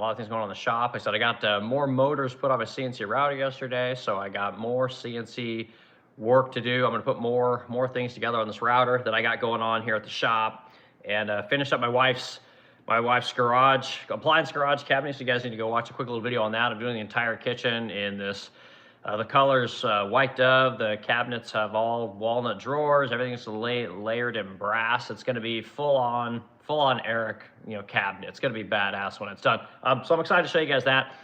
lot of things going on in the shop. I said I got more motors put on my CNC router yesterday, so I got more CNC work to do. I'm going to put more things together on this router that I got going on here at the shop, and finish up my wife's garage, appliance garage cabinets. You guys need to go watch a quick little video on that. I'm doing the entire kitchen in this. The color's white dove. The cabinets have all walnut drawers. Everything's layered in brass. It's going to be full on Eric, cabinet. It's going to be badass when it's done. So I'm excited to show you guys that.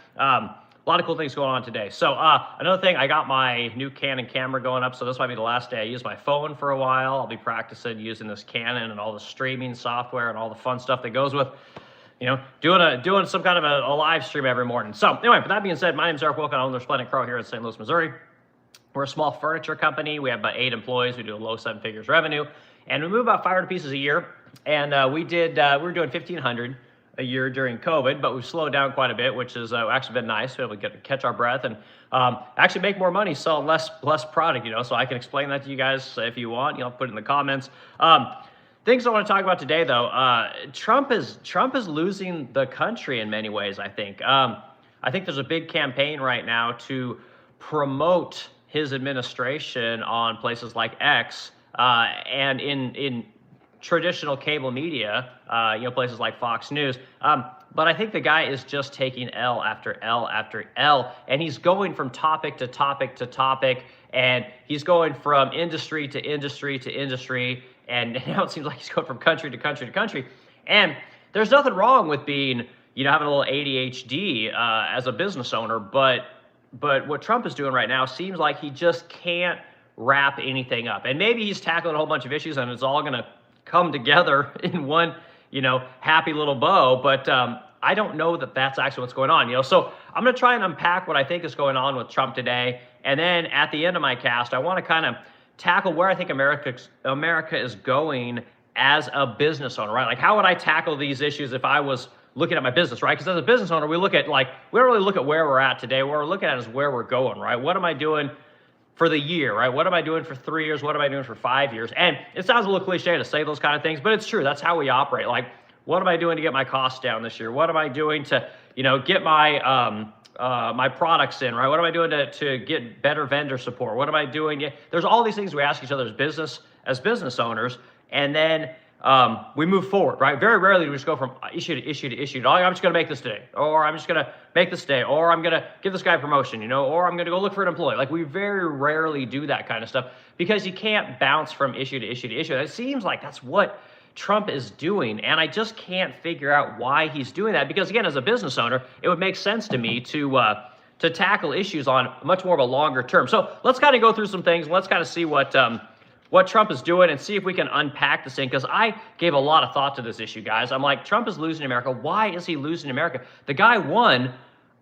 A lot of cool things going on today. So another thing, I got my new Canon camera going up. So this might be the last day I use my phone for a while. I'll be practicing using this Canon and all the streaming software and all the fun stuff that goes with, doing some kind of a live stream every morning. So anyway, with that being said, my name is Eric Wilkin. I own the Splendid Crow here in St. Louis, Missouri. We're a small furniture company. We have about 8 employees. We do a low 7 figures revenue, and we move about 500 pieces a year. And we were doing 1,500 a year during COVID, but we've slowed down quite a bit, which has actually been nice to be able to catch our breath and actually make more money selling less product. So I can explain that to you guys if you want. Put it in the comments. Things I want to talk about today, though. Trump is losing the country in many ways, I think. I think there's a big campaign right now to promote his administration on places like X and in traditional cable media, places like Fox News. But I think the guy is just taking L after L after L, and he's going from topic to topic to topic, and he's going from industry to industry to industry, and now it seems like he's going from country to country to country. And there's nothing wrong with being, having a little ADHD as a business owner, but what Trump is doing right now seems like he just can't wrap anything up. And maybe he's tackling a whole bunch of issues and it's all going to come together in one, happy little bow, but I don't know that that's actually what's going on, So I'm going to try and unpack what I think is going on with Trump today, and then at the end of my cast, I want to kind of tackle where I think America is going as a business owner, right? Like, how would I tackle these issues if I was looking at my business, right? Because as a business owner, we don't really look at where we're at today. What we're looking at is where we're going, right? What am I doing for the year, right? What am I doing for 3 years? What am I doing for 5 years? And it sounds a little cliche to say those kind of things, but it's true. That's how we operate. Like, what am I doing to get my costs down this year? What am I doing to, get my my products in, right? What am I doing to get better vendor support? What am I doing? There's all these things we ask each other as business owners, and then we move forward, right? Very rarely do we just go from issue to issue to issue. Oh, I'm just going to make this today, or I'm just going to make this day, or I'm going to give this guy a promotion, or I'm going to go look for an employee. Like, we very rarely do that kind of stuff because you can't bounce from issue to issue to issue. And it seems like that's what Trump is doing, and I just can't figure out why he's doing that. Because again, as a business owner, it would make sense to me to tackle issues on much more of a longer term. So let's kind of go through some things. Let's kind of see what Trump is doing and see if we can unpack this thing, because I gave a lot of thought to this issue, guys. I'm like, Trump is losing America. Why is he losing America? The guy won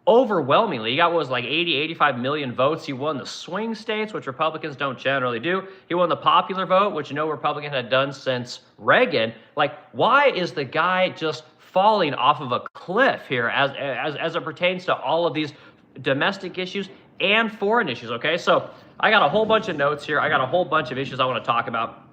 overwhelmingly. He got what was like 80, 85 million votes. He won the swing states, which Republicans don't generally do. He won the popular vote, which no Republican had done since Reagan. Like, why is the guy just falling off of a cliff here as it pertains to all of these domestic issues and foreign issues, okay? So I got a whole bunch of notes here. I got a whole bunch of issues I want to talk about.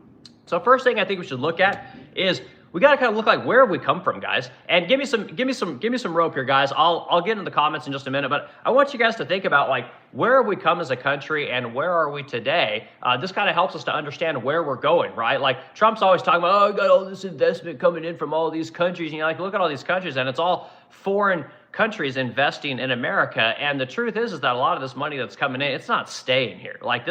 So first thing I think we should look at is we got to kind of look like, where have we come from, guys? And give me some rope here, guys. I'll get into the comments in just a minute, but I want you guys to think about, like, where have we come as a country and where are we today? This kind of helps us to understand where we're going, right? Like, Trump's always talking about, oh, I got all this investment coming in from all these countries. And you're like, look at all these countries, and it's all foreign countries investing in America. And the truth is that a lot of this money that's coming in, it's not staying here. Like,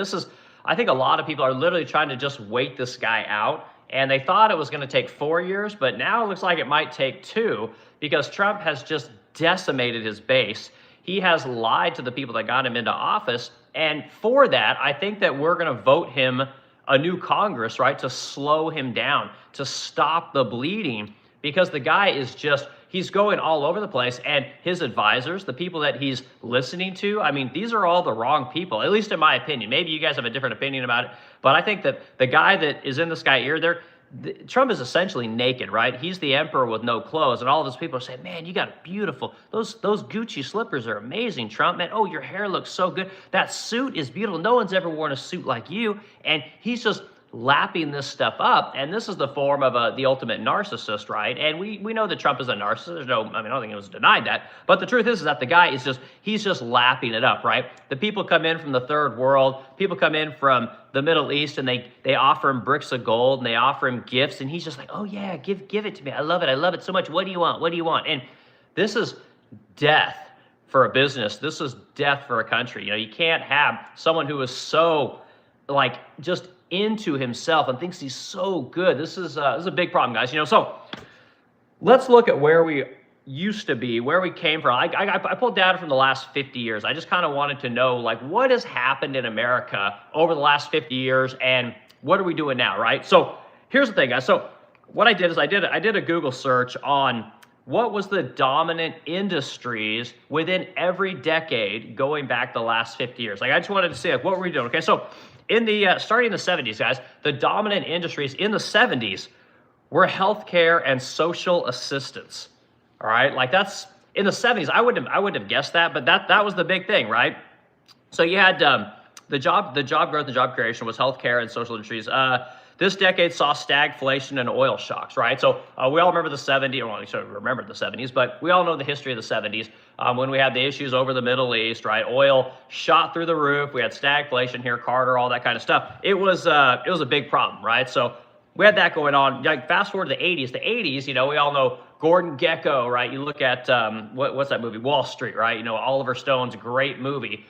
I think a lot of people are literally trying to just wait this guy out. And they thought it was going to take 4 years, but now it looks like it might take 2, because Trump has just decimated his base. He has lied to the people that got him into office. And for that, I think that we're going to vote him a new Congress, right, to slow him down, to stop the bleeding, because the guy is he's going all over the place, and his advisors, the people that he's listening to, I mean, these are all the wrong people, at least in my opinion. Maybe you guys have a different opinion about it, but I think that the guy that is in this guy ear there, Trump is essentially naked, right? He's the emperor with no clothes, and all of his people are saying, man, you got beautiful, those Gucci slippers are amazing, Trump, man. Oh, your hair looks so good. That suit is beautiful. No one's ever worn a suit like you. And he's just lapping this stuff up, and this is the form of the ultimate narcissist, right? And we know that Trump is a narcissist. There's no, I mean, I don't think it was denied that, but the truth is that the guy is he's just lapping it up, right? The people come in from the third world, people come in from the Middle East, and they offer him bricks of gold, and they offer him gifts, and he's just like, oh yeah, give it to me. I love it so much. What do you want? What do you want? And this is death for a business. This is death for a country. You can't have someone who is so like just into himself and thinks he's so good. This is a big problem, guys. So let's look at where we used to be, where we came from. I pulled data from the last 50 years. I just kind of wanted to know, like, what has happened in America over the last 50 years and what are we doing now, right? So here's the thing, guys. So what I did is I did a Google search on what was the dominant industries within every decade going back the last 50 years. Like, I just wanted to see, like, what were we doing? Okay, so in the starting in the 70s, guys, the dominant industries in the 70s were healthcare and social assistance. All right, like that's in the 70s. I wouldn't have guessed that, but that was the big thing, right? So you had the job growth, the job creation was healthcare and social industries. This decade saw stagflation and oil shocks, right? So we all remember the 70s, well, we should remember the 70s, but we all know the history of the 70s when we had the issues over the Middle East, right? Oil shot through the roof. We had stagflation here, Carter, all that kind of stuff. It was a big problem, right? So we had that going on. Like, fast forward to the 80s. The 80s, we all know Gordon Gekko, right? You look at what's that movie? Wall Street, right? Oliver Stone's great movie.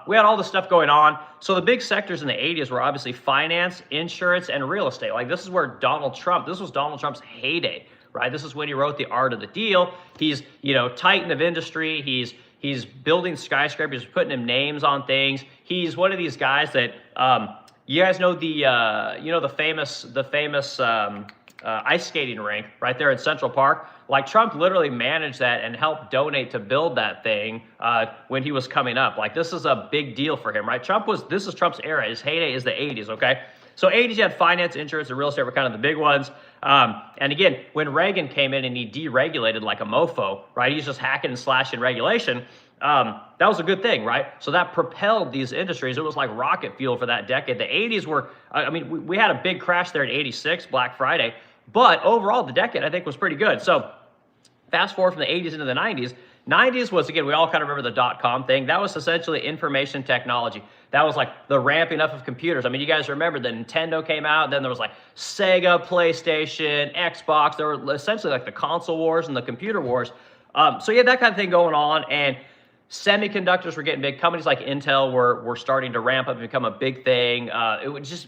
We had all this stuff going on. So the big sectors in the 80s were obviously finance, insurance, and real estate. Like, this is where this was Donald Trump's heyday, right? This is when he wrote The Art of the Deal. He's, titan of industry. He's building skyscrapers, he's putting him names on things. He's one of these guys that, you guys know the famous ice skating rink right there in Central Park. Like, Trump literally managed that and helped donate to build that thing when he was coming up. Like, this is a big deal for him, right? This is Trump's era. His heyday is the 80s, okay? So 80s, you had finance, insurance, and real estate were kind of the big ones. And again, when Reagan came in and he deregulated like a mofo, right? He's just hacking and slashing regulation. That was a good thing, right? So that propelled these industries. It was like rocket fuel for that decade. The 80s were, we had a big crash there in 86, Black Friday. But overall, the decade, I think, was pretty good. So fast forward from the 80s into the 90s. 90s was, again, we all kind of remember the dot-com thing. That was essentially information technology. That was like the ramping up of computers. You guys remember that Nintendo came out, then there was like Sega, PlayStation, Xbox. There were essentially like the console wars and the computer wars. So you had that kind of thing going on, and semiconductors were getting big. Companies like Intel were starting to ramp up and become a big thing.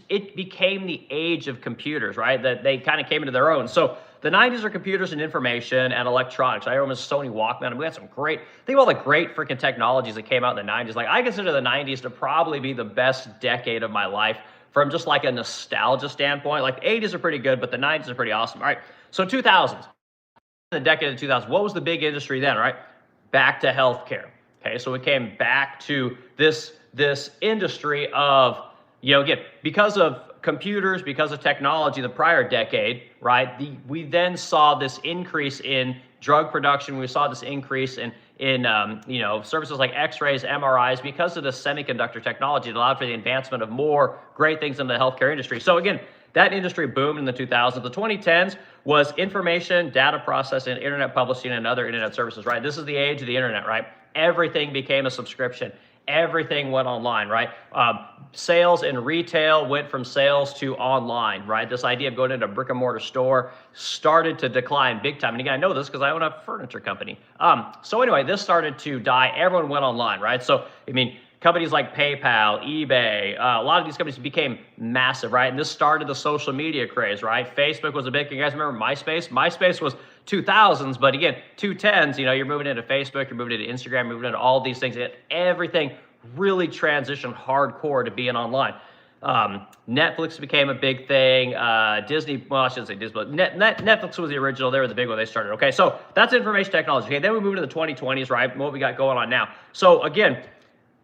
It became the age of computers, right? That they kind of came into their own. So the 90s are computers and information and electronics. I remember Sony Walkman. We had some think of all the great freaking technologies that came out in the 90s. Like, I consider the 90s to probably be the best decade of my life from just like a nostalgia standpoint. Like, the 80s are pretty good, but the 90s are pretty awesome. All right, so 2000s, the decade of 2000s, what was the big industry then, right? Back to healthcare. Okay, so we came back to this industry of, again, because of computers, because of technology, the prior decade, right? We then saw this increase in drug production. We saw this increase in services like X-rays, MRIs, because of the semiconductor technology that allowed for the advancement of more great things in the healthcare industry. So again, that industry boomed in the 2000s. The 2010s was information, data processing, internet publishing, and other internet services, right? This is the age of the internet, right? Everything became a subscription. Everything went online, right? Sales and retail went from sales to online, right? This idea of going into a brick and mortar store started to decline big time. And again, I know this because I own a furniture company. So anyway, this started to die. Everyone went online, right? So, companies like PayPal, eBay, a lot of these companies became massive, right? And this started the social media craze, right? Facebook was a big thing. You guys remember MySpace? MySpace was 2000s, but again, 2010s, you're moving into Facebook, you're moving into Instagram, moving into all these things. Everything really transitioned hardcore to being online. Netflix became a big thing. Disney, well, I shouldn't say Disney, but Netflix was the original. They were the big one. They started. Okay, so that's information technology. Okay, then we move to the 2020s, right? What we got going on now. So again,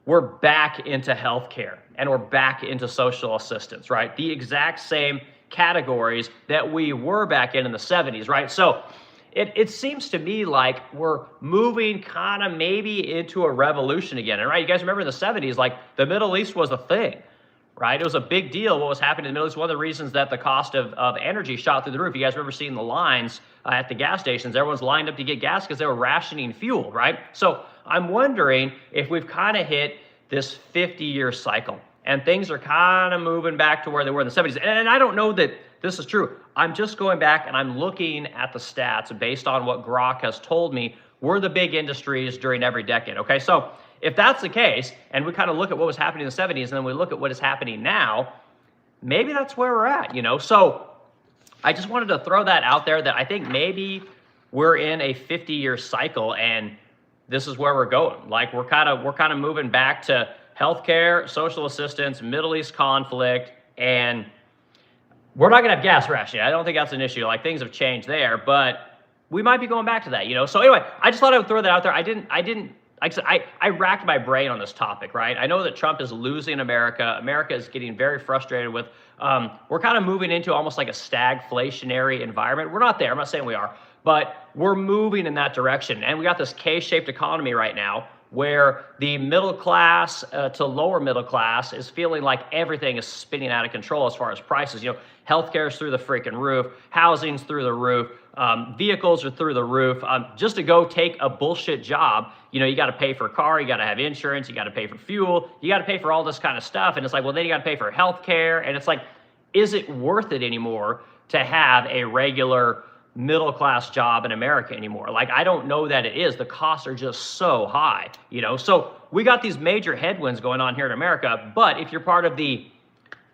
we're back into healthcare and we're back into social assistance, right? The exact same categories that we were back in the 70s, right? So it seems to me like we're moving kind of maybe into a revolution again. And right, you guys remember in the 70s, like the Middle East was a thing, right? It was a big deal what was happening in the Middle East. One of the reasons that the cost of energy shot through the roof. You guys remember seeing the lines at the gas stations? Everyone's lined up to get gas because they were rationing fuel, right? So I'm wondering if we've kind of hit this 50-year cycle and things are kind of moving back to where they were in the 70s. And I don't know that this is true. I'm just going back and I'm looking at the stats based on what Grok has told me were the big industries during every decade, okay? So if that's the case, and we kind of look at what was happening in the 70s, and then we look at what is happening now, maybe that's where we're at, you know? So I just wanted to throw that out there that I think maybe we're in a 50-year cycle, and this is where we're going. Like we're kind of moving back to healthcare, social assistance, Middle East conflict, and we're not gonna have gas rationing. I don't think that's an issue. Like things have changed there, but we might be going back to that, you know? So anyway, I just thought I would throw that out there. I didn't, like I said, I racked my brain on this topic, right? I know that Trump is losing America. America is getting very frustrated with, we're kind of moving into almost like a stagflationary environment. We're not there, I'm not saying we are, but we're moving in that direction. And we got this K-shaped economy right now where the middle class to lower middle class is feeling like everything is spinning out of control as far as prices. You know, healthcare is through the freaking roof, housing's through the roof, vehicles are through the roof. Just to go take a bullshit job, you know, you got to pay for a car, you got to have insurance, you got to pay for fuel, you got to pay for all this kind of stuff. And it's like, well, then you got to pay for healthcare. And it's like, is it worth it anymore to have a regular middle-class job in America anymore? Like, I don't know that it is. The costs are just so high, you know? So we got these major headwinds going on here in America, but if you're part of the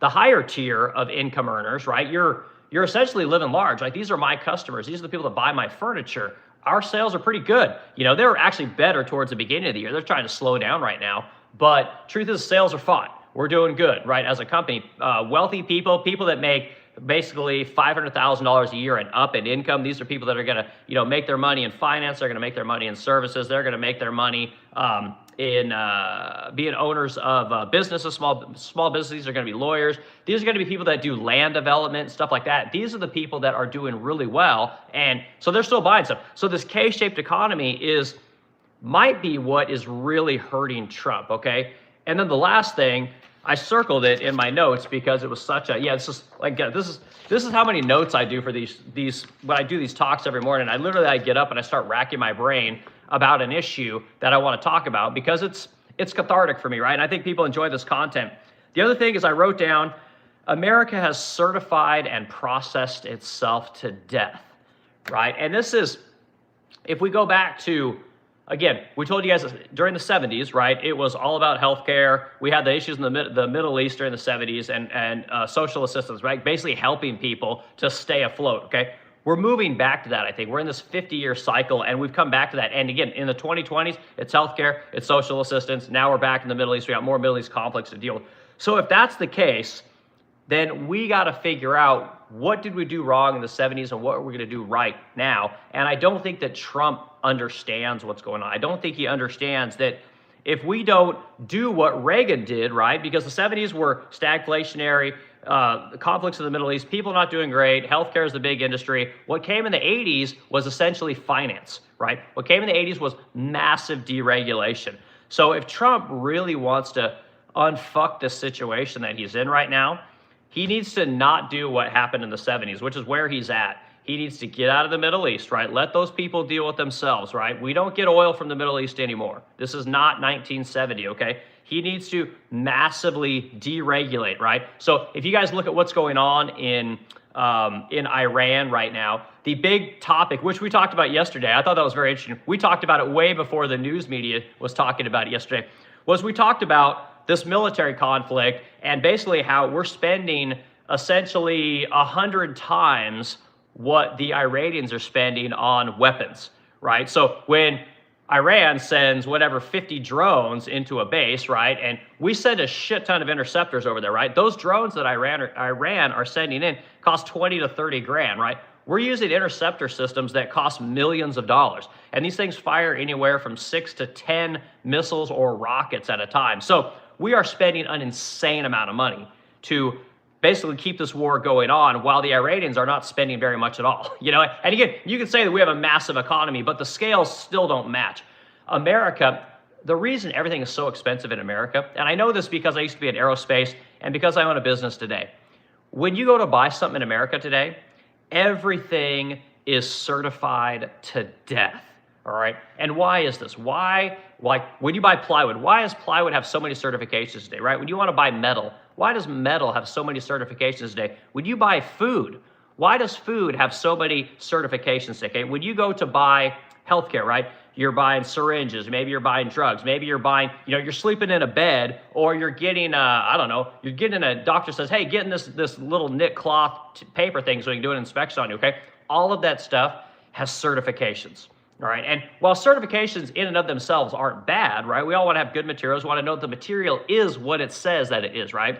higher tier of income earners, right, you're essentially living large. Like, these are my customers. These are the people that buy my furniture. Our sales are pretty good. You know, they were actually better towards the beginning of the year. They're trying to slow down right now, but truth is sales are fine. We're doing good, right, as a company. Wealthy people that make basically $500,000 a year and up in income. These are people that are going to, you know, make their money in finance. They're going to make their money in services. They're going to make their money in being owners of businesses, small businesses. These are going to be lawyers. These are going to be people that do land development, stuff like that. These are the people that are doing really well, and so they're still buying stuff. So this K-shaped economy might be what is really hurting Trump. Okay, and then the last thing. I circled it in my notes because it was such a, this is how many notes I do for these when I do these talks every morning. I get up and I start racking my brain about an issue that I want to talk about because it's cathartic for me, right? And I think people enjoy this content. The other thing is I wrote down, America has certified and processed itself to death, right? And this is, if we go back to, again, we told you guys during the 70s, right? It was all about healthcare. We had the issues in the Middle East during the 70s and social assistance, right? Basically helping people to stay afloat, okay? We're moving back to that, I think. We're in this 50-year cycle, and we've come back to that. And again, in the 2020s, it's healthcare, it's social assistance. Now we're back in the Middle East. We got more Middle East conflicts to deal with. So if that's the case, then we got to figure out what did we do wrong in the 70s and what are we going to do right now. And I don't think that Trump understands what's going on. I don't think he understands that if we don't do what Reagan did, right, because the 70s were stagflationary, conflicts in the Middle East, people not doing great, healthcare is the big industry. What came in the 80s was essentially finance, right? What came in the 80s was massive deregulation. So if Trump really wants to unfuck the situation that he's in right now, he needs to not do what happened in the 70s, which is where he's at. He needs to get out of the Middle East, right? Let those people deal with themselves, right? We don't get oil from the Middle East anymore. This is not 1970, okay? He needs to massively deregulate, right? So if you guys look at what's going on in Iran right now, the big topic, which we talked about yesterday, I thought that was very interesting. We talked about it way before the news media was talking about it yesterday, was we talked about this military conflict and basically how we're spending essentially 100 times what the Iranians are spending on weapons, right? So when Iran sends whatever 50 drones into a base, right? And we send a shit ton of interceptors over there, right? Those drones that Iran are sending in cost 20 to 30 grand, right? We're using interceptor systems that cost millions of dollars. And these things fire anywhere from 6 to 10 missiles or rockets at a time. So we are spending an insane amount of money to basically keep this war going on while the Iranians are not spending very much at all. You know, and again, you can say that we have a massive economy, but the scales still don't match. America, the reason everything is so expensive in America, and I know this because I used to be in aerospace, and because I own a business today. When you go to buy something in America today, everything is certified to death, all right? And why is this? Why, like when you buy plywood, why does plywood have so many certifications today, right? When you want to buy metal, why does metal have so many certifications today? When you buy food, why does food have so many certifications today? Okay? When you go to buy healthcare, right? You're buying syringes, maybe you're buying drugs, maybe you're buying, you're sleeping in a bed, or you're getting, I don't know, you're getting a doctor says, hey, get in this little knit cloth paper thing so we can do an inspection on you, okay? All of that stuff has certifications, all right? And while certifications in and of themselves aren't bad, right? We all want to have good materials, want to know the material is what it says that it is, right?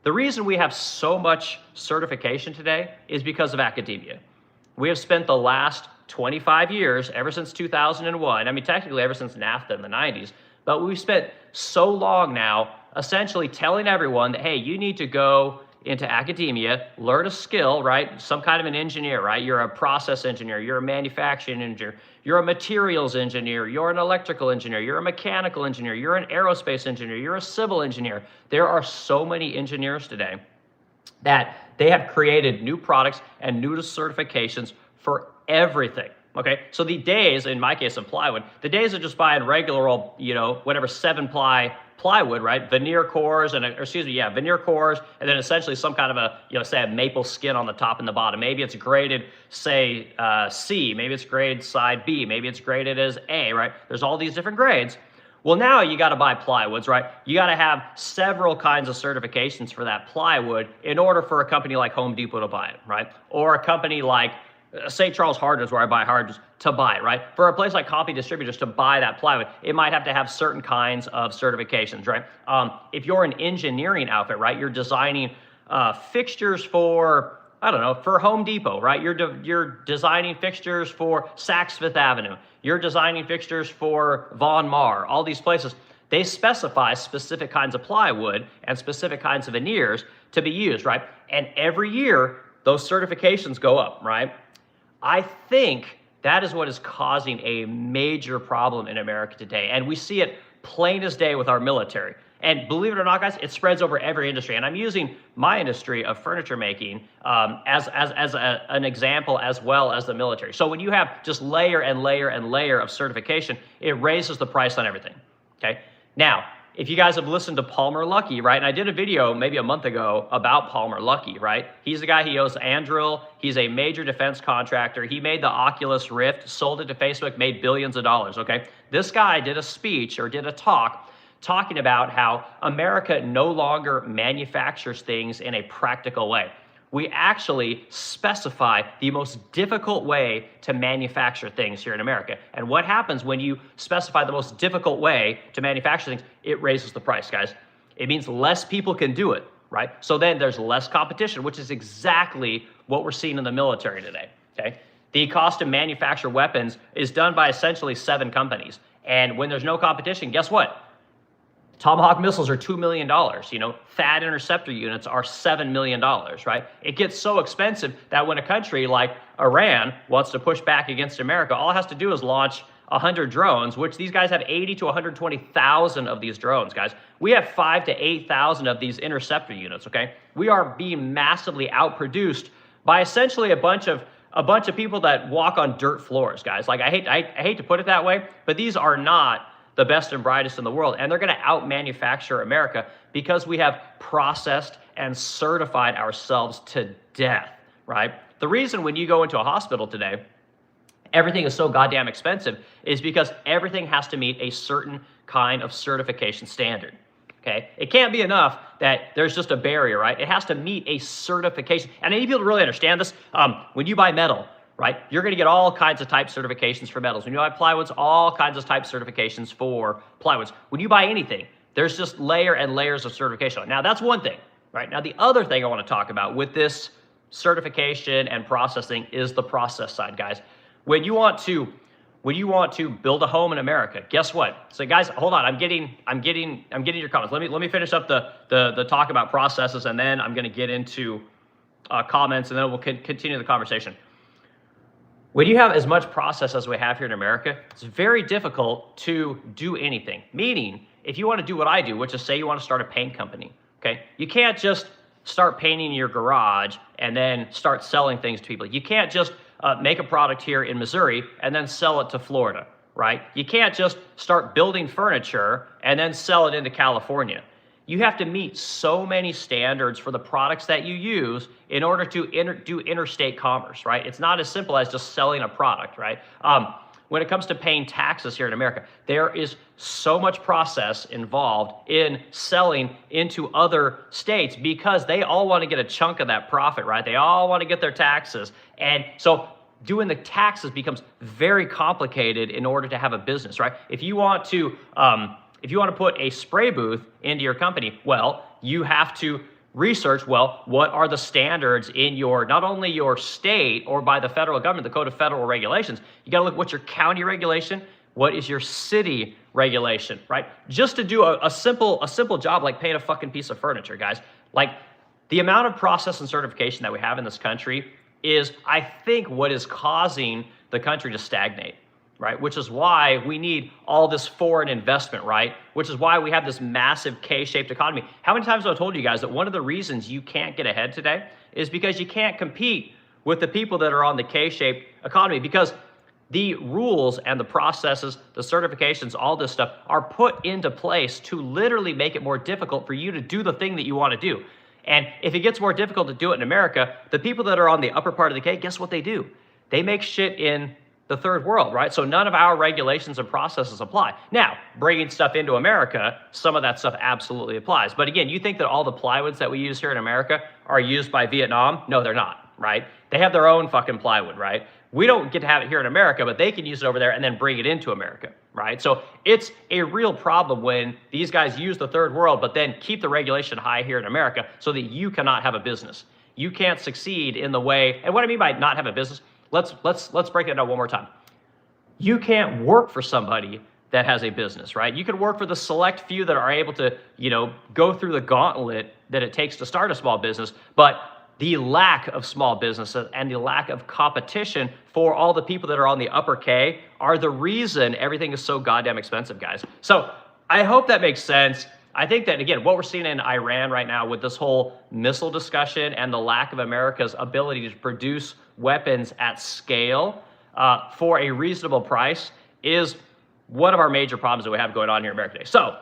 The reason we have so much certification today is because of academia. We have spent the last 25 years, ever since 2001, I mean, technically ever since NAFTA in the 90s, but we've spent so long now essentially telling everyone that, hey, you need to go into academia, learn a skill, right? Some kind of an engineer, right? You're a process engineer, you're a manufacturing engineer, you're a materials engineer, you're an electrical engineer, you're a mechanical engineer, you're an aerospace engineer, you're a civil engineer. There are so many engineers today that they have created new products and new certifications for everything, okay? So the days, in my case of plywood, the days of just buying regular old, whatever 7-ply plywood, right? Veneer cores veneer cores, and then essentially some kind of a, say a maple skin on the top and the bottom. Maybe it's graded, say, C, maybe it's graded side B, maybe it's graded as A, right? There's all these different grades. Well, now you got to buy plywoods, right? You got to have several kinds of certifications for that plywood in order for a company like Home Depot to buy it, right? Or a company like St. Charles Hardware, where I buy hardware, to buy it, right? For a place like Copy Distributors to buy that plywood, it might have to have certain kinds of certifications, right? If you're an engineering outfit, right, you're designing fixtures for, I don't know, for Home Depot, right? You're designing fixtures for Saks Fifth Avenue. You're designing fixtures for Von Maur. All these places, they specify specific kinds of plywood and specific kinds of veneers to be used, right? And every year, those certifications go up, right? I think that is what is causing a major problem in America today. And we see it plain as day with our military. And believe it or not, guys, it spreads over every industry. And I'm using my industry of furniture making as an example, as well as the military. So when you have just layer and layer and layer of certification, it raises the price on everything, okay? Now, if you guys have listened to Palmer Luckey, right? And I did a video maybe a month ago about Palmer Luckey, right? He's the guy, he owns Anduril. He's a major defense contractor. He made the Oculus Rift, sold it to Facebook, made billions of dollars, okay? This guy did a speech or did a talk talking about how America no longer manufactures things in a practical way. We actually specify the most difficult way to manufacture things here in America. And what happens when you specify the most difficult way to manufacture things? It raises the price, guys. It means less people can do it, right? So then there's less competition, which is exactly what we're seeing in the military today, okay? The cost to manufacture weapons is done by essentially 7 companies. And when there's no competition, guess what? Tomahawk missiles are $2 million, THAAD interceptor units are $7 million, right? It gets so expensive that when a country like Iran wants to push back against America, all it has to do is launch 100 drones, which these guys have 80 to 120,000 of these drones, guys. We have 5 to 8,000 of these interceptor units, okay? We are being massively outproduced by essentially a bunch of people that walk on dirt floors, guys. Like, I hate to put it that way, but these are not the best and brightest in the world, and they're going to out-manufacture America because we have processed and certified ourselves to death, right? The reason when you go into a hospital today, everything is so goddamn expensive is because everything has to meet a certain kind of certification standard, okay? It can't be enough that there's just a barrier, right? It has to meet a certification. And I need people to really understand this. When you buy metal, right, you're going to get all kinds of type certifications for metals. When you buy plywoods, all kinds of type certifications for plywoods. When you buy anything, there's just layer and layers of certification. Now, that's one thing, right? Now, the other thing I want to talk about with this certification and processing is the process side, guys. When you want to build a home in America, guess what? So, guys, hold on. I'm getting your comments. Let me finish up the talk about processes, and then I'm going to get into comments, and then we'll continue the conversation. When you have as much process as we have here in America, it's very difficult to do anything. Meaning, if you want to do what I do, which is say you want to start a paint company, Okay, you can't just start painting your garage and then start selling things to people. You can't just make a product here in Missouri and then sell it to Florida, right? You can't just start building furniture and then sell it into California. You have to meet so many standards for the products that you use in order to do interstate commerce, right? It's not as simple as just selling a product, right? When it comes to paying taxes here in America, there is so much process involved in selling into other states because they all want to get a chunk of that profit, right? They all want to get their taxes. And so doing the taxes becomes very complicated in order to have a business, right? If you want to put a spray booth into your company, well, you have to research, well, what are the standards in your, not only your state or by the federal government, the Code of Federal Regulations, you got to look what's your county regulation, what is your city regulation, right? Just to do a simple job like paint a fucking piece of furniture, guys. Like the amount of process and certification that we have in this country is, I think, what is causing the country to stagnate, right? Which is why we need all this foreign investment, right? Which is why we have this massive K-shaped economy. How many times have I told you guys that one of the reasons you can't get ahead today is because you can't compete with the people that are on the K-shaped economy, because the rules and the processes, the certifications, all this stuff are put into place to literally make it more difficult for you to do the thing that you want to do. And if it gets more difficult to do it in America, the people that are on the upper part of the K, guess what they do? They make shit in the third world, right? So none of our regulations and processes apply. Now, bringing stuff into America, some of that stuff absolutely applies. But again, you think that all the plywoods that we use here in America are used by Vietnam? No, they're not, right? They have their own fucking plywood, right? We don't get to have it here in America, but they can use it over there and then bring it into America, right? So it's a real problem when these guys use the third world, but then keep the regulation high here in America so that you cannot have a business. You can't succeed in the way, and what I mean by not have a business, let's break it down one more time. You can't work for somebody that has a business, right? You can work for the select few that are able to, go through the gauntlet that it takes to start a small business, but the lack of small businesses and the lack of competition for all the people that are on the upper K are the reason everything is so goddamn expensive, guys. So I hope that makes sense. I think that, again, what we're seeing in Iran right now with this whole missile discussion and the lack of America's ability to produce weapons at scale for a reasonable price is one of our major problems that we have going on here in America today. So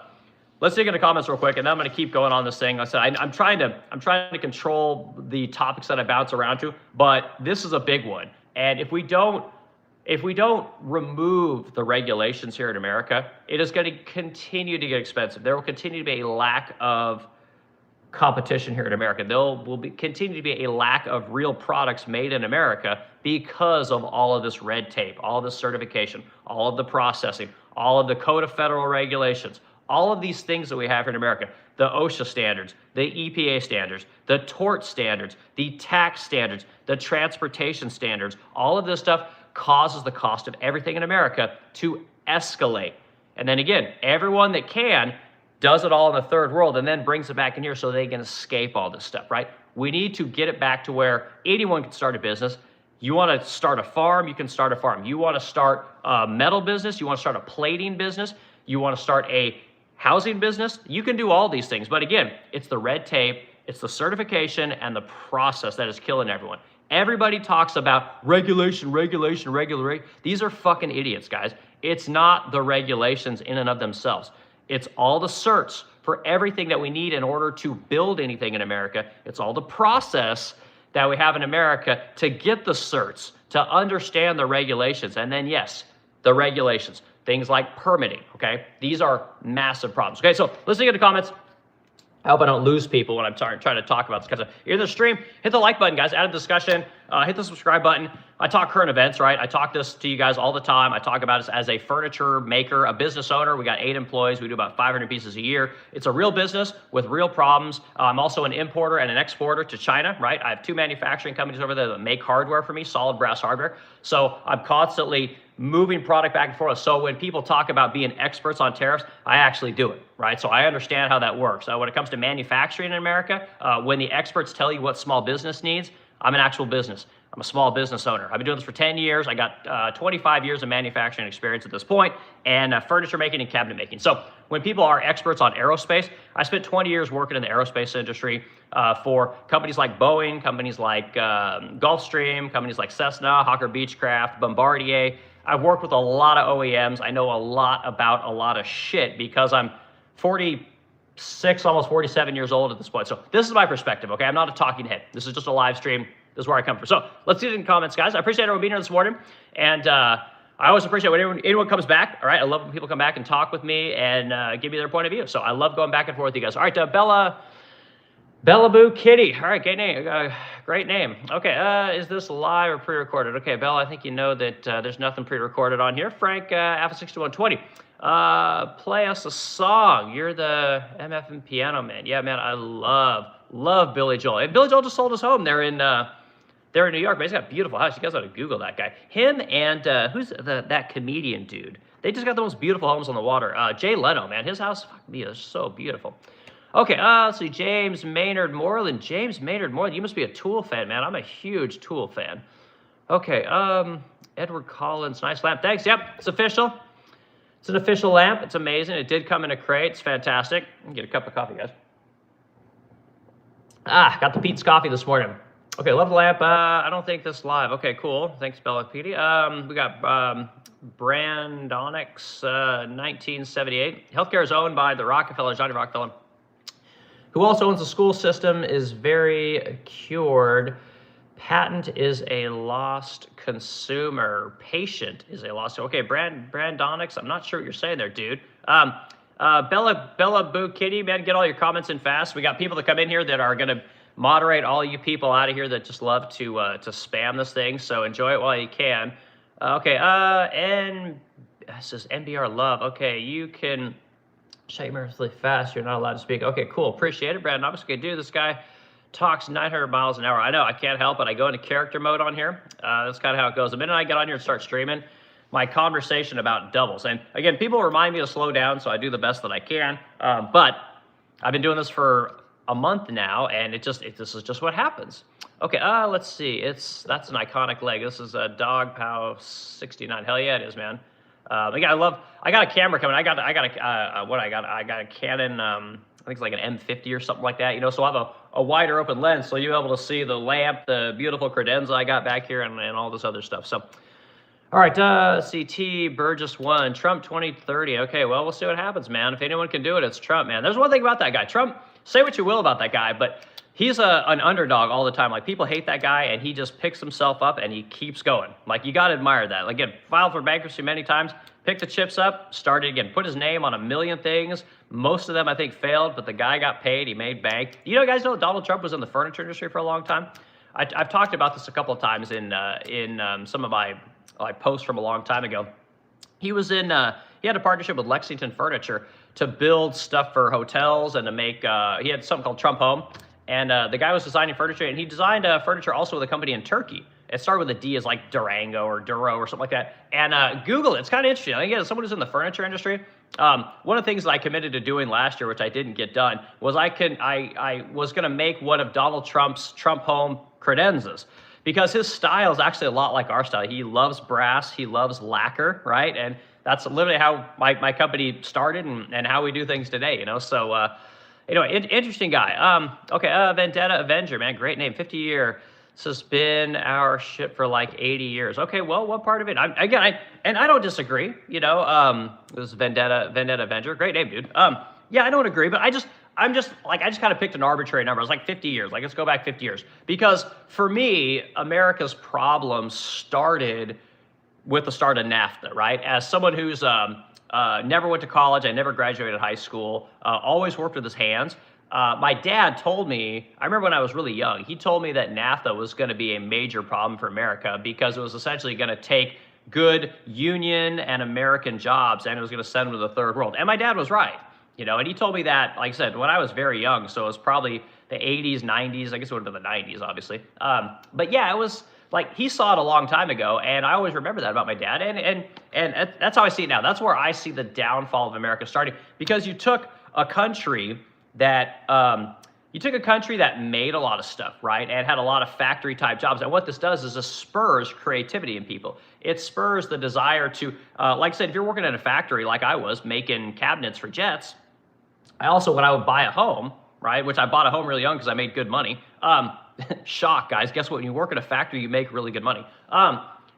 let's dig into comments real quick, and then I'm going to keep going on this thing. Like I said, I'm trying to control the topics that I bounce around to, but this is a big one. And if we don't remove the regulations here in America, it is going to continue to get expensive. There will continue to be a lack of competition here in America. There will continue to be a lack of real products made in America because of all of this red tape, all of this certification, all of the processing, all of the Code of Federal Regulations, all of these things that we have here in America, the OSHA standards, the EPA standards, the tort standards, the tax standards, the transportation standards, all of this stuff causes the cost of everything in America to escalate. And then again, everyone that can does it all in the third world and then brings it back in here so they can escape all this stuff, right? We need to get it back to where anyone can start a business. You want to start a farm, you can start a farm. You want to start a metal business, you want to start a plating business, you want to start a housing business, you can do all these things. But again, it's the red tape, it's the certification and the process that is killing everyone. Everybody talks about regulation. These are fucking idiots, guys. It's not the regulations in and of themselves. It's all the certs for everything that we need in order to build anything in America. It's all the process that we have in America to get the certs, to understand the regulations. And then, yes, the regulations, things like permitting, okay? These are massive problems. Okay, so let's get into comments. I hope I don't lose people when I'm trying to talk about this. Because you're in the stream, hit the like button, guys. Add a discussion. Hit the subscribe button. I talk current events, right? I talk this to you guys all the time. I talk about us as a furniture maker, a business owner. We got 8 employees. We do about 500 pieces a year. It's a real business with real problems. I'm also an importer and an exporter to China, right? I have 2 manufacturing companies over there that make hardware for me, solid brass hardware. So I'm constantly moving product back and forth. So when people talk about being experts on tariffs, I actually do it, right? So I understand how that works. When it comes to manufacturing in America, when the experts tell you what small business needs, I'm an actual business. I'm a small business owner. I've been doing this for 10 years. I got 25 years of manufacturing experience at this point, and furniture making and cabinet making. So when people are experts on aerospace, I spent 20 years working in the aerospace industry for companies like Boeing, companies like Gulfstream, companies like Cessna, Hawker Beechcraft, Bombardier. I've worked with a lot of OEMs. I know a lot about a lot of shit because I'm 46, almost 47 years old at this point. So this is my perspective, okay? I'm not a talking head. This is just a live stream. This is where I come from. So let's see it in the comments, guys. I appreciate everyone being here this morning. And I always appreciate when anyone comes back, all right? I love when people come back and talk with me and give me their point of view. So I love going back and forth with you guys. All right, Bella Boo Kitty. All right, great name. Great name. Okay, is this live or pre-recorded? Okay, Bella, I think you know that there's nothing pre-recorded on here. Frank, Alpha 6120. Play us a song. You're the MF and piano man. Yeah, man, I love Billy Joel. And Billy Joel just sold his home. They're in New York, but he's got a beautiful house. You guys ought to Google that guy. Him and who's that comedian dude? They just got the most beautiful homes on the water. Jay Leno, man, his house, fuck me, is so beautiful. Okay, let's see, James Maynard Moreland. James Maynard Moreland, you must be a Tool fan, man. I'm a huge Tool fan. Okay, Edward Collins, nice lamp. Thanks, yep, it's official. It's an official lamp. It's amazing. It did come in a crate. It's fantastic. Get a cup of coffee, guys. Got the Pete's coffee this morning. Okay, love the lamp. I don't think this live. Okay, cool. Thanks, Bella Petey. We got Brandonix, 1978. Healthcare is owned by the Rockefeller, Johnny Rockefeller, who also owns the school system, is very cured. Patent is a lost consumer. Patient is a lost. Okay, Brandonix, I'm not sure what you're saying there, dude. Bella Boo Kitty, man, get all your comments in fast. We got people that come in here that are going to moderate all you people out of here that just love to spam this thing. So enjoy it while you can. Okay, and this is NBR Love. Okay, you can shut your mouth really fast. You're not allowed to speak. Okay, cool. Appreciate it, Brandon. I'm just going to do this guy. Talks 900 miles an hour. I know, I can't help it. I go into character mode on here. That's kind of how it goes. The minute I get on here and start streaming, my conversation about doubles. And again, people remind me to slow down, so I do the best that I can. But I've been doing this for a month now, and this is just what happens. Okay, let's see. That's an iconic leg. This is a Dog Pow 69. Hell yeah, it is, man. Again, I got a camera coming. I got a Canon. I think it's like an M50 or something like that. You know, so I have a wider open lens, so you're able to see the lamp, the beautiful credenza I got back here, and all this other stuff. So, all right, CT Burgess 1, Trump 2030. Okay, well, we'll see what happens, man. If anyone can do it, it's Trump, man. There's one thing about that guy. Trump, say what you will about that guy, but he's an underdog all the time. Like, people hate that guy, and he just picks himself up, and he keeps going. Like, you got to admire that. Like, again, filed for bankruptcy many times, picked the chips up, started again, put his name on a million things. Most of them, I think, failed, but the guy got paid. He made bank. You know, guys know Donald Trump was in the furniture industry for a long time? I've talked about this a couple of times in some of my posts from a long time ago. He was he had a partnership with Lexington Furniture to build stuff for hotels and to make, he had something called Trump Home. And the guy was designing furniture, and he designed furniture also with a company in Turkey. It started with a D as like Durango or Duro or something like that. And Google it. It's kind of interesting. I think as someone who's in the furniture industry, one of the things that I committed to doing last year, which I didn't get done, was I was going to make one of Donald Trump's Trump Home credenzas, because his style is actually a lot like our style. He loves brass. He loves lacquer, right? And that's literally how my company started and how we do things today, you know? So, interesting guy. Okay, Vendetta Avenger, man, great name, 50-year. This has been our ship for like 80 years. Okay, well, what part of it? I don't disagree. You know, this is Vendetta Avenger, great name, dude. Yeah, I don't agree, but I just kind of picked an arbitrary number. I was like 50 years. Like, let's go back 50 years, because for me, America's problems started with the start of NAFTA, right? As someone who's never went to college, I never graduated high school, always worked with his hands. My dad told me, I remember when I was really young, he told me that NAFTA was going to be a major problem for America because it was essentially going to take good union and American jobs and it was going to send them to the third world. And my dad was right, you know, and he told me that, like I said, when I was very young, so it was probably the 80s, 90s, I guess it would have been the 90s, obviously. But yeah, it was like, he saw it a long time ago, and I always remember that about my dad, and that's how I see it now. That's where I see the downfall of America starting, because you took a country that, you took a country that made a lot of stuff, right, and had a lot of factory type jobs. And what this does is it spurs creativity in people. It spurs the desire to, like I said, if you're working in a factory like I was, making cabinets for jets, I also, when I would buy a home, right, which I bought a home really young because I made good money. Shock, guys. Guess what? When you work in a factory, you make really good money.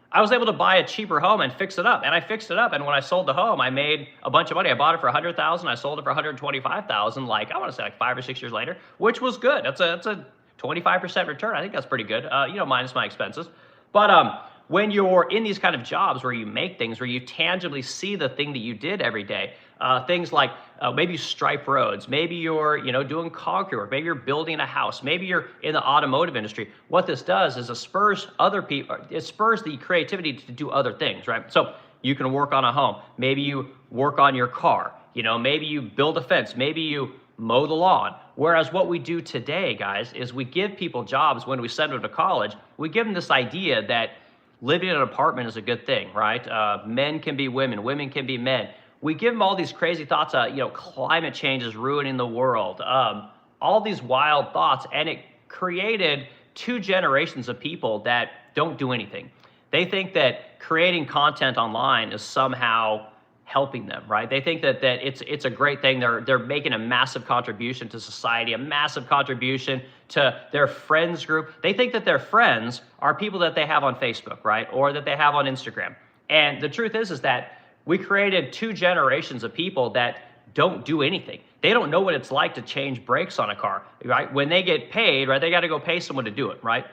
I was able to buy a cheaper home and fix it up, and I fixed it up. And when I sold the home, I made a bunch of money. I bought it for $100,000. I sold it for $125,000. Like, I want to say like 5 or 6 years later, which was good. That's a 25% return. I think that's pretty good. Minus my expenses. But when you're in these kind of jobs where you make things, where you tangibly see the thing that you did every day, things like maybe you stripe roads, maybe you're doing concrete work, maybe you're building a house, maybe you're in the automotive industry. What this does is it spurs other people, it spurs the creativity to do other things, right? So you can work on a home, maybe you work on your car, maybe you build a fence, maybe you mow the lawn. Whereas what we do today, guys, is we give people jobs when we send them to college. We give them this idea that living in an apartment is a good thing, right? Men can be women, women can be men. We give them all these crazy thoughts, climate change is ruining the world, all these wild thoughts, and it created 2 generations of people that don't do anything. They think that creating content online is somehow helping them, right? They think that it's a great thing. They're making a massive contribution to society, a massive contribution to their friends group. They think that their friends are people that they have on Facebook, right? Or that they have on Instagram. And the truth is that we created 2 generations of people that don't do anything. They don't know what it's like to change brakes on a car, right? When they get paid, right, they got to go pay someone to do it, right?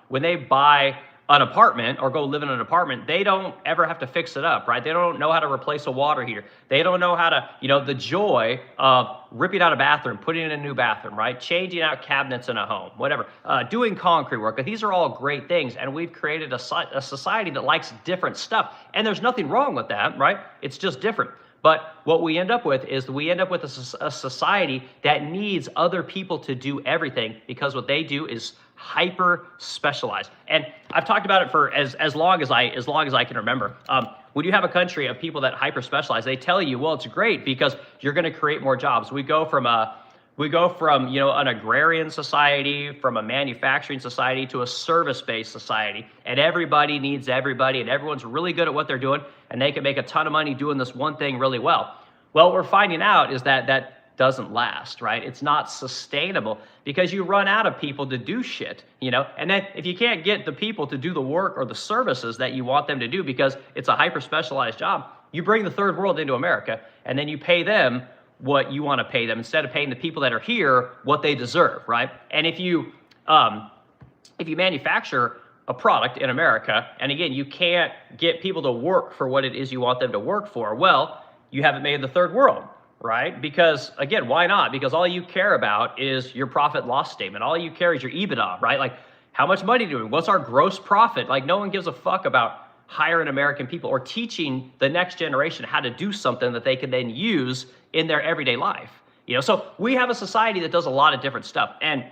When they buy an apartment or go live in an apartment, they don't ever have to fix it up, right? They don't know how to replace a water heater. They don't know how to, the joy of ripping out a bathroom, putting in a new bathroom, right? Changing out cabinets in a home, whatever, doing concrete work. These are all great things, and we've created a society that likes different stuff, and there's nothing wrong with that, right? It's just different. But what we end up with is a society that needs other people to do everything, because what they do is hyper specialized. And I've talked about it for as long as I can remember. When you have a country of people that hyper specialize, they tell you, well, it's great because you're going to create more jobs. We go from an agrarian society, from a manufacturing society, to a service-based society, and everybody needs everybody, and everyone's really good at what they're doing, and they can make a ton of money doing this one thing really well. Well, what we're finding out is that doesn't last, right? It's not sustainable, because you run out of people to do shit, and then if you can't get the people to do the work or the services that you want them to do because it's a hyper-specialized job, you bring the third world into America, and then you pay them what you want to pay them instead of paying the people that are here what they deserve, right? And if you manufacture a product in America, and again, you can't get people to work for what it is you want them to work for, well, you haven't made the third world, right? Because again, why not? Because all you care about is your profit loss statement. All you care is your EBITDA, right? Like, how much money do we, what's our gross profit? Like, no one gives a fuck about hiring American people or teaching the next generation how to do something that they can then use in their everyday life. So we have a society that does a lot of different stuff, and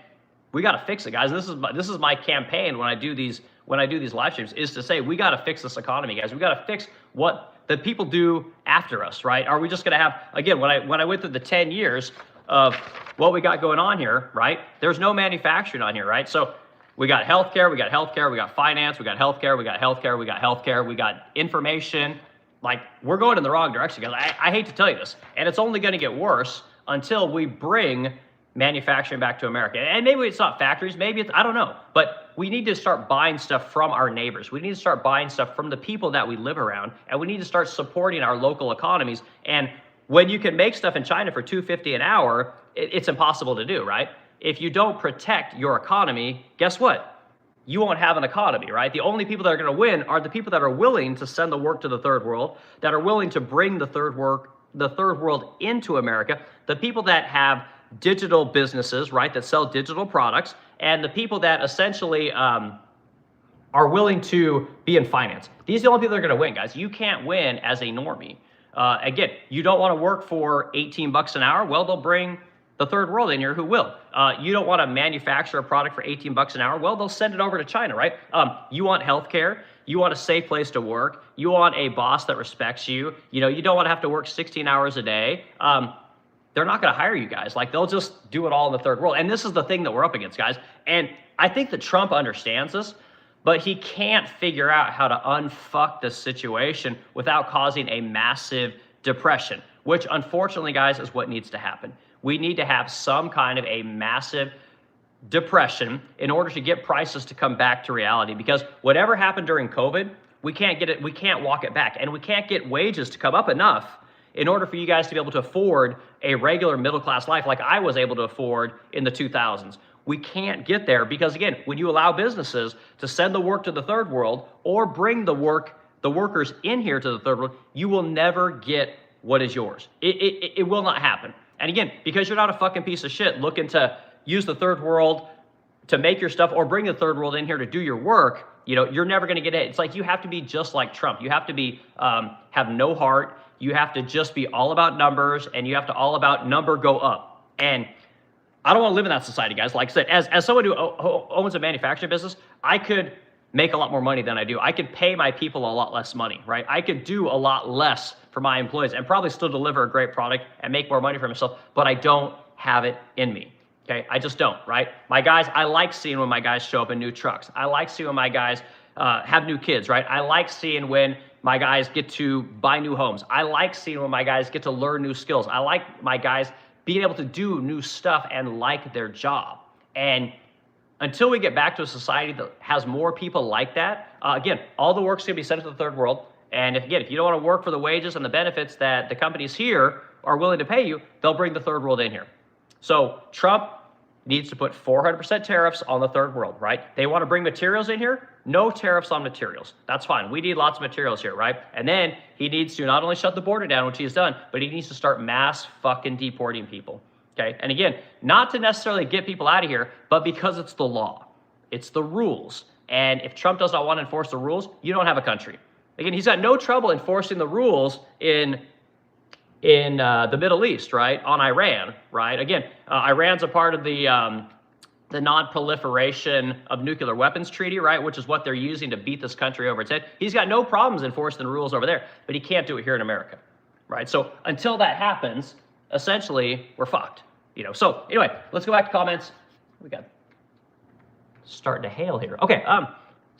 we got to fix it, guys. This is my campaign when I do these live streams, is to say we got to fix this economy, guys. We got to fix what the people do after us, right? Are we just going to have, again, when I went through the 10 years of what we got going on here, right? There's no manufacturing on here, right? So we got healthcare, we got finance, we got healthcare, we got information. Like, we're going in the wrong direction, guys. I hate to tell you this, and it's only going to get worse until we bring manufacturing back to America. And maybe it's not factories, maybe it's, I don't know, but we need to start buying stuff from our neighbors. We need to start buying stuff from the people that we live around, and we need to start supporting our local economies. And when you can make stuff in China for $2.50 an hour, it's impossible to do, right? If you don't protect your economy, guess what? You won't have an economy, right? The only people that are going to win are the people that are willing to send the work to the third world, that are willing to bring the third world into America, the people that have digital businesses, right, that sell digital products, and the people that essentially are willing to be in finance. These are the only people that are going to win, guys. You can't win as a normie. Again, you don't want to work for $18 an hour. Well, they'll bring the third world in here who will. You don't want to manufacture a product for $18 an hour. Well, they'll send it over to China, right? You want healthcare. You want a safe place to work. You want a boss that respects you. You don't want to have to work 16 hours a day. they're not going to hire you guys. Like, they'll just do it all in the third world. And this is the thing that we're up against, guys. And I think that Trump understands this, but he can't figure out how to unfuck the situation without causing a massive depression, which unfortunately, guys, is what needs to happen. We need to have some kind of a massive depression in order to get prices to come back to reality, because whatever happened during COVID, we can't get it, we can't walk it back, and we can't get wages to come up enough in order for you guys to be able to afford a regular middle-class life like I was able to afford in the 2000s. We can't get there because, again, when you allow businesses to send the work to the third world or bring the workers in here to the third world, you will never get what is yours. It will not happen. And again, because you're not a fucking piece of shit looking to use the third world to make your stuff or bring the third world in here to do your work, you're never going to get it. It's like you have to be just like Trump. You have to be have no heart. You have to just be all about numbers, and you have to all about number go up. And I don't want to live in that society, guys. Like I said, as someone who owns a manufacturing business, I could make a lot more money than I do. I could pay my people a lot less money, right? I could do a lot less for my employees and probably still deliver a great product and make more money for myself, but I don't have it in me. Okay, I just don't, right? My guys, I like seeing when my guys show up in new trucks. I like seeing when my guys have new kids, right? I like seeing when my guys get to buy new homes. I like seeing when my guys get to learn new skills. I like my guys being able to do new stuff and like their job. And until we get back to a society that has more people like that, again, all the work's gonna be sent to the third world. And if you don't want to work for the wages and the benefits that the companies here are willing to pay you, they'll bring the third world in here. So Trump needs to put 400% tariffs on the third world, right? They want to bring materials in here, no tariffs on materials. That's fine. We need lots of materials here, right? And then he needs to not only shut the border down, which he has done, but he needs to start mass fucking deporting people, okay? And again, not to necessarily get people out of here, but because it's the law. It's the rules. And if Trump does not want to enforce the rules, you don't have a country. Again, he's got no trouble enforcing the rules in the Middle East, right? On Iran, right? Again, Iran's a part of the non-proliferation of nuclear weapons treaty, right? Which is what they're using to beat this country over its head. He's got no problems enforcing the rules over there, but he can't do it here in America, right? So until that happens, essentially, we're fucked, So anyway, let's go back to comments. We got starting to hail here. Okay,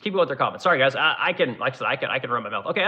keep going with their comments. Sorry, guys. I can run my mouth. Okay,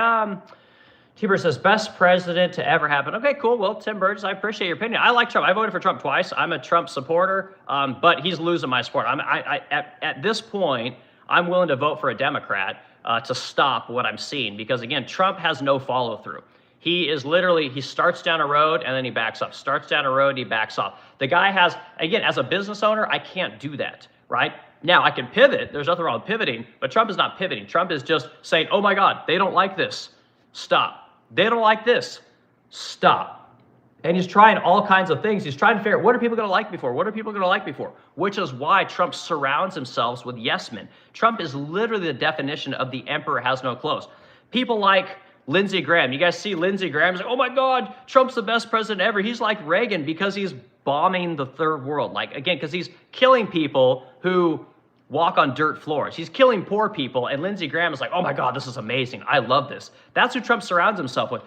T-Bird says, best president to ever happen. Okay, cool. Well, Tim Burgess, I appreciate your opinion. I like Trump. I voted for Trump twice. I'm a Trump supporter, but he's losing my support. At this point, I'm willing to vote for a Democrat to stop what I'm seeing because, again, Trump has no follow-through. He is literally, he starts down a road and then he backs up. Starts down a road, he backs off. The guy has, again, as a business owner, I can't do that, right? Now, I can pivot. There's nothing wrong with pivoting, but Trump is not pivoting. Trump is just saying, oh my God, they don't like this. Stop. They don't like this. Stop. And he's trying all kinds of things. He's trying to figure out, what are people going to like before? What are people going to like before? Which is why Trump surrounds himself with yes men. Trump is literally the definition of the emperor has no clothes. People like Lindsey Graham. You guys see Lindsey Graham? He's like, oh my God, Trump's the best president ever. He's like Reagan because he's bombing the third world. Like, again, because he's killing people who walk on dirt floors. He's killing poor people, and Lindsey Graham is like, oh my God, this is amazing. I love this. That's who Trump surrounds himself with.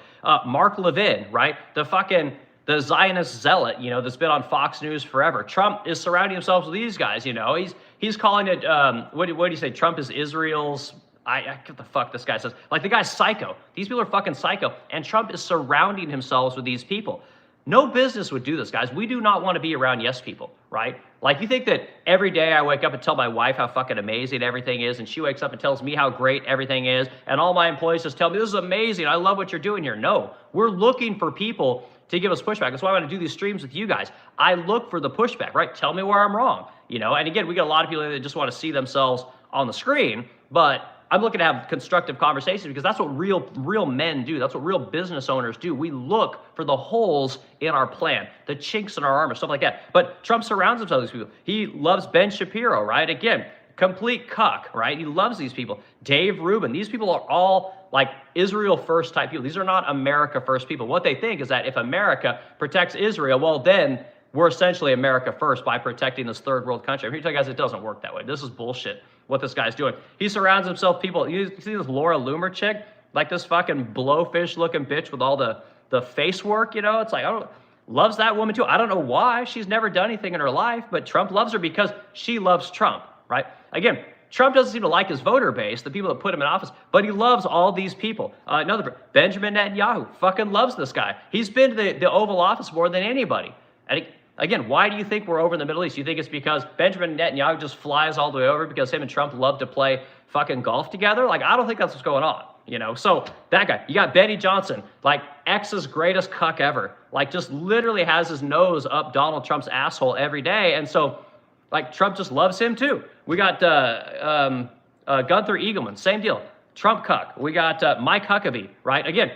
Mark Levin, right? The Zionist zealot, that's been on Fox News forever. Trump is surrounding himself with these guys, He's calling it, what do you say? Trump is Israel's, what the fuck this guy says. Like, the guy's psycho. These people are fucking psycho, and Trump is surrounding himself with these people. No business would do this, guys. We do not want to be around yes people, right? Like, you think that every day I wake up and tell my wife how fucking amazing everything is, and she wakes up and tells me how great everything is, and all my employees just tell me, this is amazing, I love what you're doing here. No, we're looking for people to give us pushback. That's why I want to do these streams with you guys. I look for the pushback, right? Tell me where I'm wrong, And again, we get a lot of people that just want to see themselves on the screen, but I'm looking to have constructive conversations because that's what real men do. That's what real business owners do. We look for the holes in our plan, the chinks in our armor, stuff like that. But Trump surrounds himself with these people. He loves Ben Shapiro, right? Again, complete cuck, right? He loves these people. Dave Rubin. These people are all like Israel first type people. These are not America first people. What they think is that if America protects Israel, well, then we're essentially America first by protecting this third world country. I'm here to tell you guys it doesn't work that way. This is bullshit, what this guy's doing. He surrounds himself people. You see this Laura Loomer chick? Like this fucking blowfish looking bitch with all the face work, It's like, loves that woman too. I don't know why. She's never done anything in her life, but Trump loves her because she loves Trump, right? Again, Trump doesn't seem to like his voter base, the people that put him in office, but he loves all these people. Benjamin Netanyahu fucking loves this guy. He's been to the Oval Office more than anybody. And again, why do you think we're over in the Middle East? You think it's because Benjamin Netanyahu just flies all the way over because him and Trump love to play fucking golf together? Like, I don't think that's what's going on, you know? So that guy, you got Benny Johnson, like X's greatest cuck ever, like just literally has his nose up Donald Trump's asshole every day. And so, like, Trump just loves him too. We got Gunther Eagleman, same deal. Trump cuck. We got Mike Huckabee, right? Again,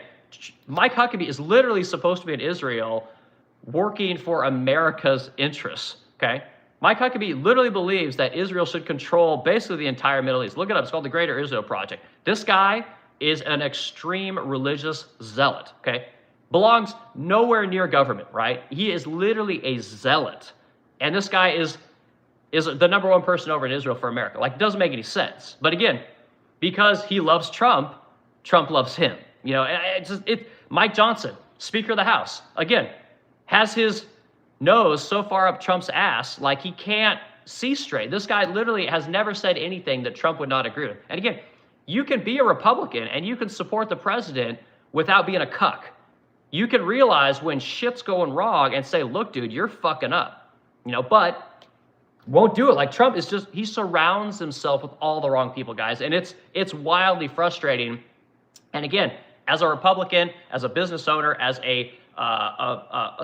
Mike Huckabee is literally supposed to be in Israel working for America's interests, okay? Mike Huckabee literally believes that Israel should control basically the entire Middle East. Look it up. It's called the Greater Israel Project. This guy is an extreme religious zealot, okay? Belongs nowhere near government, right? He is literally a zealot. And this guy is the number one person over in Israel for America. Like, it doesn't make any sense. But again, because he loves Trump, Trump loves him. You know, Mike Johnson, Speaker of the House, again, has his nose so far up Trump's ass, like he can't see straight. This guy literally has never said anything that Trump would not agree with. And again, you can be a Republican and you can support the president without being a cuck. You can realize when shit's going wrong and say, look, dude, you're fucking up. You know, but won't do it. Like, Trump is just, he surrounds himself with all the wrong people, guys. And it's wildly frustrating. And again, as a Republican, as a business owner, as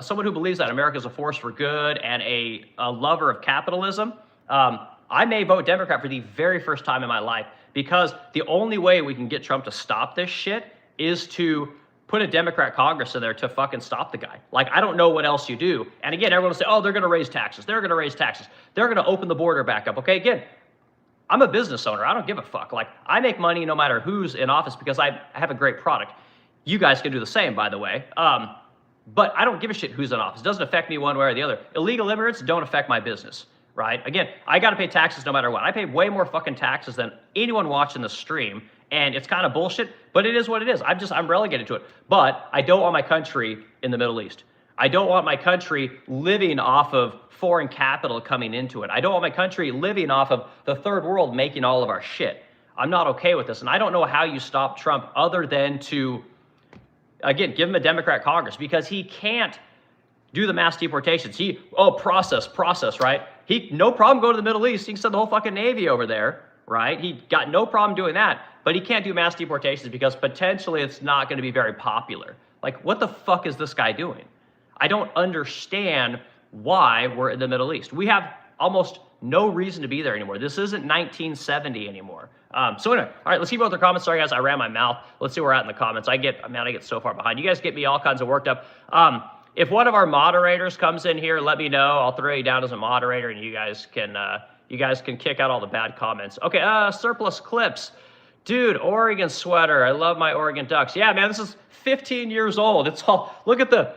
someone who believes that America is a force for good and a lover of capitalism, I may vote Democrat for the very first time in my life, because the only way we can get Trump to stop this shit is to put a Democrat Congress in there to fucking stop the guy. Like, I don't know what else you do. And again, everyone will say, oh, they're going to raise taxes. They're going to raise taxes. They're going to open the border back up. Okay, again, I'm a business owner. I don't give a fuck. Like, I make money no matter who's in office because I have a great product. You guys can do the same, by the way. But I don't give a shit who's in office. It doesn't affect me one way or the other. Illegal immigrants don't affect my business, right? Again, I got to pay taxes no matter what. I pay way more fucking taxes than anyone watching the stream, and it's kind of bullshit, but it is what it is. I'm relegated to it. But I don't want my country in the Middle East. I don't want my country living off of foreign capital coming into it. I don't want my country living off of the third world making all of our shit. I'm not okay with this, and I don't know how you stop Trump other than to, again, give him a Democrat Congress, because he can't do the mass deportations. Process, right? No problem going to the Middle East. He can send the whole fucking Navy over there, right? He got no problem doing that, but he can't do mass deportations because potentially it's not going to be very popular. Like, what the fuck is this guy doing? I don't understand why we're in the Middle East. We have almost no reason to be there anymore. This isn't 1970 anymore. So anyway, all right, let's keep going with the comments. Sorry, guys, I ran my mouth. Let's see where we're at in the comments. I get so far behind. You guys get me all kinds of worked up. If one of our moderators comes in here, let me know. I'll throw you down as a moderator, and you guys can kick out all the bad comments. Okay, surplus clips. Dude, Oregon sweater. I love my Oregon Ducks. Yeah, man, this is 15 years old. It's all, look at the,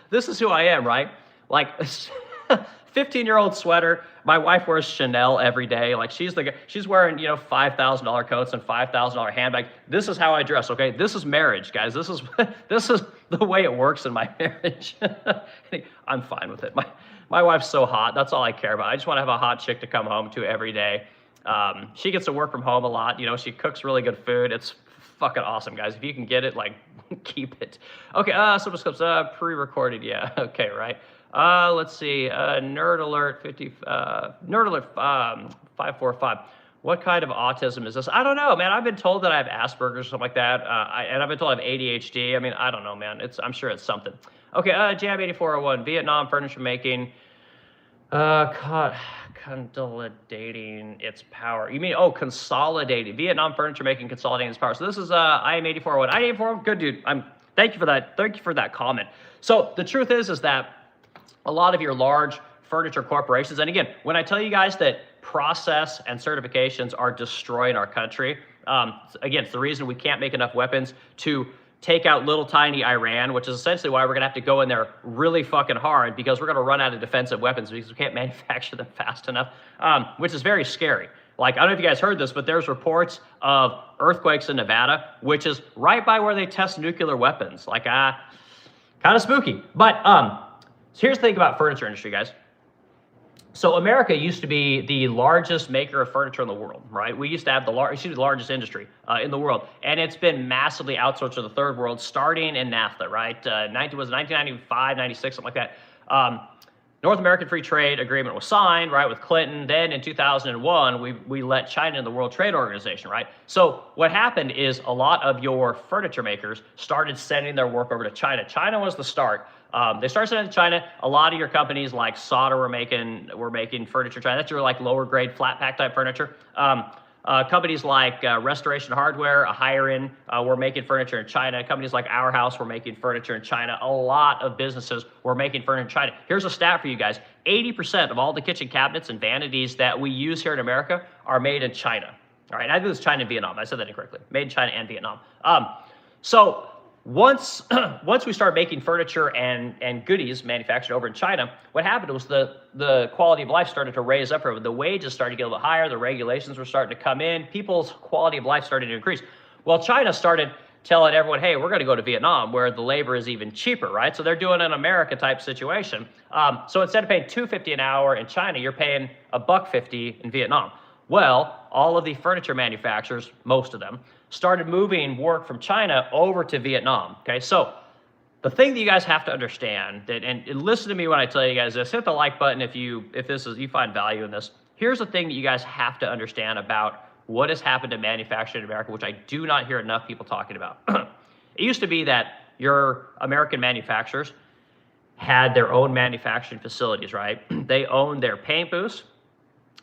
this is who I am, right? Like, 15-year-old sweater. My wife wears Chanel every day. Like, she's wearing, $5,000 coats and $5,000 handbags. This is how I dress, okay? This is marriage, guys. This is the way it works in my marriage. I'm fine with it. My wife's so hot. That's all I care about. I just want to have a hot chick to come home to every day. She gets to work from home a lot. She cooks really good food. It's fucking awesome, guys. If you can get it, like, keep it. Okay, surplus clips, pre-recorded, yeah. Okay, right. Let's see, Nerd Alert 545. What kind of autism is this? I don't know, man. I've been told that I have Asperger's or something like that, and I've been told I have ADHD. I mean, I don't know, man. I'm sure it's something. Okay, Jam 8401, Vietnam furniture making, consolidating its power. You mean, consolidating. Vietnam furniture making, consolidating its power. So this is IM 8401. IM 8401, good dude. Thank you for that. Thank you for that comment. So the truth is that a lot of your large furniture corporations, and again, when I tell you guys that process and certifications are destroying our country, again, it's the reason we can't make enough weapons to take out little tiny Iran, which is essentially why we're gonna have to go in there really fucking hard, because we're gonna run out of defensive weapons because we can't manufacture them fast enough, which is very scary. Like, I don't know if you guys heard this, but there's reports of earthquakes in Nevada, which is right by where they test nuclear weapons. Like, kind Kind of spooky. But so here's the thing about furniture industry, guys. So America used to be the largest maker of furniture in the world, right? We used to have the largest industry in the world, and it's been massively outsourced to the third world, starting in NAFTA, right? 1995, 96, something like that. North American Free Trade Agreement was signed, right, with Clinton. Then in 2001, we let China in the World Trade Organization, right? So what happened is a lot of your furniture makers started sending their work over to China. China was the start. They started sending to China. A lot of your companies like Solder were making furniture in China. That's your like lower grade flat pack type furniture. Companies like Restoration Hardware, a higher end, were making furniture in China. Companies like Our House were making furniture in China. A lot of businesses were making furniture in China. Here's a stat for you guys. 80% of all the kitchen cabinets and vanities that we use here in America are made in China. All right, I think it was China and Vietnam. I said that incorrectly. Made in China and Vietnam. So once we started making furniture and goodies manufactured over in China, what happened was the quality of life started to raise up. The wages started to get a little bit higher. The regulations were starting to come in. People's quality of life started to increase. Well, China started telling everyone, hey, we're going to go to Vietnam where the labor is even cheaper, right? So they're doing an America type situation. So instead of paying $2.50 an hour in China, you're paying $1.50 in Vietnam. Well, all of the furniture manufacturers, most of them, started moving work from China over to Vietnam. Okay, so the thing that you guys have to understand, and listen to me when I tell you guys this, hit the like button if you find value in this. Here's the thing that you guys have to understand about what has happened to manufacturing in America, which I do not hear enough people talking about. It used to be that your American manufacturers had their own manufacturing facilities, right? They owned their paint booths.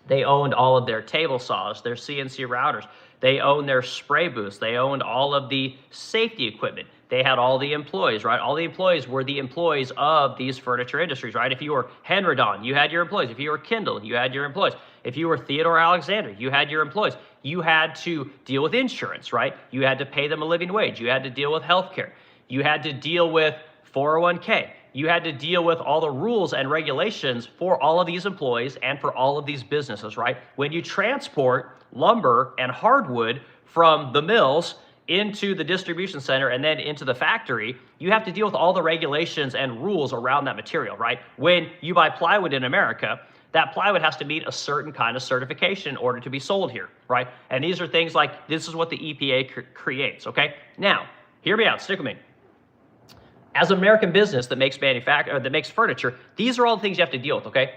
They owned all of their table saws, their CNC routers. They owned their spray booths. They owned all of the safety equipment. They had all the employees, right? All the employees were the employees of these furniture industries, right? If you were Henredon, you had your employees. If you were Kindle, you had your employees. If you were Theodore Alexander, you had your employees. You had to deal with insurance, right? You had to pay them a living wage. You had to deal with healthcare. You had to deal with 401k. You had to deal with all the rules and regulations for all of these employees and for all of these businesses, right? When you transport lumber and hardwood from the mills into the distribution center and then into the factory, you have to deal with all the regulations and rules around that material, right? When you buy plywood in America, that plywood has to meet a certain kind of certification in order to be sold here, right? And these are things like, this is what the EPA creates, okay? Now, hear me out, stick with me. As an American business that makes furniture, these are all the things you have to deal with, okay?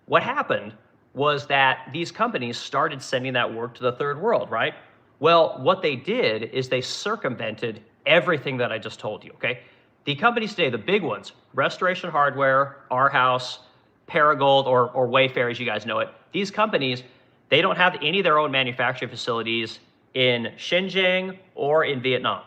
What happened was that these companies started sending that work to the third world, right? Well, what they did is they circumvented everything that I just told you, okay? The companies today, the big ones, Restoration Hardware, Our House, Paragold, or Wayfair, as you guys know it, these companies, they don't have any of their own manufacturing facilities in Xinjiang or in Vietnam.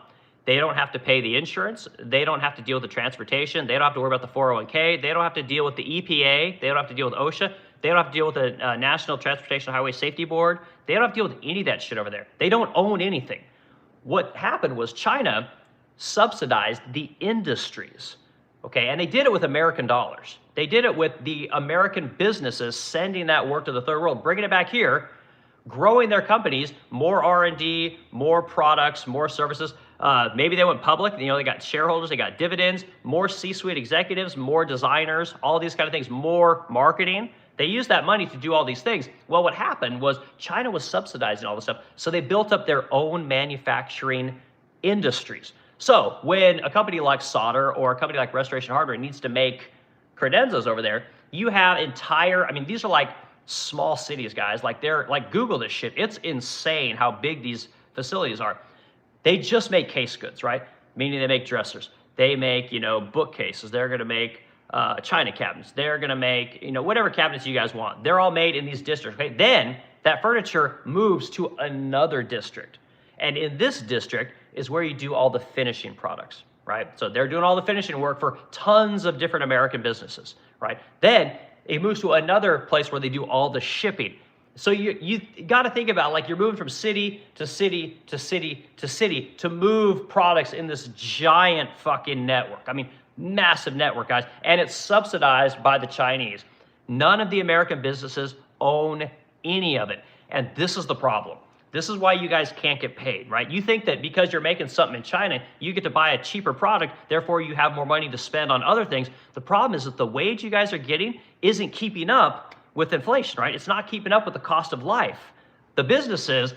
They don't have to pay the insurance. They don't have to deal with the transportation. They don't have to worry about the 401k. They don't have to deal with the EPA. They don't have to deal with OSHA. They don't have to deal with the National Transportation Highway Safety Board. They don't have to deal with any of that shit over there. They don't own anything. What happened was China subsidized the industries, okay? And they did it with American dollars. They did it with the American businesses sending that work to the third world, bringing it back here, growing their companies, more R&D, more products, more services. Maybe they went public, you know, they got shareholders, they got dividends, more C-suite executives, more designers, all these kind of things, more marketing. They used that money to do all these things. Well, what happened was China was subsidizing all this stuff, so they built up their own manufacturing industries. So when a company like Solder or a company like Restoration Hardware needs to make credenzas over there, you have these are like small cities, guys. Like Google this shit. It's insane how big these facilities are. They just make case goods, right? Meaning they make dressers. They make, bookcases. They're going to make china cabinets. They're going to make, whatever cabinets you guys want. They're all made in these districts, okay? Then that furniture moves to another district. And in this district is where you do all the finishing products, right? So they're doing all the finishing work for tons of different American businesses, right? Then it moves to another place where they do all the shipping. So you got to think about, like, you're moving from city to city to city to city to move products in this giant fucking network. I mean, massive network, guys. And it's subsidized by the Chinese. None of the American businesses own any of it. And this is the problem. This is why you guys can't get paid, right? You think that because you're making something in China, you get to buy a cheaper product, therefore you have more money to spend on other things. The problem is that the wage you guys are getting isn't keeping up with inflation, right? It's not keeping up with the cost of life. The businesses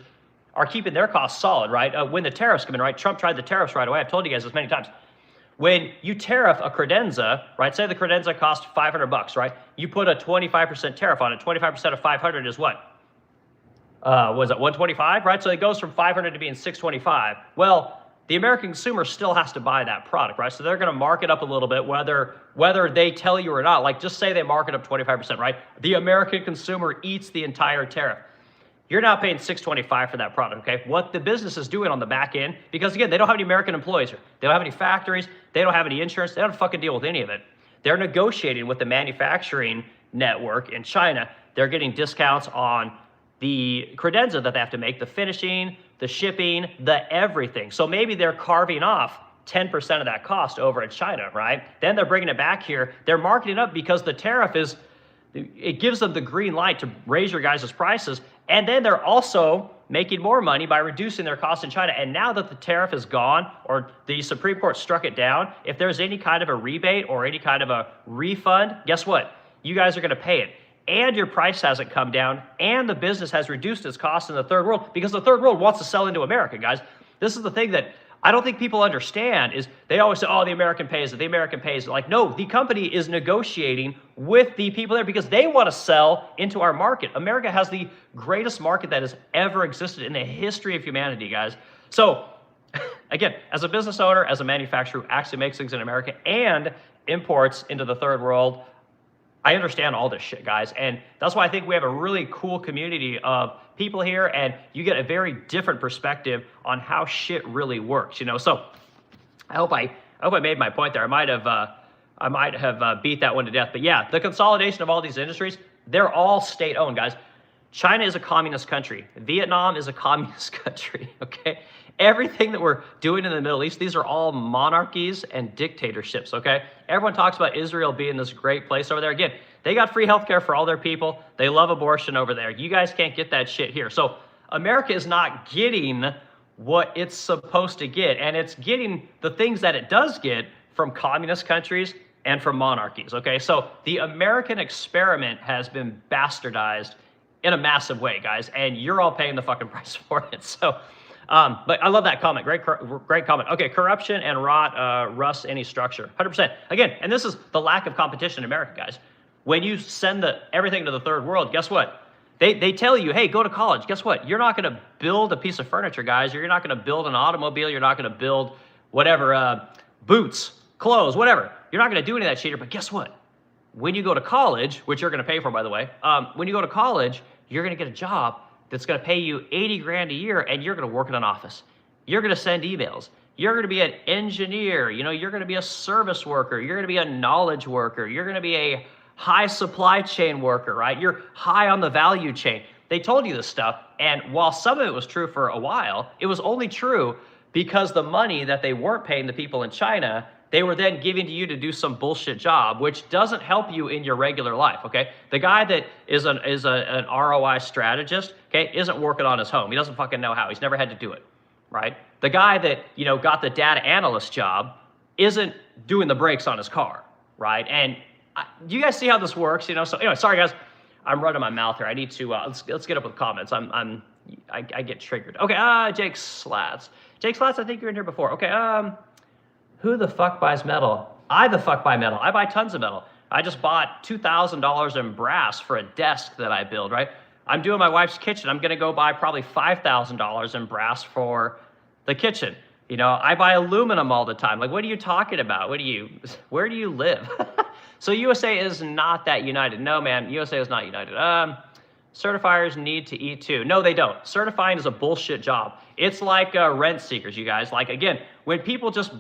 are keeping their costs solid, right? When the tariffs come in, right? Trump tried the tariffs right away. I've told you guys this many times. When you tariff a credenza, right? Say the credenza cost $500, right? You put a 25% tariff on it. 25% of 500 is what? Was it 125, right? So it goes from 500 to being 625. Well, the American consumer still has to buy that product, right? So they're going to mark it up a little bit, whether they tell you or not. Like, just say they mark it up 25%, right? The American consumer eats the entire tariff. You're now paying $625 for that product, okay? What the business is doing on the back end, because again, they don't have any American employees here. They don't have any factories. They don't have any insurance. They don't fucking deal with any of it. They're negotiating with the manufacturing network in China. They're getting discounts on the credenza that they have to make, the finishing, the shipping, the everything. So maybe they're carving off 10% of that cost over in China, right? Then they're bringing it back here. They're marking it up because the tariff it gives them the green light to raise your guys' prices. And then they're also making more money by reducing their costs in China. And now that the tariff is gone, or the Supreme Court struck it down, if there's any kind of a rebate or any kind of a refund, guess what? You guys are going to pay it. And your price hasn't come down, and the business has reduced its costs in the third world, because the third world wants to sell into America, guys. This is the thing that I don't think people understand, is they always say, oh, the American pays it, the American pays it. Like, no, the company is negotiating with the people there because they want to sell into our market. America has the greatest market that has ever existed in the history of humanity, guys. So, again, as a business owner, as a manufacturer who actually makes things in America and imports into the third world, I understand all this shit, guys, and that's why I think we have a really cool community of people here, and you get a very different perspective on how shit really works, you know. So I hope I made my point there. I might have beat that one to death, but yeah, the consolidation of all these industries, they're all state-owned, guys. China is a communist country. Vietnam is a communist country, okay? Everything that we're doing in the Middle East, these are all monarchies and dictatorships, okay? Everyone talks about Israel being this great place over there. Again, they got free healthcare for all their people. They love abortion over there. You guys can't get that shit here. So America is not getting what it's supposed to get, and it's getting the things that it does get from communist countries and from monarchies, okay? So the American experiment has been bastardized in a massive way, guys, and you're all paying the fucking price for it. So, but I love that comment. Great comment. Okay, corruption and rot rusts any structure. 100%. Again, and this is the lack of competition in America, guys. When you send everything to the third world, guess what? They tell you, hey, go to college. Guess what? You're not going to build a piece of furniture, guys. You're not going to build an automobile. You're not going to build whatever, boots, clothes, whatever. You're not going to do any of that shit. But guess what? When you go to college, which you're going to pay for, by the way, when you go to college, you're going to get a job that's going to pay you 80 grand a year, and you're going to work in an office. You're going to send emails. You're going to be an engineer. You know, you're going to be a service worker. You're going to be a knowledge worker. You're going to be a high supply chain worker, right? You're high on the value chain. They told you this stuff, and while some of it was true for a while, it was only true because the money that they weren't paying the people in China, they were then giving to you to do some bullshit job, which doesn't help you in your regular life, okay? The guy that is an ROI strategist, okay, isn't working on his home. He doesn't fucking know how. He's never had to do it, right? The guy that, you know, got the data analyst job isn't doing the brakes on his car, right? And do you guys see how this works? You know, so anyway, sorry guys, I'm running my mouth here. I need to, let's get up with comments. I get triggered. Okay, Jake Slats. Jake Slats, I think you're in here before. Okay, who the fuck buys metal? I the fuck buy metal. I buy tons of metal. I just bought $2,000 in brass for a desk that I build, right? I'm doing my wife's kitchen. I'm gonna go buy probably $5,000 in brass for the kitchen. You know, I buy aluminum all the time. Like, what are you talking about? Where do you live? So USA is not that united. No, man, USA is not united. Certifiers need to eat too. No, they don't. Certifying is a bullshit job. It's like rent seekers, you guys. Like, again, when people just,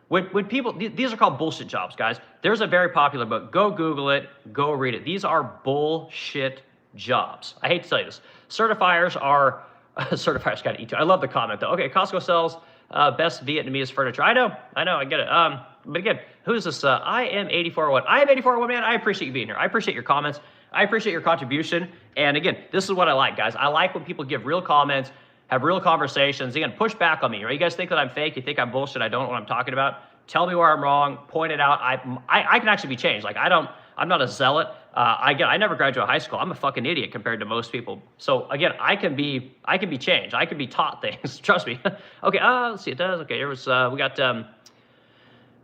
when people, these are called bullshit jobs, guys. There's a very popular book. Go Google it. Go read it. These are bullshit jobs. I hate to tell you this. Certifiers are, certifiers got to eat too. I love the comment, though. Okay, Costco sells best Vietnamese furniture. I know, I get it. But again, who's this? I am 8401. I am 8401, man. I appreciate you being here. I appreciate your comments. I appreciate your contribution. And again, this is what I like, guys. I like when people give real comments. have real conversations. Again, push back on me, right? You guys think that I'm fake? You think I'm bullshit? I don't know what I'm talking about? Tell me where I'm wrong. Point it out. I can actually be changed. Like I'm not a zealot. I never graduated high school. I'm a fucking idiot compared to most people. So again, I can be changed. I can be taught things. Trust me. Okay. Let's see. It does. Okay. Here was we got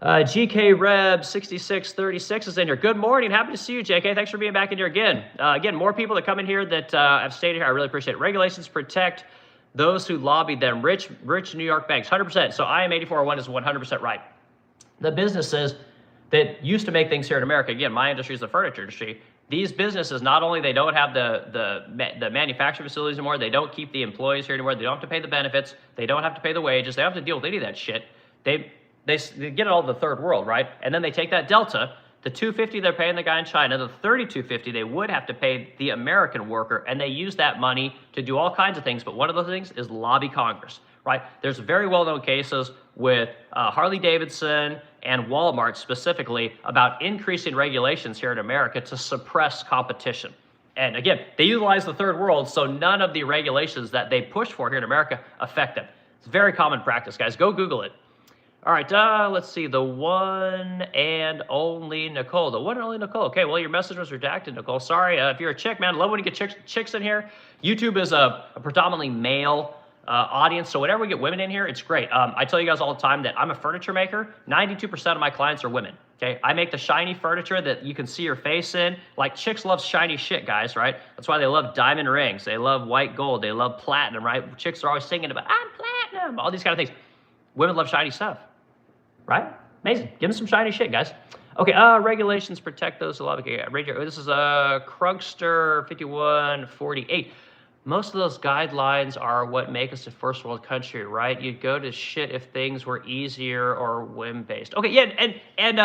GK Reb 6636 is in here. Good morning. Happy to see you, JK. Thanks for being back in here again. Again, more people that come in here that have stayed here. I really appreciate it. Regulations protect those who lobbied them. Rich New York banks, 100%. So IM 8401 is 100% right. The businesses that used to make things here in America, again, my industry is the furniture industry. These businesses, not only they don't have the manufacturing facilities anymore, they don't keep the employees here anymore, they don't have to pay the benefits, they don't have to pay the wages, they don't have to deal with any of that shit. They get it all the third world, right? And then they take that delta, the $250 they're paying the guy in China, the $32.50 they would have to pay the American worker, and they use that money to do all kinds of things. But one of those things is lobby Congress, right? There's very well-known cases with Harley Davidson and Walmart specifically about increasing regulations here in America to suppress competition. And again, they utilize the third world, so none of the regulations that they push for here in America affect them. It's very common practice, guys. Go Google it. All right, let's see. The one and only Nicole. The one and only Nicole. Okay, well, your message was redacted, Nicole. Sorry. If you're a chick, man, love when you get chicks in here. YouTube is a predominantly male audience, so whenever we get women in here, it's great. I tell you guys all the time that I'm a furniture maker. 92% of my clients are women. Okay, I make the shiny furniture that you can see your face in. Like, chicks love shiny shit, guys, right? That's why they love diamond rings. They love white gold. They love platinum, right? Chicks are always singing about, I'm platinum, all these kind of things. Women love shiny stuff. Right? Amazing. Give them some shiny shit, guys. Okay, regulations protect those who love it. This is Crunkster 5148. Most of those guidelines are what make us a first world country, right? You'd go to shit if things were easier or whim-based. Okay, yeah, and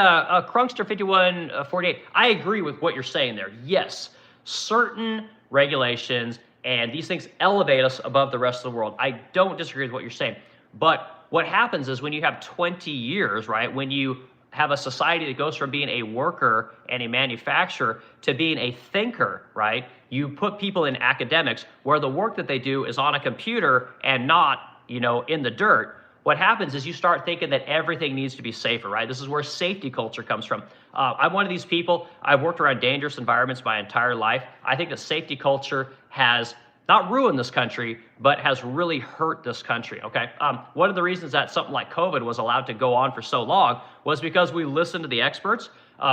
Crunkster 5148, I agree with what you're saying there. Yes, certain regulations and these things elevate us above the rest of the world. I don't disagree with what you're saying. But what happens is when you have 20 years, right, when you have a society that goes from being a worker and a manufacturer to being a thinker, right, you put people in academics where the work that they do is on a computer and not, in the dirt. What happens is you start thinking that everything needs to be safer, right? This is where safety culture comes from. I'm one of these people. I've worked around dangerous environments my entire life. I think that safety culture has not ruined this country, but has really hurt this country, okay? One of the reasons that something like COVID was allowed to go on for so long was because we listened to the experts.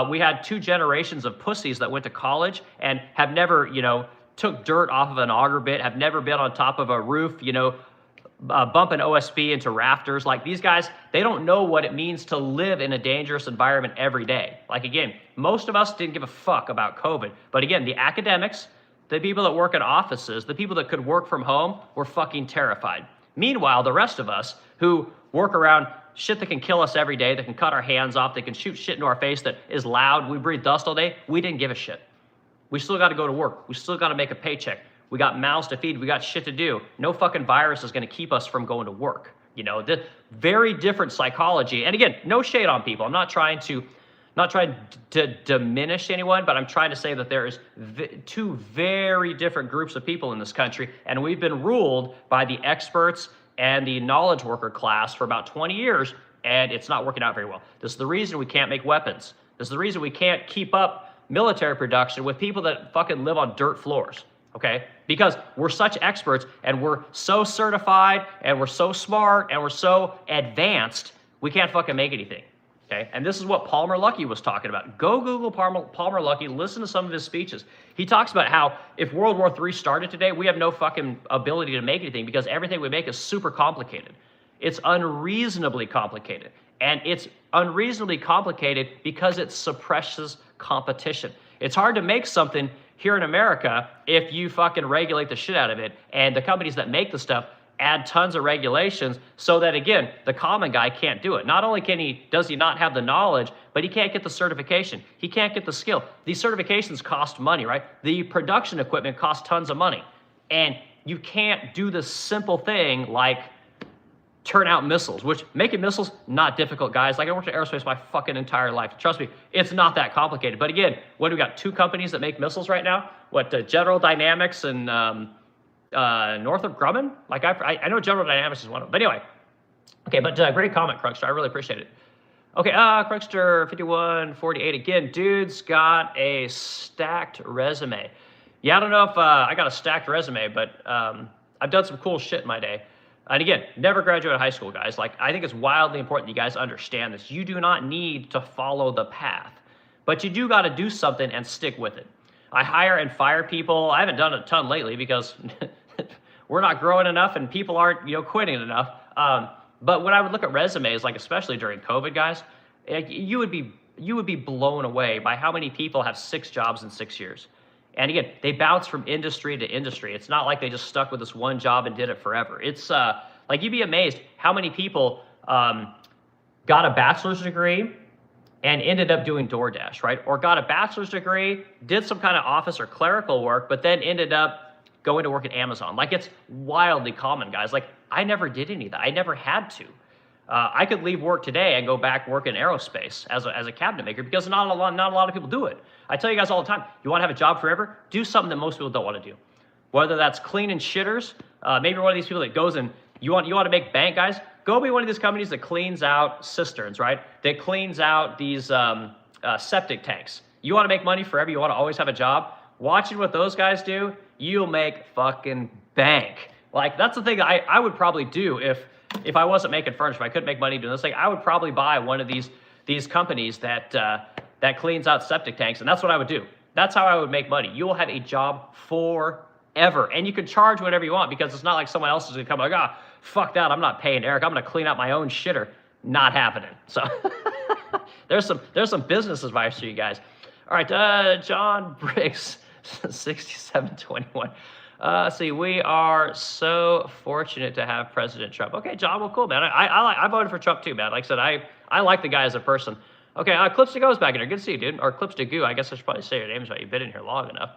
We had 2 generations of pussies that went to college and have never, took dirt off of an auger bit, have never been on top of a roof, bumping OSB into rafters. Like, these guys, they don't know what it means to live in a dangerous environment every day. Like, again, most of us didn't give a fuck about COVID. But again, the academics, the people that work in offices, the people that could work from home were fucking terrified. Meanwhile, the rest of us who work around shit that can kill us every day, that can cut our hands off, that can shoot shit into our face, that is loud, we breathe dust all day, we didn't give a shit. We still got to go to work. We still got to make a paycheck. We got mouths to feed. We got shit to do. No fucking virus is going to keep us from going to work. The very different psychology. And again, no shade on people. I'm not trying to diminish anyone, but I'm trying to say that there is 2 very different groups of people in this country, and we've been ruled by the experts and the knowledge worker class for about 20 years, and it's not working out very well. This is the reason we can't make weapons. This is the reason we can't keep up military production with people that fucking live on dirt floors, okay? Because we're such experts, and we're so certified, and we're so smart, and we're so advanced, we can't fucking make anything. Okay? And this is what Palmer Luckey was talking about. Go Google Palmer Luckey, listen to some of his speeches. He talks about how if World War III started today, we have no fucking ability to make anything because everything we make is super complicated. It's unreasonably complicated. And it's unreasonably complicated because it suppresses competition. It's hard to make something here in America if you fucking regulate the shit out of it. And the companies that make the stuff add tons of regulations so that, again, the common guy can't do it. Not only does he not have the knowledge, but he can't get the certification. He can't get the skill. These certifications cost money, right? The production equipment costs tons of money. And you can't do this simple thing like turn out missiles, which making missiles, not difficult, guys. Like, I worked in aerospace my fucking entire life. Trust me, it's not that complicated. But again, what do we got? 2 companies that make missiles right now? What, General Dynamics and Northrop Grumman. Like I know General Dynamics is one of them. But anyway, okay. But great comment, Crunkster. I really appreciate it. Okay, Crunkster 5148 again. Dude's got a stacked resume. Yeah, I don't know if I got a stacked resume, but I've done some cool shit in my day. And again, never graduated high school, guys. Like, I think it's wildly important you guys understand this. You do not need to follow the path, but you do got to do something and stick with it. I hire and fire people. I haven't done a ton lately because we're not growing enough and people aren't, quitting enough. But when I would look at resumes, like especially during COVID, guys, you would be blown away by how many people have 6 jobs in 6 years. And again, they bounce from industry to industry. It's not like they just stuck with this one job and did it forever. It's like you'd be amazed how many people got a bachelor's degree and ended up doing DoorDash, right? Or got a bachelor's degree, did some kind of office or clerical work, but then ended up going to work at Amazon. Like, it's wildly common, guys. Like, I never did any of that. I never had to. I could leave work today and go back work in aerospace as a cabinet maker because not a lot of people do it. I tell you guys all the time, you want to have a job forever? Do something that most people don't want to do. Whether that's cleaning shitters, maybe one of these people that goes and you want to make bank, guys, go be one of these companies that cleans out cisterns, right? That cleans out these septic tanks. You want to make money forever? You want to always have a job? Watching what those guys do, you'll make fucking bank. Like, that's the thing I would probably do if I wasn't making furniture, if I couldn't make money doing this. Like, I would probably buy one of these companies that cleans out septic tanks, and that's what I would do. That's how I would make money. You will have a job forever, and you can charge whatever you want because it's not like someone else is gonna come like, fuck that, I'm not paying Eric, I'm gonna clean out my own shitter. Not happening. So there's some business advice for you guys. All right, John Briggs, 6721. See, we are so fortunate to have President Trump. Okay, John, well, cool, man. I voted for Trump too, man. Like I said, I like the guy as a person. Okay, Clips to Go's back in here. Good to see you, dude. Or Clips to Goo. I guess I should probably say your names right. You've been in here long enough.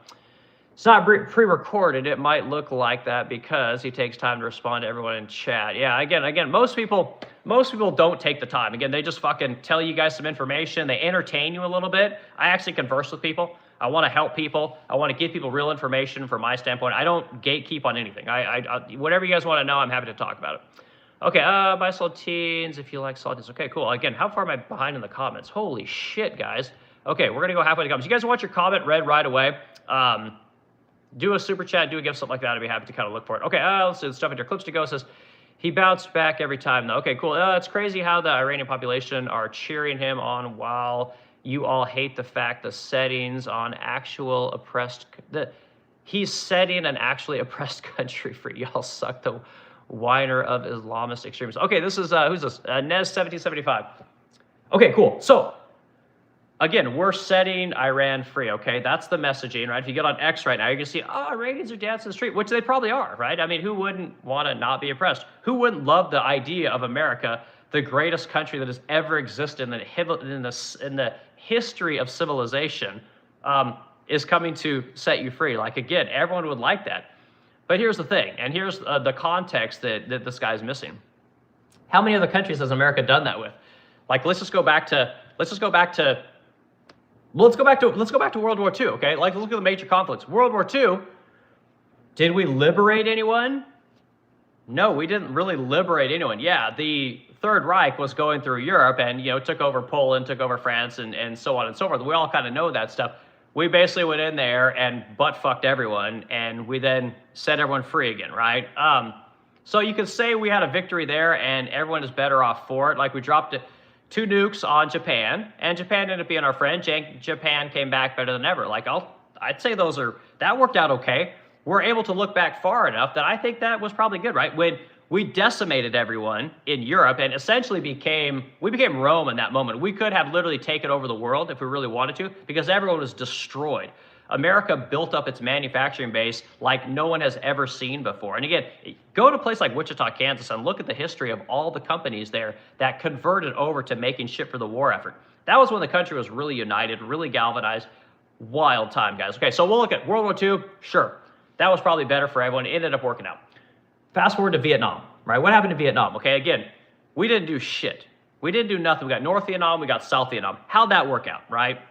It's not pre-recorded. It might look like that because he takes time to respond to everyone in chat. Yeah, again, most people don't take the time. Again, they just fucking tell you guys some information. They entertain you a little bit. I actually converse with people. I want to help people. I want to give people real information from my standpoint. I don't gatekeep on anything. Whatever you guys want to know, I'm happy to talk about it. Okay, buy saltines if you like saltines. Okay, cool. Again, how far am I behind in the comments? Holy shit, guys. Okay, we're going to go halfway to comments. You guys want your comment read right away? Do a super chat, do a gift, something like that. I'd be happy to kind of look for it. Okay, let's see the stuff in your Clips to Go says, he bounced back every time though. Okay, cool. It's crazy how the Iranian population are cheering him on while you all hate the fact the settings on actual oppressed, he's setting an actually oppressed country for y'all suck the whiner of Islamist extremism. Okay, this is, who's this? Nez1775. Okay, cool. So, again, we're setting Iran free, okay? That's the messaging, right? If you get on X right now, you're going to see, Iranians are dancing in the street, which they probably are, right? I mean, who wouldn't want to not be oppressed? Who wouldn't love the idea of America, the greatest country that has ever existed in the history of civilization, is coming to set you free? Like, again, everyone would like that. But here's the thing, and here's the context that this guy's missing. How many other countries has America done that with? Like, let's go back to World War II, okay? Like, look at the major conflicts. World War II, did we liberate anyone? No, we didn't really liberate anyone. Yeah, the Third Reich was going through Europe and, took over Poland, took over France, and so on and so forth. We all kind of know that stuff. We basically went in there and butt-fucked everyone, and we then set everyone free again, right? So you could say we had a victory there, and everyone is better off for it. Like, we dropped 2 nukes on Japan, and Japan ended up being our friend. Japan came back better than ever. Like, I'd say that worked out okay. We're able to look back far enough that I think that was probably good, right? When we decimated everyone in Europe and essentially we became Rome in that moment. We could have literally taken over the world if we really wanted to because everyone was destroyed. America built up its manufacturing base like no one has ever seen before. And again, go to a place like Wichita, Kansas, and look at the history of all the companies there that converted over to making shit for the war effort. That was when the country was really united, really galvanized. Wild time, guys. Okay, so we'll look at World War II. Sure, that was probably better for everyone. It ended up working out. Fast forward to Vietnam, right? What happened to Vietnam? Okay, again, we didn't do shit. We didn't do nothing. We got North Vietnam, we got South Vietnam. How'd that work out, right?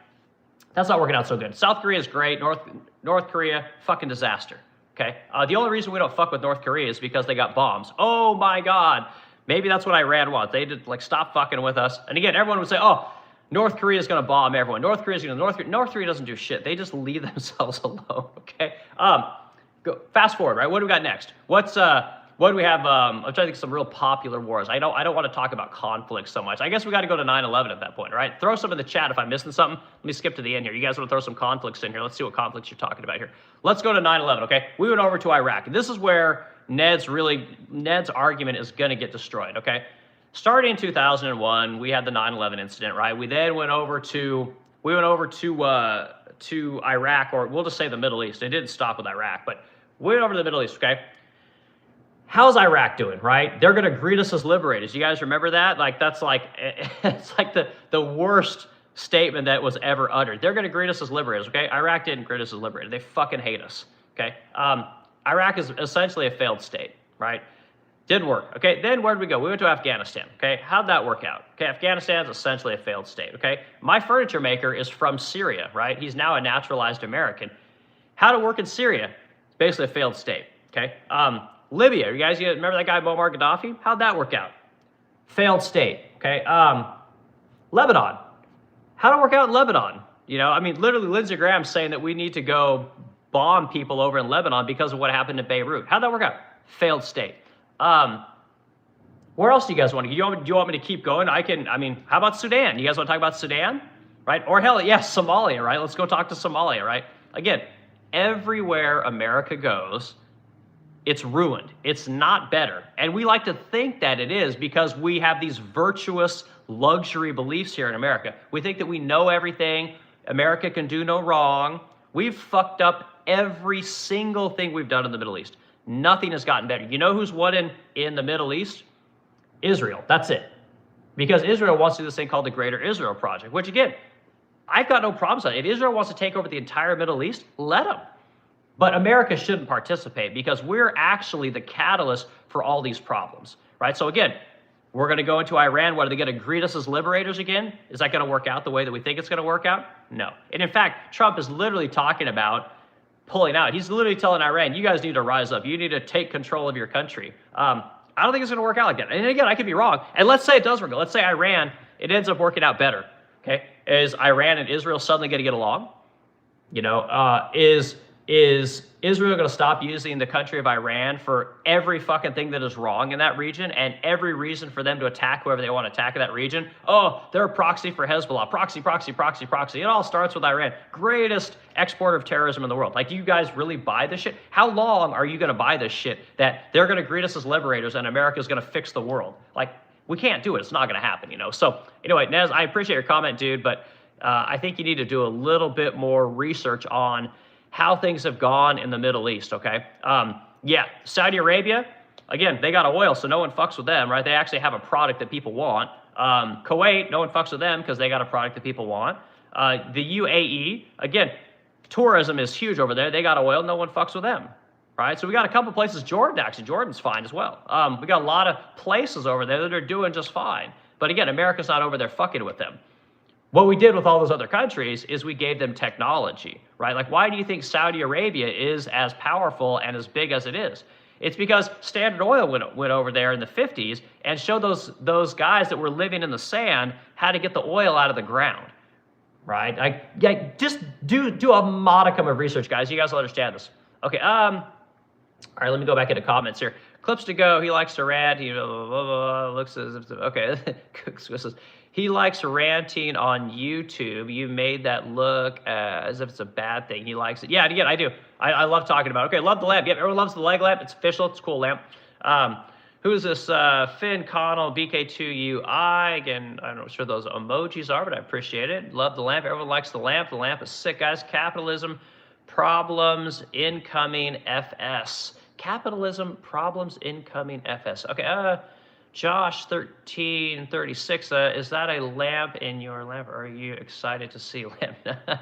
That's not working out so good. South Korea is great. North Korea, fucking disaster, okay? The only reason we don't fuck with North Korea is because they got bombs. Oh my God. Maybe that's what Iran wants. They did like stop fucking with us. And again, everyone would say, oh, North Korea is going to bomb everyone. North Korea doesn't do shit. They just leave themselves alone, okay? Fast forward, right? What do we got next? What do we have? I'm trying to think of some real popular wars. I don't want to talk about conflicts so much. I guess we got to go to 9/11 at that point, right? Throw some in the chat if I'm missing something. Let me skip to the end here. You guys want to throw some conflicts in here? Let's see what conflicts you're talking about here. Let's go to 9/11, okay? We went over to Iraq. This is where Ned's argument is going to get destroyed, okay? Starting in 2001, we had the 9/11 incident, right? We then went over to Iraq, or we'll just say the Middle East. It didn't stop with Iraq, but we went over to the Middle East, okay? How's Iraq doing, right? They're going to greet us as liberators. You guys remember that? Like, that's like, it's like the worst statement that was ever uttered. They're going to greet us as liberators, okay? Iraq didn't greet us as liberators. They fucking hate us, okay? Iraq is essentially a failed state, right? Didn't work, okay? Then where did we go? We went to Afghanistan, okay? How'd that work out? Okay, Afghanistan is essentially a failed state, okay? My furniture maker is from Syria, right? He's now a naturalized American. How'd it work in Syria? It's basically a failed state, okay? Libya, you guys remember that guy Muammar Gaddafi? How'd that work out? Failed state, okay? Lebanon, how'd it work out in Lebanon? You know, I mean, literally Lindsey Graham's saying that we need to go bomb people over in Lebanon because of what happened in Beirut. How'd that work out? Failed state. Where else do you guys want to go? Do you want me to keep going? How about Sudan? You guys want to talk about Sudan? Right? Or hell, yes, Somalia, right? Let's go talk to Somalia, right? Again, everywhere America goes, it's ruined. It's not better. And we like to think that it is because we have these virtuous luxury beliefs here in America. We think that we know everything. America can do no wrong. We've fucked up every single thing we've done in the Middle East. Nothing has gotten better. You know who's won in the Middle East? Israel. That's it. Because Israel wants to do this thing called the Greater Israel Project, which again, I've got no problems with it. If Israel wants to take over the entire Middle East, let them. But America shouldn't participate because we're actually the catalyst for all these problems, right? So again, we're going to go into Iran. What, are they going to greet us as liberators again? Is that going to work out the way that we think it's going to work out? No. And in fact, Trump is literally talking about pulling out. He's literally telling Iran, you guys need to rise up. You need to take control of your country. I don't think it's going to work out like that. And again, I could be wrong. And let's say it does work out. Let's say Iran, it ends up working out better, okay? Is Iran and Israel suddenly going to get along? You know, is Israel going to stop using the country of Iran for every fucking thing that is wrong in that region and every reason for them to attack whoever they want to attack in that region? Oh, they're a proxy for Hezbollah. Proxy. It all starts with Iran. Greatest exporter of terrorism in the world. Like, do you guys really buy this shit? How long are you going to buy this shit that they're going to greet us as liberators and America's going to fix the world? Like, we can't do it. It's not going to happen, you know? So anyway, Nez, I appreciate your comment, dude, but I think you need to do a little bit more research on how things have gone in the Middle East, okay? Yeah, Saudi Arabia, again, they got oil, so no one fucks with them, right? They actually have a product that people want. Kuwait, no one fucks with them because they got a product that people want. The UAE, again, tourism is huge over there. They got oil, no one fucks with them, right? So we got a couple places. Jordan, actually, Jordan's fine as well. We got a lot of places over there that are doing just fine. But again, America's not over there fucking with them. What we did with all those other countries is we gave them technology, right? Like, why do you think Saudi Arabia is as powerful and as big as it is? It's because Standard Oil went over there in the 50s and showed those guys that were living in the sand how to get the oil out of the ground, right? Just do a modicum of research, guys. You guys will understand this. Okay, all right, let me go back into comments here. Clips to go. He likes to rant. He looks as if, okay. He likes ranting on YouTube. You made that look as if it's a bad thing. He likes it. Yeah, again, I do. I love talking about it. Okay, love the lamp. Yep, everyone loves the leg lamp. It's official. It's a cool lamp. Who's this? Finn Connell, BK2UI. Again, I'm not sure those emojis are, but I appreciate it. Love the lamp. Everyone likes the lamp. The lamp is sick, guys. Capitalism, problems, incoming, FS. Capitalism, problems, incoming, FS. Okay, Josh 1336, is that a lamp in your lamp? Or are you excited to see lamp? I'm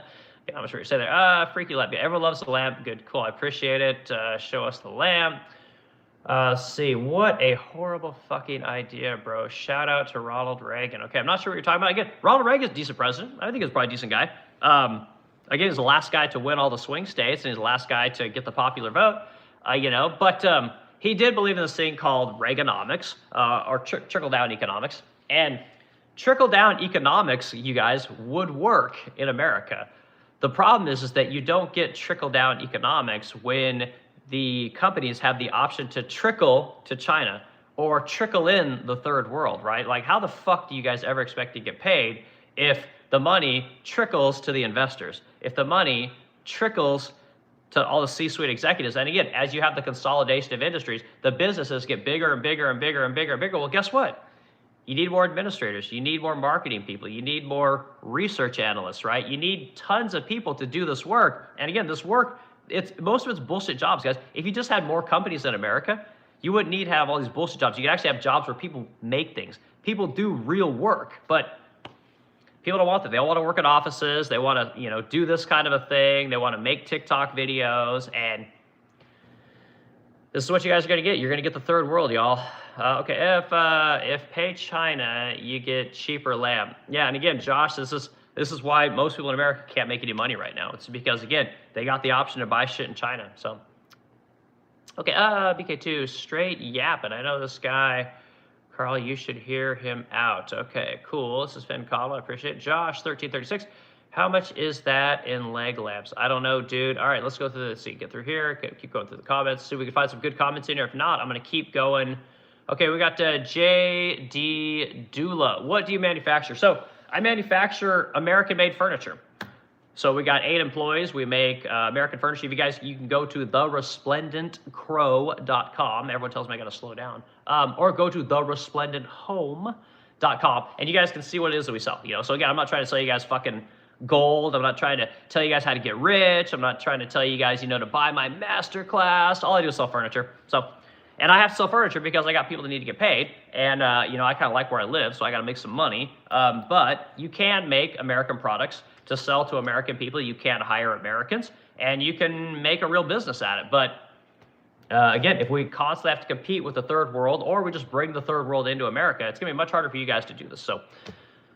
not sure what you said there. Freaky lamp. Yeah, everyone loves the lamp. Good, cool. I appreciate it. Show us the lamp. See, what a horrible fucking idea, bro. Shout out to Ronald Reagan. Okay, I'm not sure what you're talking about. Again, Ronald Reagan is a decent president. I think he's probably a decent guy. Again, he's the last guy to win all the swing states, and he's the last guy to get the popular vote. But he did believe in this thing called Reaganomics, or trickle-down economics. And trickle-down economics, you guys, would work in America. The problem is that you don't get trickle-down economics when the companies have the option to trickle to China or trickle in the third world, right? Like, how the fuck do you guys ever expect to get paid if the money trickles to the investors, if the money trickles to all the C-suite executives? And again, as you have the consolidation of industries, the businesses get bigger and bigger and bigger and bigger and bigger. Well, guess what? You need more administrators. You need more marketing people. You need more research analysts, right? You need tons of people to do this work. And again, this work, most of it's bullshit jobs, guys. If you just had more companies in America, you wouldn't need to have all these bullshit jobs. You could actually have jobs where people make things. People do real work, but people don't want that. They all want to work in offices. They want to, do this kind of a thing. They want to make TikTok videos, and this is what you guys are going to get. You're going to get the third world, y'all. Okay, if pay China, you get cheaper lamb. Yeah, and again, Josh, this is why most people in America can't make any money right now. It's because, again, they got the option to buy shit in China. So, okay, BK2, straight yapping. I know this guy, Carl, you should hear him out. Okay, cool. This is Finn Caldwell. I appreciate it. Josh, 1336. How much is that in leg lamps? I don't know, dude. All right, let's go through this. Get through here. Keep going through the comments. See if we can find some good comments in here. If not, I'm going to keep going. Okay, we got J.D. Dula. What do you manufacture? So I manufacture American-made furniture. So we got 8 employees. We make American furniture. If you can go to theresplendentcrow.com. Everyone tells me I got to slow down. Or go to theresplendentHome.com, and you guys can see what it is that we sell. So again, I'm not trying to sell you guys fucking gold. I'm not trying to tell you guys how to get rich. I'm not trying to tell you guys, to buy my master class. All I do is sell furniture. And I have to sell furniture because I got people that need to get paid. And, I kind of like where I live, so I got to make some money. But you can make American products to sell to American people. You can hire Americans, and you can make a real business at it. But again, if we constantly have to compete with the third world, or we just bring the third world into America, it's going to be much harder for you guys to do this. So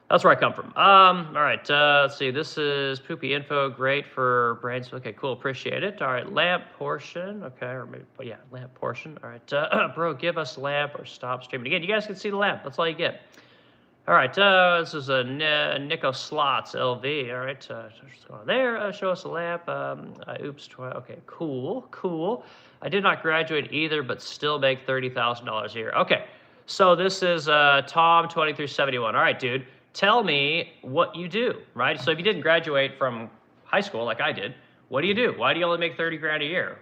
that's where I come from. All right, let's see. This is Poopy Info. Great for brains. Okay, cool. Appreciate it. All right, lamp portion. Okay, or maybe, yeah, lamp portion. All right, bro, give us lamp or stop streaming. Again, you guys can see the lamp. That's all you get. All right, this is a Nico Slots LV. All right, just go on there. Show us a lamp. Oops. Okay, cool. I did not graduate either, but still make $30,000 a year. Okay, so this is Tom 2371. All right, dude. Tell me what you do, right? So if you didn't graduate from high school like I did, what do you do? Why do you only make 30 grand a year?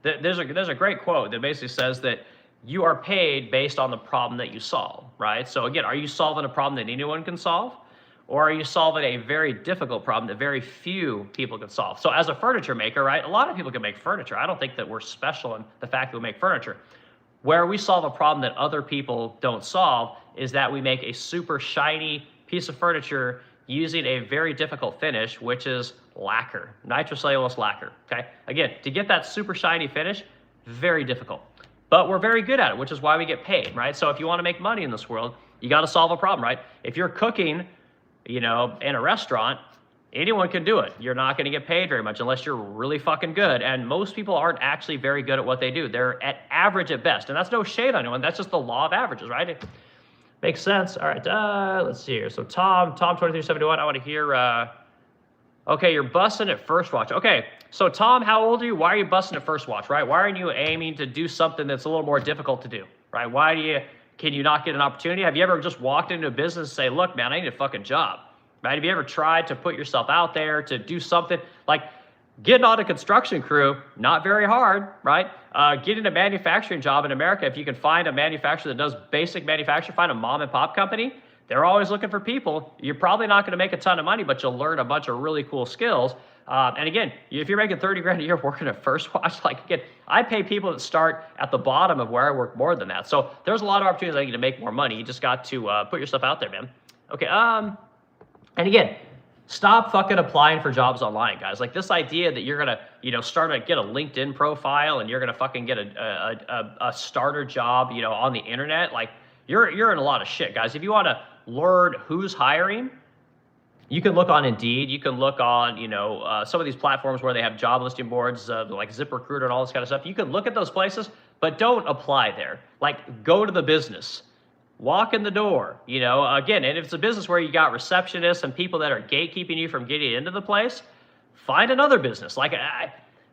There's a great quote that basically says that you are paid based on the problem that you solve, right? So again, are you solving a problem that anyone can solve? Or are you solving a very difficult problem that very few people can solve? So as a furniture maker, right, a lot of people can make furniture. I don't think that we're special in the fact that we make furniture. Where we solve a problem that other people don't solve is that we make a super shiny piece of furniture using a very difficult finish, which is lacquer, nitrocellulose lacquer, okay? Again, to get that super shiny finish, very difficult. But we're very good at it, which is why we get paid, right? So if you want to make money in this world, you got to solve a problem, right? If you're cooking, in a restaurant, anyone can do it. You're not going to get paid very much unless you're really fucking good. And most people aren't actually very good at what they do. They're at average at best. And that's no shade on anyone. That's just the law of averages, right? It makes sense. All right, let's see here. So Tom 2371, I want to hear, okay, you're busting at first watch. Okay, so Tom, how old are you? Why are you busting at first watch, right? Why aren't you aiming to do something that's a little more difficult to do, right? Can you not get an opportunity? Have you ever just walked into a business and say, look, man, I need a fucking job, right? Have you ever tried to put yourself out there to do something? Like getting on a construction crew, not very hard, right? Getting a manufacturing job in America, if you can find a manufacturer that does basic manufacturing, find a mom and pop company, they're always looking for people. You're probably not going to make a ton of money, but you'll learn a bunch of really cool skills. And again, if you're making 30 grand a year working at First Watch, like again, I pay people that start at the bottom of where I work more than that. So there's a lot of opportunities I think to make more money. You just got to put yourself out there, man. Okay. And again, stop fucking applying for jobs online, guys. Like this idea that you're gonna, get a LinkedIn profile and you're gonna fucking get a starter job, on the internet. Like you're in a lot of shit, guys. If you want to learn who's hiring, You can look on Indeed. You can look on, some of these platforms where they have job listing boards, like ZipRecruiter and all this kind of stuff. You can look at those places, but don't apply there. Like, go to the business, walk in the door. Again, and if it's a business where you got receptionists and people that are gatekeeping you from getting into the place, find another business. Like,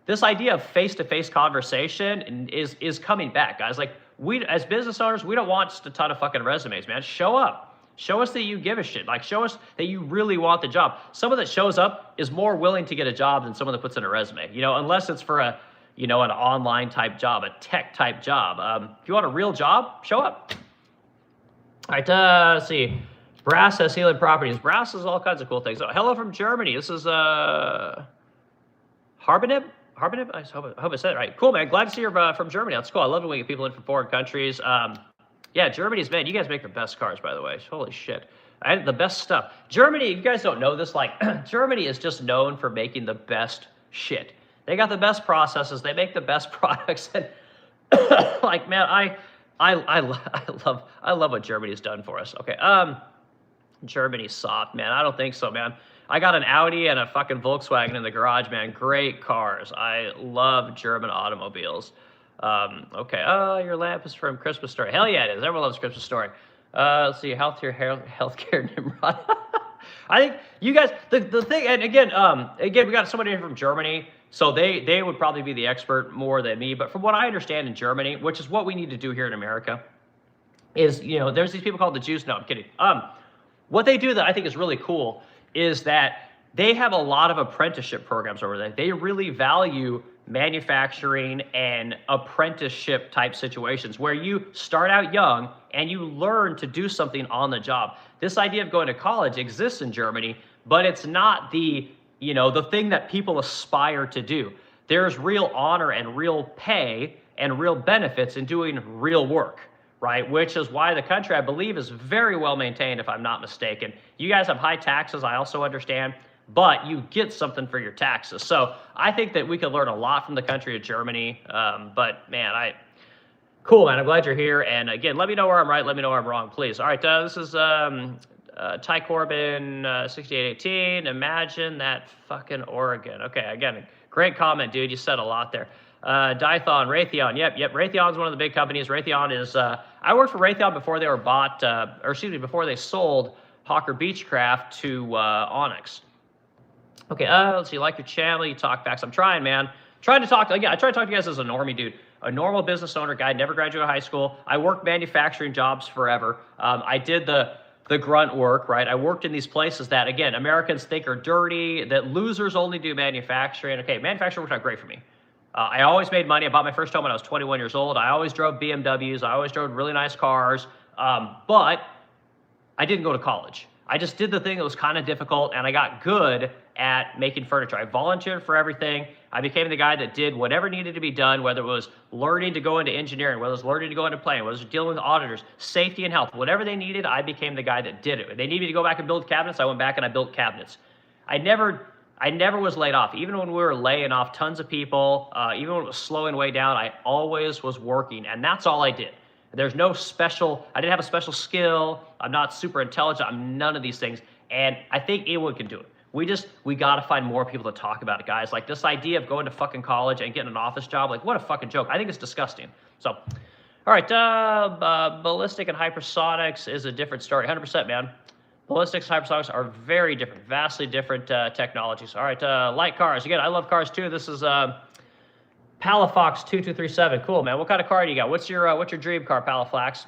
this idea of face-to-face conversation is coming back, guys. Like, we as business owners, we don't want just a ton of fucking resumes, man. Show up. Show us that you give a shit. Like, show us that you really want the job. Someone that shows up is more willing to get a job than someone that puts in a resume, unless it's for an online type job, a tech type job. If you want a real job, show up. All right, let's see. Brass has healing properties. Brass has all kinds of cool things. Oh, hello from Germany. This is Harbinib? Harbinib? I hope I said it right. Cool, man. Glad to see you're from Germany. That's cool. I love it when we get people in from foreign countries. Yeah, Germany's, man, you guys make the best cars, by the way. Holy shit. The best stuff. Germany, you guys don't know this, like, Germany is just known for making the best shit. They got the best processes. They make the best products. And, like, man, I love what Germany's done for us. Okay, Germany's soft, man. I don't think so, man. I got an Audi and a fucking Volkswagen in the garage, man. Great cars. I love German automobiles. Okay. Your lamp is from Christmas Story. Hell yeah, it is. Everyone loves Christmas Story. Let's see. Healthcare Nimrod. I think you guys, the thing, and again, we got somebody in from Germany, so they would probably be the expert more than me. But from what I understand in Germany, which is what we need to do here in America, is, there's these people called the Jews. No, I'm kidding. What they do that I think is really cool is that they have a lot of apprenticeship programs over there. They really value manufacturing and apprenticeship type situations where you start out young and you learn to do something on the job. This idea of going to college exists in Germany, but it's not the thing that people aspire to do. There's real honor and real pay and real benefits in doing real work, right? Which is why the country, I believe, is very well maintained, if I'm not mistaken. You guys have high taxes, I also understand, but you get something for your taxes. So I think that we could learn a lot from the country of Germany. But man, cool, man. I'm glad you're here. And again, let me know where I'm right. Let me know where I'm wrong, please. All right, this is Ty Corbin, 6818. Imagine that fucking Oregon. Okay, again, great comment, dude. You said a lot there. Dython, Raytheon. Yep. Raytheon's one of the big companies. Raytheon is, I worked for Raytheon before they were bought, before they sold Hawker Beechcraft to Onyx. Okay, let's see, like your channel, you talk facts. I'm trying, man. I try to talk to you guys as a normie, dude. A normal business owner guy, never graduated high school. I worked manufacturing jobs forever. I did the grunt work, right? I worked in these places that, again, Americans think are dirty, that losers only do manufacturing. Okay, manufacturing worked out great for me. I always made money. I bought my first home when I was 21 years old. I always drove BMWs. I always drove really nice cars. But I didn't go to college. I just did the thing that was kind of difficult, and I got good at making furniture. I volunteered for everything. I became the guy that did whatever needed to be done, whether it was learning to go into engineering, whether it was learning to go into planning, whether it was dealing with auditors, safety and health, whatever they needed, I became the guy that did it. If they needed me to go back and build cabinets, I went back and I built cabinets. I never was laid off. Even when we were laying off tons of people, even when it was slowing way down, I always was working, and that's all I did. There's no special, I didn't have a special skill. I'm not super intelligent. I'm none of these things. And I think anyone can do it. We got to find more people to talk about it, guys. Like this idea of going to fucking college and getting an office job, like what a fucking joke. I think it's disgusting. So, all right, ballistic and hypersonics is a different story. 100%, man. Ballistics and hypersonics are very different, vastly different technologies. All right, light cars. Again, I love cars too. This is Palafox 2237. Cool, man. What kind of car do you got? What's your dream car, Palafox?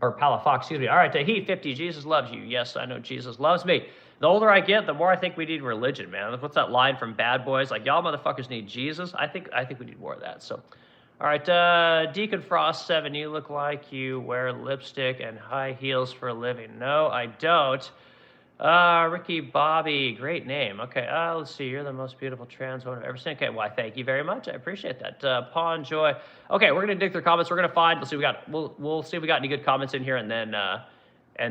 Or Palafox, excuse me. All right, Heat 50. Jesus loves you. Yes, I know Jesus loves me. The older I get, the more I think we need religion, man. What's that line from Bad Boys? Like, y'all motherfuckers need Jesus. I think we need more of that. So, all right, Deacon Frost 7. You look like you wear lipstick and high heels for a living. No, I don't. Ricky Bobby, great name. Okay, let's see. You're the most beautiful trans woman I've ever seen. Okay, why? Thank you very much. I appreciate that. Pawn Joy. Okay, we're gonna dig through comments. We're gonna find. Let's see. We'll see if we got any good comments in here, and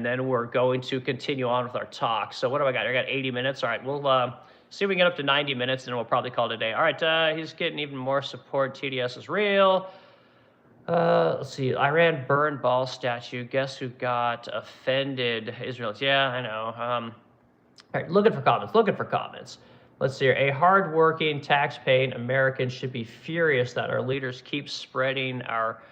then we're going to continue on with our talk. So what do I got? I got 80 minutes. All right, we'll see if we can get up to 90 minutes, and we'll probably call it a day. All right, he's getting even more support. TDS is real. Let's see. Iran burned ball statue. Guess who got offended? Israel. Yeah, I know. All right, looking for comments, looking for comments. Let's see here. A hardworking, tax-paying American should be furious that our leaders keep spreading our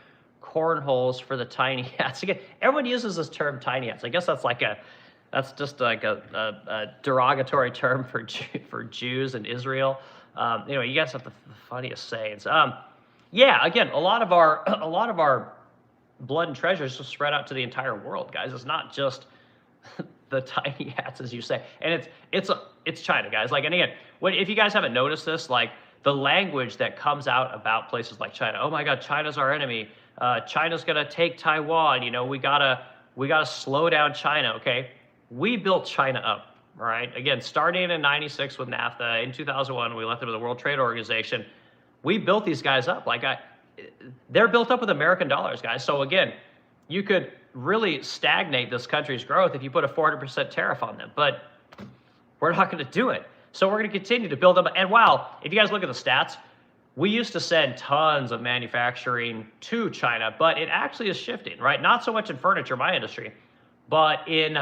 cornholes for the tiny hats. Again, everyone uses this term tiny hats. I guess that's just like a derogatory term for for Jews and Israel. Anyway, you guys have the funniest sayings. Yeah, again, a lot of our blood and treasures are spread out to the entire world, guys. It's not just the tiny hats, as you say, and it's China, guys. Like, and again, if you guys haven't noticed this, like the language that comes out about places like China. Oh my God, China's our enemy. China's gonna take Taiwan. You know, we gotta slow down China. Okay, we built China up. All right. Again, starting in '96 with NAFTA, in 2001 we left them to the World Trade Organization. We built these guys up. They're built up with American dollars, guys. So again, you could really stagnate this country's growth if you put a 400% tariff on them, but we're not going to do it. So we're going to continue to build them. And wow, if you guys look at the stats, we used to send tons of manufacturing to China, but it actually is shifting, right? Not so much in furniture, my industry, but in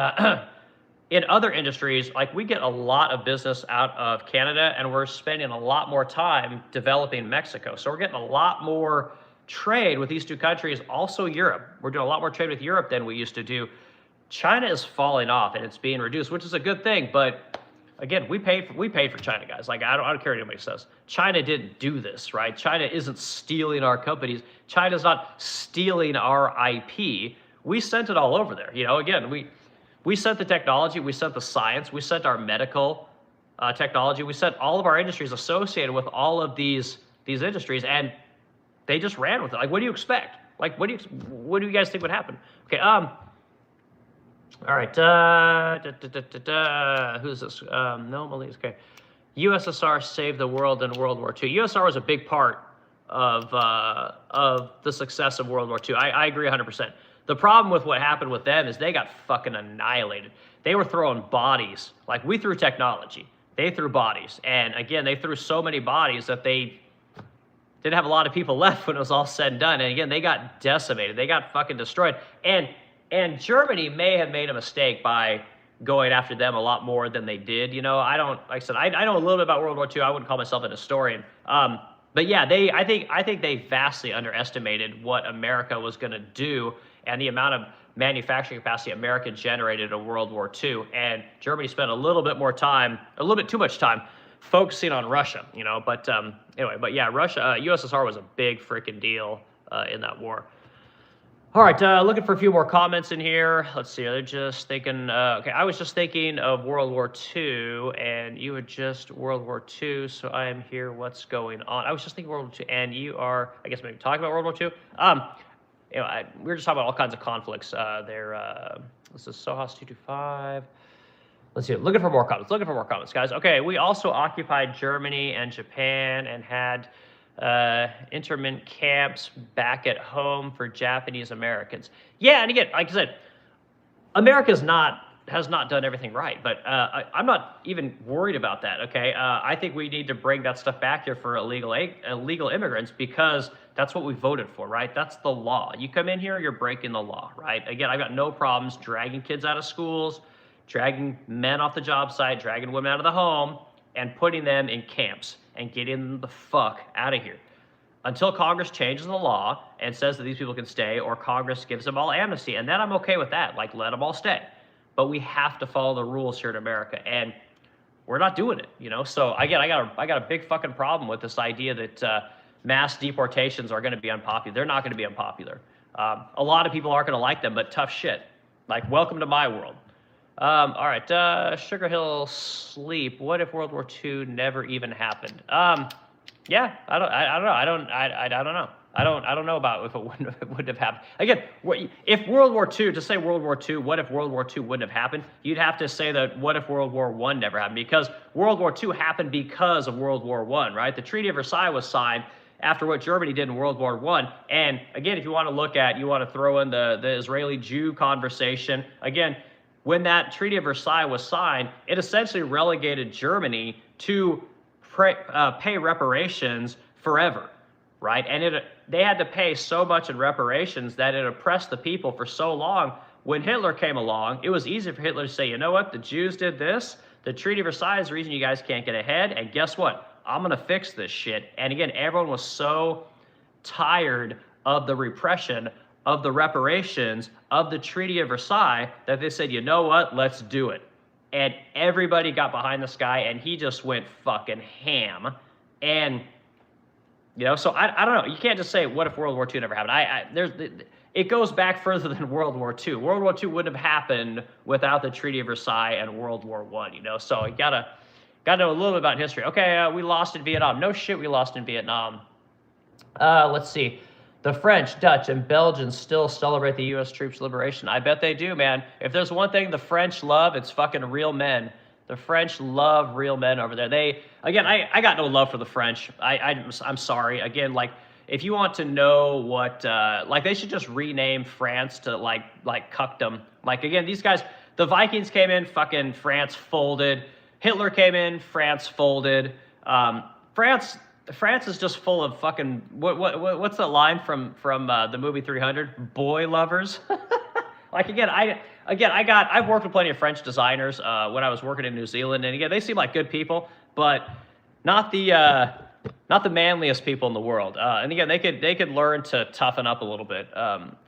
other industries, like we get a lot of business out of Canada, and we're spending a lot more time developing Mexico. So we're getting a lot more trade with these two countries. Also Europe. We're doing a lot more trade with Europe than we used to do. China is falling off and it's being reduced, which is a good thing. But again, we paid for China, guys. Like I don't care what anybody says. China didn't do this, right? China isn't stealing our companies. China's not stealing our IP. We sent it all over there. You know, again, we sent the technology, we sent the science, we sent our medical technology, we sent all of our industries associated with all of these industries, and they just ran with it. Like, what do you expect? Like, what do you guys think would happen? Okay, all right, who's this? No, Malise, okay. USSR saved the world in World War II. USSR was a big part of the success of World War II. I agree 100%. The problem with what happened with them is they got fucking annihilated. They were throwing bodies. Like, we threw technology. They threw bodies. And again, they threw so many bodies that they didn't have a lot of people left when it was all said and done. And again, they got decimated. They got fucking destroyed. And Germany may have made a mistake by going after them a lot more than they did. You know, like I said, I know a little bit about World War II. I wouldn't call myself an historian. But yeah, I think they vastly underestimated what America was going to do and the amount of manufacturing capacity America generated in World War II. And Germany spent a little bit too much time focusing on Russia, you know. But anyway, but yeah, USSR was a big freaking deal in that war. All right, looking for a few more comments in here. Let's see, they're just thinking, okay, I was just thinking of World War II, and you had just World War II, so I am here, what's going on? I was just thinking World War II, and you are, I guess, maybe talking about World War II. You know, we were just talking about all kinds of conflicts there. This is Sohas225. Let's see, looking for more comments, guys. Okay, we also occupied Germany and Japan and had internment camps back at home for Japanese Americans. Yeah, and again, like I said, America has not done everything right, but I'm not even worried about that, okay? I think we need to bring that stuff back here for illegal immigrants because that's what we voted for, right? That's the law. You come in here, you're breaking the law, right? Again, I've got no problems dragging kids out of schools, dragging men off the job site, dragging women out of the home, and putting them in camps and getting them the fuck out of here. Until Congress changes the law and says that these people can stay, or Congress gives them all amnesty, and then I'm okay with that, like let them all stay. But we have to follow the rules here in America, and we're not doing it, you know? So again, I got a big fucking problem with this idea that mass deportations are gonna be unpopular. They're not gonna be unpopular. A lot of people aren't gonna like them, but tough shit. Like, welcome to my world. All right, Sugar Hill Sleep. What if World War II never even happened? Yeah, I don't know. I don't know. I don't know about if it wouldn't have happened. Again, if World War II, to say World War II, what if World War II wouldn't have happened? You'd have to say that what if World War I never happened? Because World War II happened because of World War I, right? The Treaty of Versailles was signed after what Germany did in World War I. And again, if you want to throw in the Israeli-Jew conversation, again, when that Treaty of Versailles was signed, it essentially relegated Germany to pay reparations forever, right? And they had to pay so much in reparations that it oppressed the people for so long. When Hitler came along, it was easy for Hitler to say, you know what, the Jews did this, the Treaty of Versailles is the reason you guys can't get ahead. And guess what? I'm going to fix this shit. And again, everyone was so tired of the repression, of the reparations, of the Treaty of Versailles that they said, you know what? Let's do it. And everybody got behind this guy, and he just went fucking ham. And, you know, so I don't know. You can't just say, what if World War II never happened? It goes back further than World War II. World War II wouldn't have happened without the Treaty of Versailles and World War I, you know? So you gotta know a little bit about history. Okay, we lost in Vietnam. No shit, we lost in Vietnam. Let's see. The French, Dutch, and Belgians still celebrate the U.S. troops' liberation. I bet they do, man. If there's one thing the French love, it's fucking real men. The French love real men over there. Again, I got no love for the French. I'm sorry. Again, like, if you want to know what, like, they should just rename France to, like cuckdom. Like, again, these guys, the Vikings came in, fucking France folded. Hitler came in, France folded. France is just full of fucking, what's that line from the movie 300? Boy lovers. Like, again, I've worked with plenty of French designers when I was working in New Zealand, and again, they seem like good people, but not the manliest people in the world. And again, they could learn to toughen up a little bit.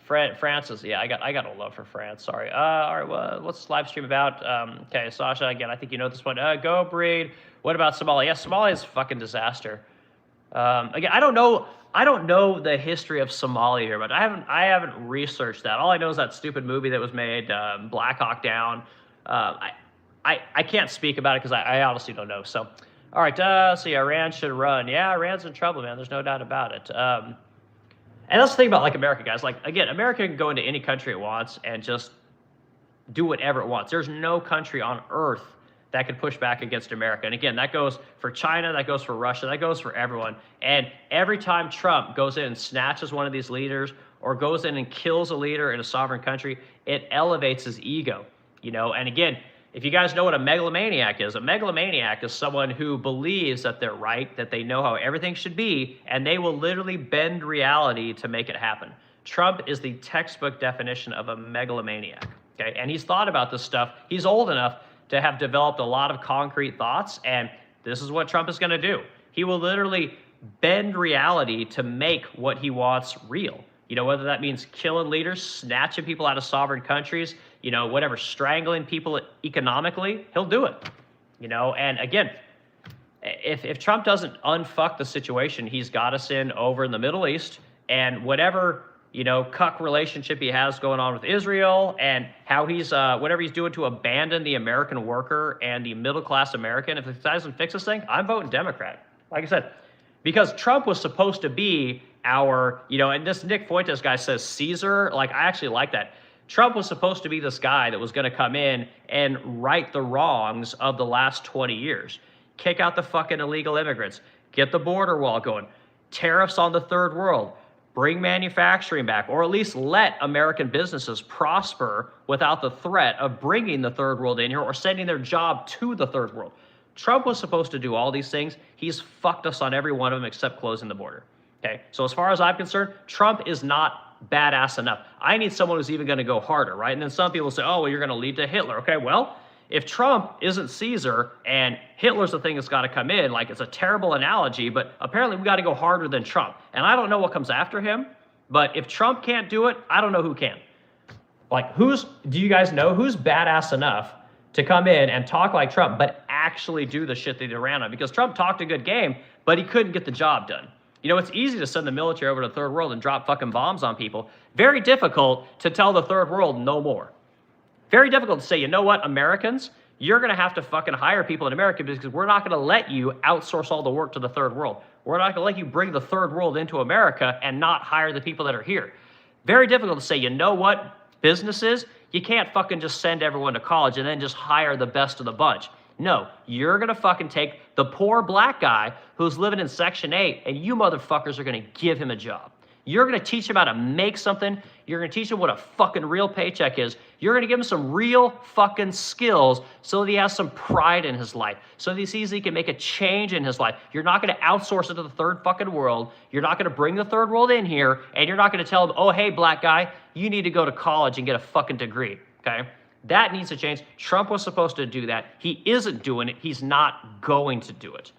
France is, yeah, I got no love for France. Sorry. All right, well, what's this live stream about? Okay, Sasha, again, I think you know this one. Go breed. What about Somalia? Yeah, Somalia is a fucking disaster. Again, I don't know the history of Somalia here, but I haven't researched that. All I know is that stupid movie that was made, Black Hawk Down. I can't speak about it because I honestly don't know. So, all right, let's see, Iran should run. Yeah, Iran's in trouble, man. There's no doubt about it. And that's the thing about, like, America, guys. Like, again, America can go into any country it wants and just do whatever it wants. There's no country on earth that could push back against America. And again, that goes for China, that goes for Russia, that goes for everyone. And every time Trump goes in and snatches one of these leaders or goes in and kills a leader in a sovereign country, it elevates his ego, you know? And again, if you guys know what a megalomaniac is someone who believes that they're right, that they know how everything should be, and they will literally bend reality to make it happen. Trump is the textbook definition of a megalomaniac, okay? And he's thought about this stuff. He's old enough to have developed a lot of concrete thoughts, and this is what Trump is going to do. He will literally bend reality to make what he wants real. You know, whether that means killing leaders, snatching people out of sovereign countries, you know, whatever, strangling people economically, he'll do it. You know, and again, if Trump doesn't unfuck the situation he's got us in over in the Middle East, and whatever, you know, cuck relationship he has going on with Israel, and how he's, whatever he's doing to abandon the American worker and the middle-class American, if he doesn't fix this thing, I'm voting Democrat. Like I said, because Trump was supposed to be our, you know, and this Nick Fuentes guy says Caesar, like, I actually like that. Trump was supposed to be this guy that was going to come in and right the wrongs of the last 20 years. Kick out the fucking illegal immigrants. Get the border wall going. Tariffs on the third world. Bring manufacturing back, or at least let American businesses prosper without the threat of bringing the third world in here or sending their job to the third world. Trump was supposed to do all these things. He's fucked us on every one of them except closing the border. Okay, so as far as I'm concerned, Trump is not badass enough. I need someone who's even going to go harder, right? And then some people say, oh, well, you're going to lead to Hitler. Okay, well, if Trump isn't Caesar and Hitler's the thing that's got to come in, like, it's a terrible analogy, but apparently we got to go harder than Trump. And I don't know what comes after him, but if Trump can't do it, I don't know who can. Like, do you guys know who's badass enough to come in and talk like Trump, but actually do the shit that he ran on? Because Trump talked a good game, but he couldn't get the job done. You know, it's easy to send the military over to the third world and drop fucking bombs on people. Very difficult to tell the third world no more. Very difficult to say, you know what, Americans, you're going to have to fucking hire people in America because we're not going to let you outsource all the work to the third world. We're not going to let you bring the third world into America and not hire the people that are here. Very difficult to say, you know what, businesses, you can't fucking just send everyone to college and then just hire the best of the bunch. No, you're going to fucking take the poor black guy who's living in Section 8 and you motherfuckers are going to give him a job. You're going to teach him how to make something. You're going to teach him what a fucking real paycheck is. You're going to give him some real fucking skills so that he has some pride in his life, so that he sees he can make a change in his life. You're not going to outsource it to the third fucking world. You're not going to bring the third world in here, and you're not going to tell him, oh, hey, black guy, you need to go to college and get a fucking degree, okay? That needs to change. Trump was supposed to do that. He isn't doing it. He's not going to do it.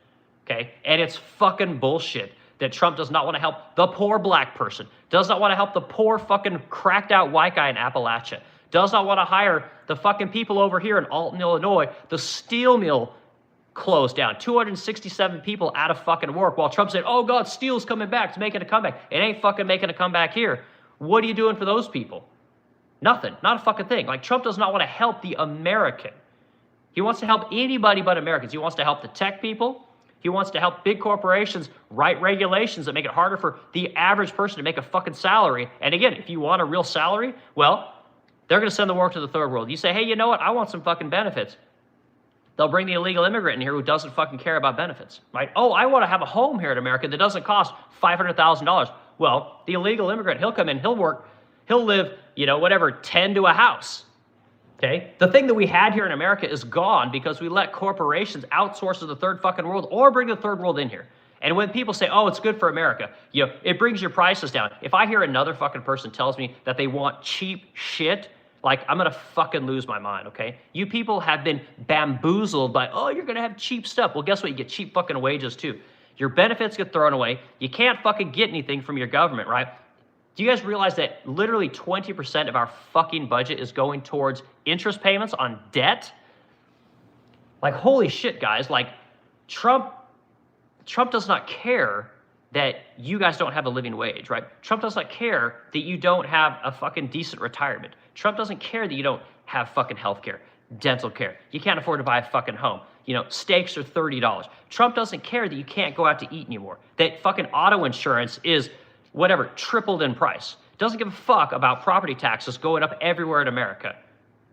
Okay? And it's fucking bullshit that Trump does not want to help the poor black person, does not want to help the poor fucking cracked out white guy in Appalachia, does not want to hire the fucking people over here in Alton, Illinois. The steel mill closed down. 267 people out of fucking work while Trump said, oh God, steel's coming back. It's making a comeback. It ain't fucking making a comeback here. What are you doing for those people? Nothing. Not a fucking thing. Like, Trump does not want to help the American. He wants to help anybody but Americans. He wants to help the tech people. He wants to help big corporations write regulations that make it harder for the average person to make a fucking salary. And again, if you want a real salary, well, they're going to send the work to the third world. You say, hey, you know what? I want some fucking benefits. They'll bring the illegal immigrant in here who doesn't fucking care about benefits, right? Oh, I want to have a home here in America that doesn't cost $500,000. Well, the illegal immigrant, he'll come in, he'll work, he'll live, you know, whatever, 10 to a house. Okay? The thing that we had here in America is gone because we let corporations outsource to the third fucking world or bring the third world in here. And when people say, oh, it's good for America, you know, it brings your prices down. If I hear another fucking person tells me that they want cheap shit, like, I'm going to fucking lose my mind, okay? You people have been bamboozled by, oh, you're going to have cheap stuff. Well, guess what? You get cheap fucking wages too. Your benefits get thrown away. You can't fucking get anything from your government, right? Do you guys realize that literally 20% of our fucking budget is going towards interest payments on debt? Like, holy shit, guys. Like, Trump does not care that you guys don't have a living wage, right? Trump does not care that you don't have a fucking decent retirement. Trump doesn't care that you don't have fucking health care, dental care. You can't afford to buy a fucking home. You know, steaks are $30. Trump doesn't care that you can't go out to eat anymore. That fucking auto insurance is whatever, tripled in price. Doesn't give a fuck about property taxes going up everywhere in America.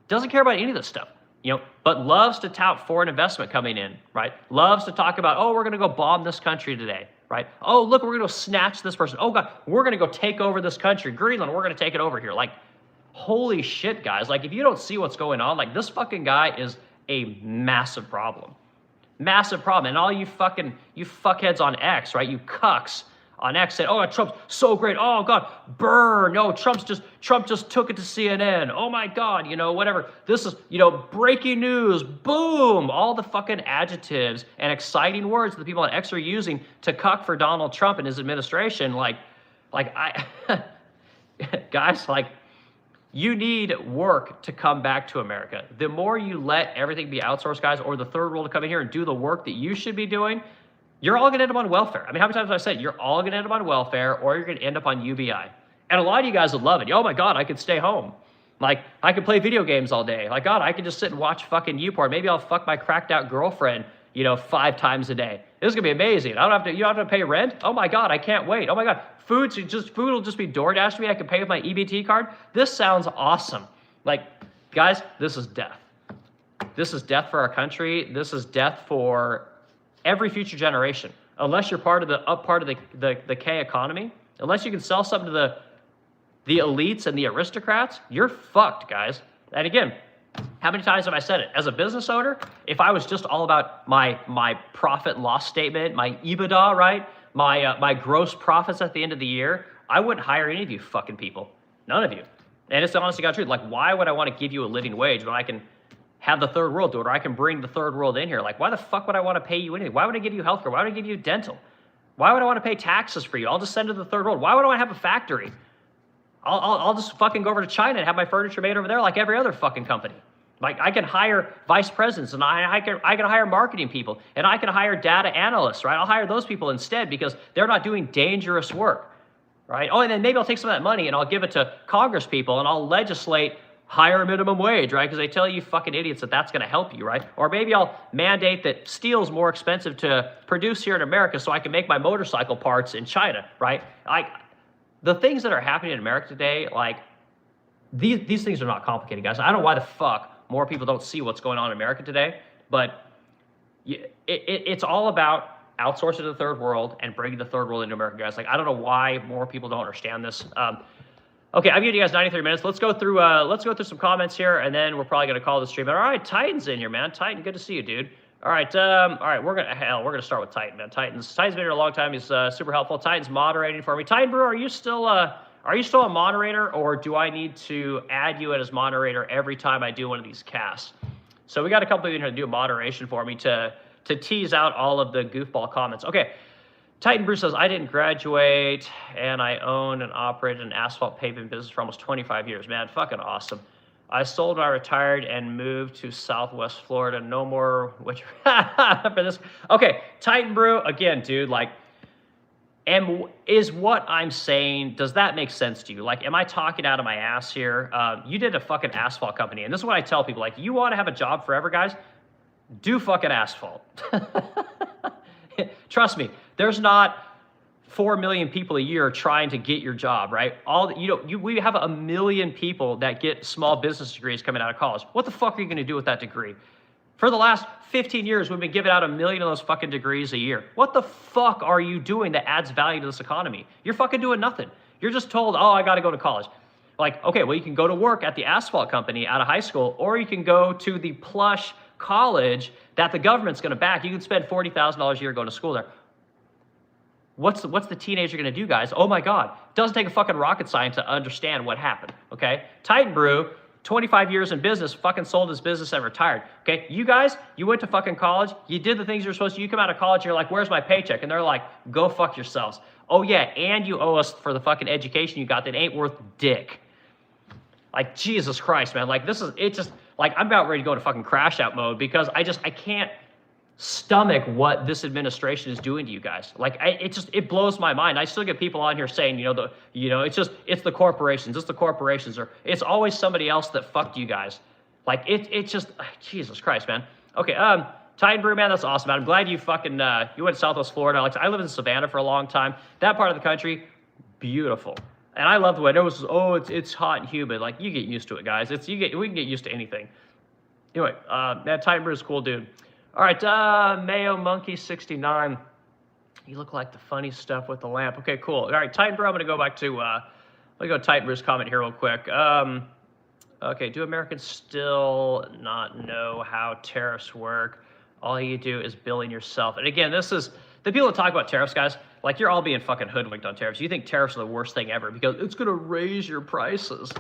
Doesn't care about any of this stuff, you know, but loves to tout foreign investment coming in, right? Loves to talk about, oh, we're going to go bomb this country today, right? Oh, look, we're going to snatch this person. Oh, God, we're going to go take over this country. Greenland, we're going to take it over here. Like, holy shit, guys. Like, if you don't see what's going on, like, this fucking guy is a massive problem. Massive problem. And all you fuckheads on X, right? You cucks on X said, oh, Trump's so great. Oh, God, burn. No, Trump just took it to CNN. Oh, my God, you know, whatever. This is, you know, breaking news. Boom. All the fucking adjectives and exciting words that the people on X are using to cuck for Donald Trump and his administration. Guys, like, you need work to come back to America. The more you let everything be outsourced, guys, or the third world to come in here and do the work that you should be doing, you're all going to end up on welfare. I mean, how many times have I said you're all going to end up on welfare or you're going to end up on UBI? And a lot of you guys would love it. Oh, my God, I could stay home. Like, I could play video games all day. Like, God, I could just sit and watch fucking YouPorn. Maybe I'll fuck my cracked out girlfriend, you know, 5 times a day. This is going to be amazing. You don't have to pay rent? Oh, my God, I can't wait. Oh, my God, food will just be DoorDash to me. I can pay with my EBT card. This sounds awesome. Like, guys, this is death. This is death for our country. This is death for every future generation. Unless you're part of the K economy, unless you can sell something to the elites and the aristocrats, you're fucked, guys. And again, how many times have I said it? As a business owner, if I was just all about my profit and loss statement, my EBITDA, right? My gross profits at the end of the year, I wouldn't hire any of you fucking people. None of you. And it's the honest to God truth. Like, why would I want to give you a living wage when I can have the third world do it, or I can bring the third world in here? Like, why the fuck would I want to pay you anything? Why would I give you healthcare? Why would I give you dental? Why would I want to pay taxes for you? I'll just send it to the third world. Why would I want to have a factory? I'll just fucking go over to China and have my furniture made over there like every other fucking company. Like, I can hire vice presidents, and I can hire marketing people, and I can hire data analysts, right? I'll hire those people instead because they're not doing dangerous work, right? Oh, and then maybe I'll take some of that money and I'll give it to Congress people and I'll legislate higher minimum wage, right? Because they tell you fucking idiots that that's going to help you, right? Or maybe I'll mandate that steel's more expensive to produce here in America so I can make my motorcycle parts in China, right? The things that are happening in America today, like, these things are not complicated, guys. I don't know why the fuck more people don't see what's going on in America today, but it's all about outsourcing to the third world and bringing the third world into America, guys. Like, I don't know why more people don't understand this. Okay, I've given you guys 93 minutes. Let's go through some comments here, and then we're probably gonna call the stream. All right, Titan's in here, man. Titan, good to see you, dude. All right, we're gonna start with Titan, man. Titan's been here a long time. He's super helpful. Titan's moderating for me. Titan Brewer, are you still Are you still a moderator, or do I need to add you as moderator every time I do one of these casts? So we got a couple of you here to do moderation for me to tease out all of the goofball comments. Okay, Titan Bruce says, I didn't graduate, and I owned and operated an asphalt paving business for almost 25 years. Man, fucking awesome. I sold when I retired and moved to Southwest Florida. No more, which for this. Okay, Titan Brew, again, dude, like, is what I'm saying, does that make sense to you? Like, am I talking out of my ass here? You did a fucking asphalt company, and this is what I tell people, like, you want to have a job forever, guys? Do fucking asphalt. Trust me, there's not 4 million people a year trying to get your job, right? We have 1 million people that get small business degrees coming out of college. What the fuck are you going to do with that degree? For the last 15 years, we've been giving out 1 million of those fucking degrees a year. What the fuck are you doing that adds value to this economy? You're fucking doing nothing. You're just told, oh, I got to go to college. Like, okay, well, you can go to work at the asphalt company out of high school, or you can go to the plush college that the government's going to back. You can spend $40,000 a year going to school there. What's the teenager going to do, guys? Oh my God. Doesn't take a fucking rocket science to understand what happened, okay? Titan Brew, 25 years in business, fucking sold his business and retired, okay? You guys, you went to fucking college, you did the things you're supposed to, you come out of college, you're like, where's my paycheck? And they're like, go fuck yourselves. Oh yeah, and you owe us for the fucking education you got that ain't worth dick. Like, Jesus Christ, man. Like, like, I'm about ready to go into fucking crash out mode because I can't stomach what this administration is doing to you guys. Like, it blows my mind. I still get people on here saying, it's the corporations, or it's always somebody else that fucked you guys. Like, it's just, Jesus Christ, man. Okay, Titan Brew, man, that's awesome, man. I'm glad you fucking, you went to Southwest Florida. Like, I lived in Savannah for a long time. That part of the country, beautiful. And I love the weather. It's hot and humid. Like, you get used to it, guys. We can get used to anything. Anyway, that Titan Brew is cool, dude. All right, Mayo Monkey 69. You look like the funny stuff with the lamp. Okay, cool. All right, Titan Brew, I'm going to go back to, let me go to Titan Brew's comment here real quick. Okay, do Americans still not know how tariffs work? All you do is billing yourself. And again, this is, the people that talk about tariffs, guys, like, you're all being fucking hoodwinked on tariffs. You think tariffs are the worst thing ever because it's going to raise your prices,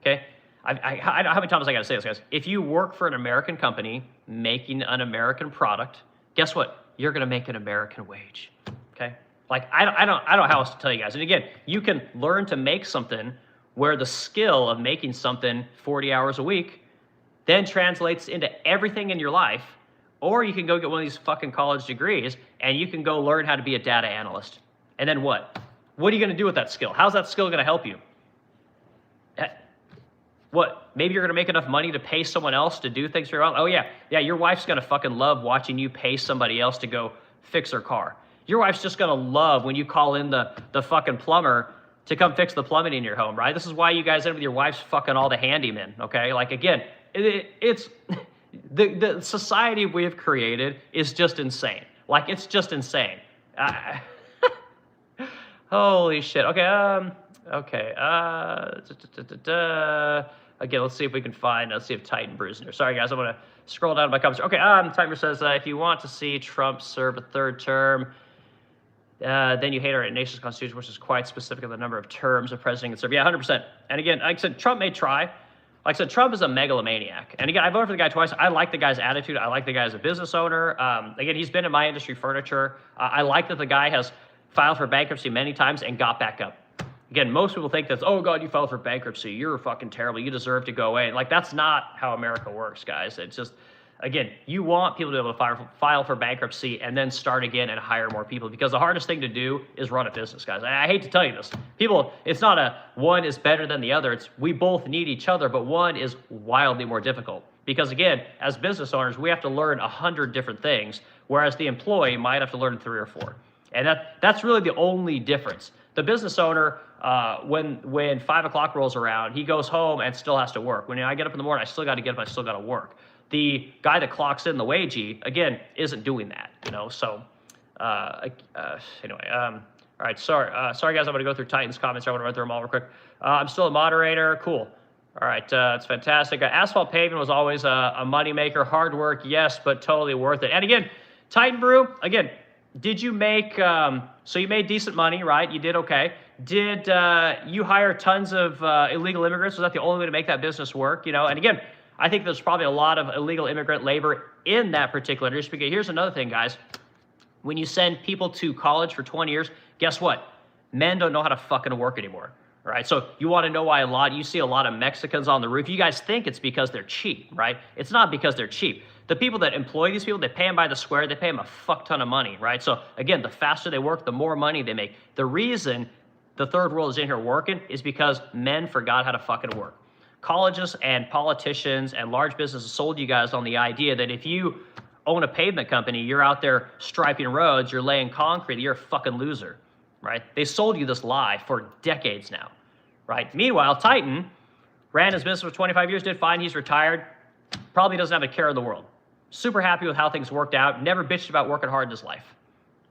okay? How many times I got to say this, guys? If you work for an American company making an American product, guess what? You're going to make an American wage, okay? Like, I don't know how else to tell you guys. And again, you can learn to make something where the skill of making something 40 hours a week then translates into everything in your life, or you can go get one of these fucking college degrees and you can go learn how to be a data analyst. And then what? What are you going to do with that skill? How's that skill going to help you? What? Maybe you're going to make enough money to pay someone else to do things for you. Oh, yeah. Yeah, your wife's going to fucking love watching you pay somebody else to go fix her car. Your wife's just going to love when you call in the fucking plumber to come fix the plumbing in your home, right? This is why you guys end with your wife's fucking all the handymen, okay? Like, again, it's the society we've created is just insane. Like, it's just insane. Holy shit. Okay, again, let's see if we can find, let's see if Titan Brew's in here. Sorry, guys, I'm going to scroll down to my comments. Okay, Titan Brew says, if you want to see Trump serve a third term, then you hate our nation's constitution, which is quite specific of the number of terms a president can serve. Yeah, 100%. And again, like I said, Trump may try. Like I said, Trump is a megalomaniac. And again, I voted for the guy twice. I like the guy's attitude. I like the guy as a business owner. Again, he's been in my industry, furniture. I like that the guy has filed for bankruptcy many times and got back up. Again, most people think that's, oh God, you filed for bankruptcy. You're fucking terrible. You deserve to go away. Like, that's not how America works, guys. It's just, again, you want people to be able to file for bankruptcy and then start again and hire more people, because the hardest thing to do is run a business, guys. I hate to tell you this. People, it's not a one is better than the other. It's we both need each other, but one is wildly more difficult. Because again, as business owners, we have to learn 100 different things, whereas the employee might have to learn 3 or 4. And that's really the only difference. The business owner, when 5 o'clock rolls around, he goes home and still has to work. When I get up in the morning, I still got to get up, I still got to work. The guy that clocks in the wagey, again, isn't doing that, so anyway, all right, sorry guys, I'm going to go through Titan's comments. I want to run through them all real quick. I'm still a moderator. Cool. All right, it's fantastic. Asphalt paving was always a moneymaker. Hard work, yes, but totally worth it. And again, Titan Brew, again, did you make, so you made decent money, right? You did okay. Did you hire tons of illegal immigrants? Was that the only way to make that business work? You know, and again, I think there's probably a lot of illegal immigrant labor in that particular industry. Because here's another thing, guys. When you send people to college for 20 years, guess what? Men don't know how to fucking work anymore. All right, so you want to know why you see a lot of Mexicans on the roof. You guys think it's because they're cheap, right? It's not because they're cheap. The people that employ these people, they pay them by the square. They pay them a fuck ton of money, right? So again, the faster they work, the more money they make. The reason the third world is in here working is because men forgot how to fucking work. Colleges and politicians and large businesses sold you guys on the idea that if you own a pavement company, you're out there striping roads, you're laying concrete, you're a fucking loser, right? They sold you this lie for decades now, right? Meanwhile, Titan ran his business for 25 years, did fine, he's retired, probably doesn't have a care in the world. Super happy with how things worked out, never bitched about working hard in his life,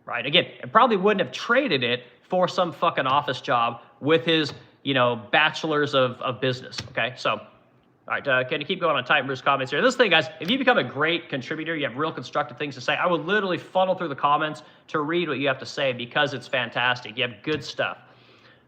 right? Again, and probably wouldn't have traded it for some fucking office job with his, you know, bachelor's of business, okay? So, all right, can you keep going on Titan Bruce comments here? This thing, guys, if you become a great contributor, you have real constructive things to say, I would literally funnel through the comments to read what you have to say because it's fantastic. You have good stuff.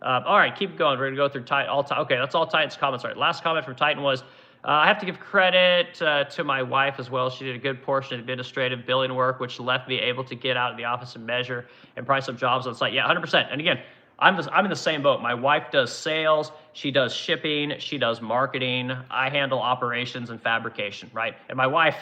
All right, keep going. We're going to go through Titan. Okay, that's all Titan's comments. All right, last comment from Titan was, I have to give credit to my wife as well. She did a good portion of administrative billing work, which left me able to get out of the office and measure and price up jobs on site. Yeah, 100%. And again, I'm in the same boat. My wife does sales, she does shipping, she does marketing. I handle operations and fabrication, right? And my wife,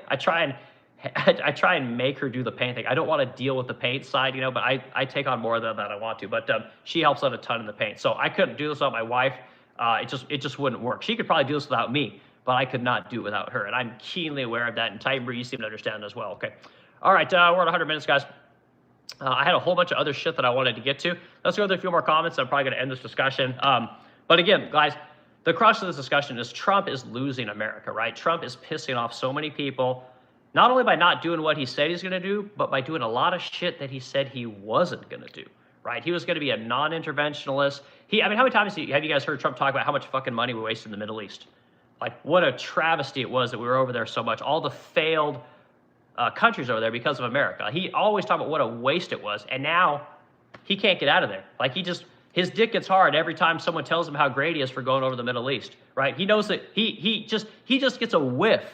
I try and make her do the paint thing. I don't want to deal with the paint side, you know, but I take on more than that I want to. But she helps out a ton in the paint. So I couldn't do this without my wife. It just wouldn't work. She could probably do this without me, but I could not do it without her. And I'm keenly aware of that. And Titan, you seem to understand as well. Okay. All right. We're at 100 minutes, guys. I had a whole bunch of other shit that I wanted to get to. Let's go through a few more comments. I'm probably going to end this discussion. But again, guys, the crux of this discussion is Trump is losing America, right? Trump is pissing off so many people, not only by not doing what he said he's going to do, but by doing a lot of shit that he said he wasn't going to do, right? He was going to be a non-interventionalist. I mean, how many times have you guys heard Trump talk about how much fucking money we wasted in the Middle East? Like, what a travesty it was that we were over there so much. All the failed countries over there because of America. He always talked about what a waste it was, and now he can't get out of there. Like, his dick gets hard every time someone tells him how great he is for going over the Middle East, right? He knows that he just gets a whiff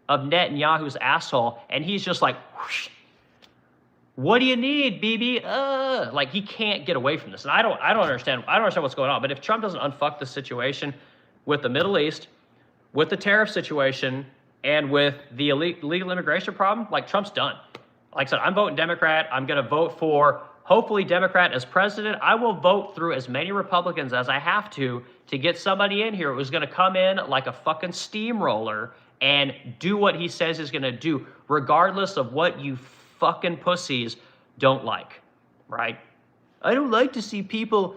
of Netanyahu's asshole, and he's just like, whoosh, what do you need, Bibi? Like, he can't get away from this, and I don't understand what's going on. But if Trump doesn't unfuck the situation with the Middle East, with the tariff situation, and with the illegal immigration problem, like, Trump's done. Like I said, I'm voting Democrat. I'm going to vote for, hopefully, Democrat as president. I will vote through as many Republicans as I have to get somebody in here who's going to come in like a fucking steamroller and do what he says he's going to do, regardless of what you fucking pussies don't like, right? I don't like to see people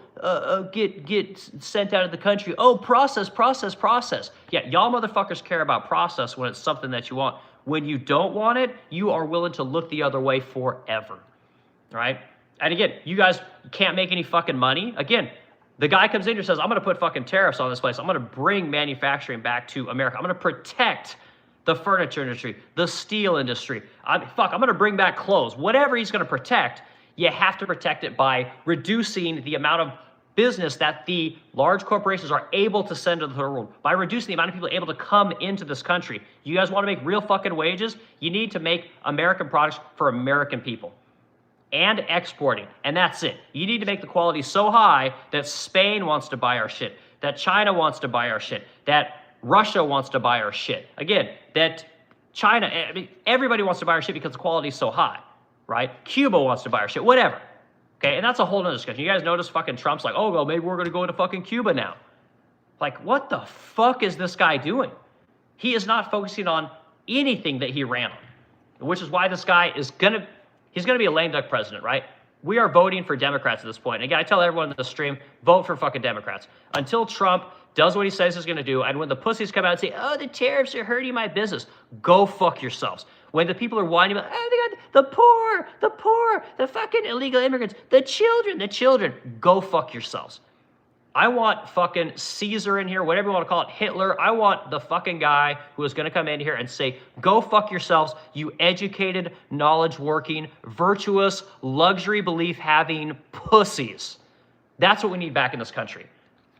get sent out of the country. Oh, process. Yeah, y'all motherfuckers care about process when it's something that you want. When you don't want it, you are willing to look the other way forever, right? And again, you guys can't make any fucking money. Again, the guy comes in here and says, I'm going to put fucking tariffs on this place. I'm going to bring manufacturing back to America. I'm going to protect the furniture industry, the steel industry. I'm going to bring back clothes. Whatever he's going to protect, you have to protect it by reducing the amount of business that the large corporations are able to send to the third world, by reducing the amount of people able to come into this country. You guys want to make real fucking wages? You need to make American products for American people and exporting, and that's it. You need to make the quality so high that Spain wants to buy our shit, that China wants to buy our shit, that Russia wants to buy our shit. Again, that China, I mean, everybody wants to buy our shit because the quality is so high. Right? Cuba wants to buy our shit, whatever. Okay, and that's a whole nother discussion. You guys notice fucking Trump's like, oh, well, maybe we're going to go into fucking Cuba now. Like, what the fuck is this guy doing? He is not focusing on anything that he ran on, which is why this guy is he's going to be a lame duck president, right? We are voting for Democrats at this point. And again, I tell everyone in the stream, vote for fucking Democrats. Until Trump does what he says he's going to do, and when the pussies come out and say, oh, the tariffs are hurting my business, go fuck yourselves. When the people are whining about, oh, they got the poor, the fucking illegal immigrants, the children, go fuck yourselves. I want fucking Caesar in here, whatever you want to call it, Hitler. I want the fucking guy who is going to come in here and say, go fuck yourselves, you educated, knowledge-working, virtuous, luxury belief-having pussies. That's what we need back in this country,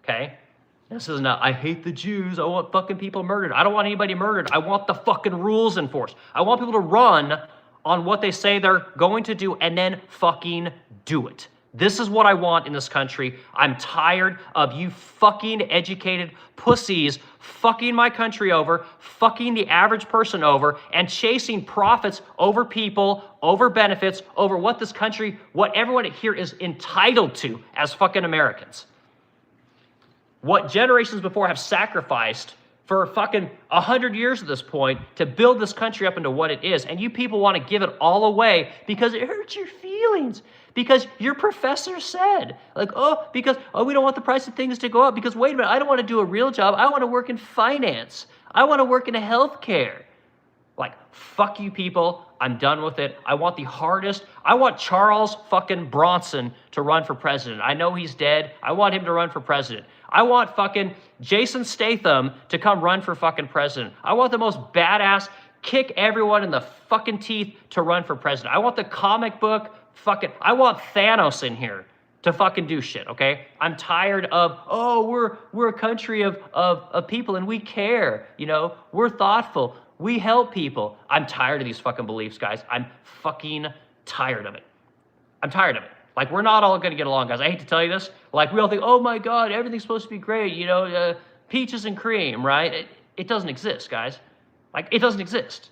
okay? This is not, I hate the Jews. I want fucking people murdered. I don't want anybody murdered. I want the fucking rules enforced. I want people to run on what they say they're going to do and then fucking do it. This is what I want in this country. I'm tired of you fucking educated pussies fucking my country over, fucking the average person over, and chasing profits over people, over benefits, over what this country, what everyone here is entitled to as fucking Americans. What generations before have sacrificed for fucking 100 years at this point to build this country up into what it is. And you people want to give it all away because it hurts your feelings. Because your professor said, like, because we don't want the price of things to go up. Because wait a minute, I don't want to do a real job. I want to work in finance. I want to work in healthcare. Like, fuck you people. I'm done with it. I want the hardest. I want Charles fucking Bronson to run for president. I know he's dead. I want him to run for president. I want fucking Jason Statham to come run for fucking president. I want the most badass, kick everyone in the fucking teeth to run for president. I want the comic book I want Thanos in here to fucking do shit, okay? I'm tired of, we're a country of people and we care, you know? We're thoughtful. We help people. I'm tired of these fucking beliefs, guys. I'm fucking tired of it. I'm tired of it. Like, we're not all going to get along, guys. I hate to tell you this. Like, we all think, oh my God, everything's supposed to be great, you know, peaches and cream, right? It doesn't exist, guys. Like, it doesn't exist.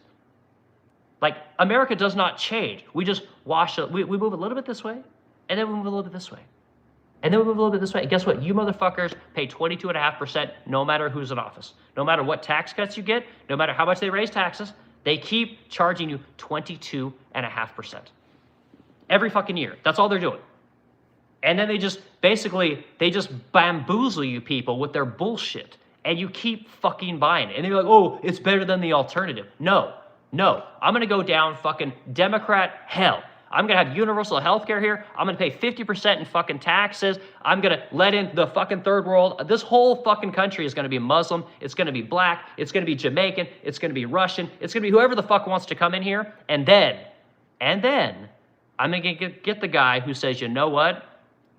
Like, America does not change. We just wash it. We move a little bit this way, and then we move a little bit this way. And then we move a little bit this way. And guess what? You motherfuckers pay 22.5% no matter who's in office. No matter what tax cuts you get, no matter how much they raise taxes, they keep charging you 22.5%. Every fucking year. That's all they're doing. And then they just bamboozle you people with their bullshit. And you keep fucking buying it. And they're like, oh, it's better than the alternative. No. I'm going to go down fucking Democrat hell. I'm going to have universal health care here. I'm going to pay 50% in fucking taxes. I'm going to let in the fucking third world. This whole fucking country is going to be Muslim. It's going to be black. It's going to be Jamaican. It's going to be Russian. It's going to be whoever the fuck wants to come in here. And then I'm going to get the guy who says, you know what?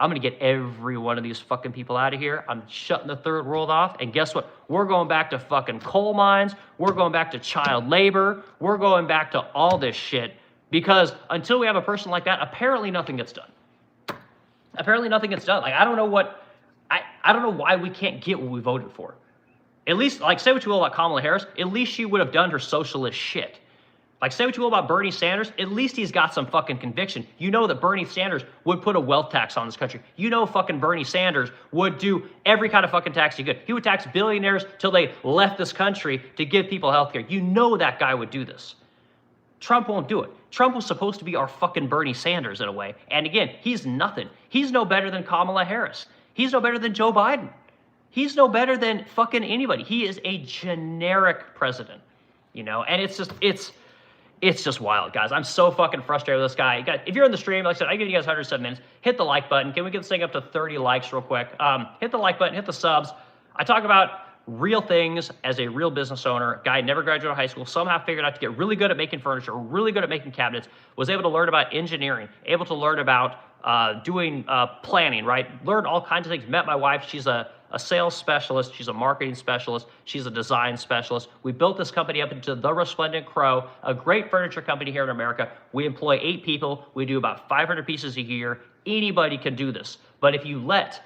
I'm going to get every one of these fucking people out of here. I'm shutting the third world off. And guess what? We're going back to fucking coal mines. We're going back to child labor. We're going back to all this shit. Because until we have a person like that, apparently nothing gets done. Apparently nothing gets done. Like, I don't know why we can't get what we voted for. At least, like, say what you will about Kamala Harris, at least she would have done her socialist shit. Like, say what you will about Bernie Sanders, at least he's got some fucking conviction. You know that Bernie Sanders would put a wealth tax on this country. You know fucking Bernie Sanders would do every kind of fucking tax he could. He would tax billionaires till they left this country to give people health care. You know that guy would do this. Trump won't do it. Trump was supposed to be our fucking Bernie Sanders in a way. And again, he's nothing. He's no better than Kamala Harris. He's no better than Joe Biden. He's no better than fucking anybody. He is a generic president, you know? And it's just wild, guys. I'm so fucking frustrated with this guy. If you're in the stream, like I said, I give you guys 107 minutes. Hit the like button. Can we get this thing up to 30 likes real quick? Hit the like button, hit the subs. I talk about real things as a real business owner. Guy never graduated high school, somehow figured out to get really good at making furniture, really good at making cabinets, was able to learn about engineering, able to learn about doing planning, right? Learned all kinds of things. Met my wife. She's a sales specialist. She's a marketing specialist. She's a design specialist. We built this company up into the Resplendent Crow, a great furniture company here in America. We employ 8 people. We do about 500 pieces a year. Anybody can do this. But if you let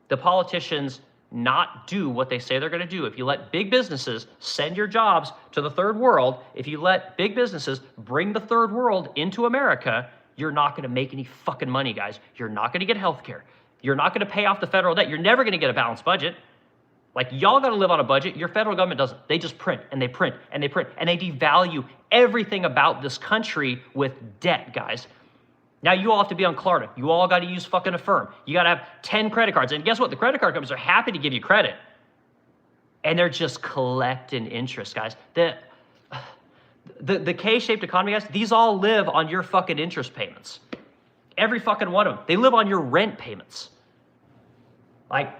the politicians not do what they say they're going to do, if you let big businesses send your jobs to the third world, if you let big businesses bring the third world into America, you're not going to make any fucking money, guys. You're not going to get health care. You're not going to pay off the federal debt. You're never going to get a balanced budget. Like, y'all got to live on a budget. Your federal government doesn't. They just print and they print and they print and they devalue everything about this country with debt, guys. Now you all have to be on Klarna. You all got to use fucking Affirm. You got to have 10 credit cards. And guess what? The credit card companies are happy to give you credit. And they're just collecting interest, guys. The K-shaped economy, guys, these all live on your fucking interest payments. Every fucking one of them. They live on your rent payments. Like,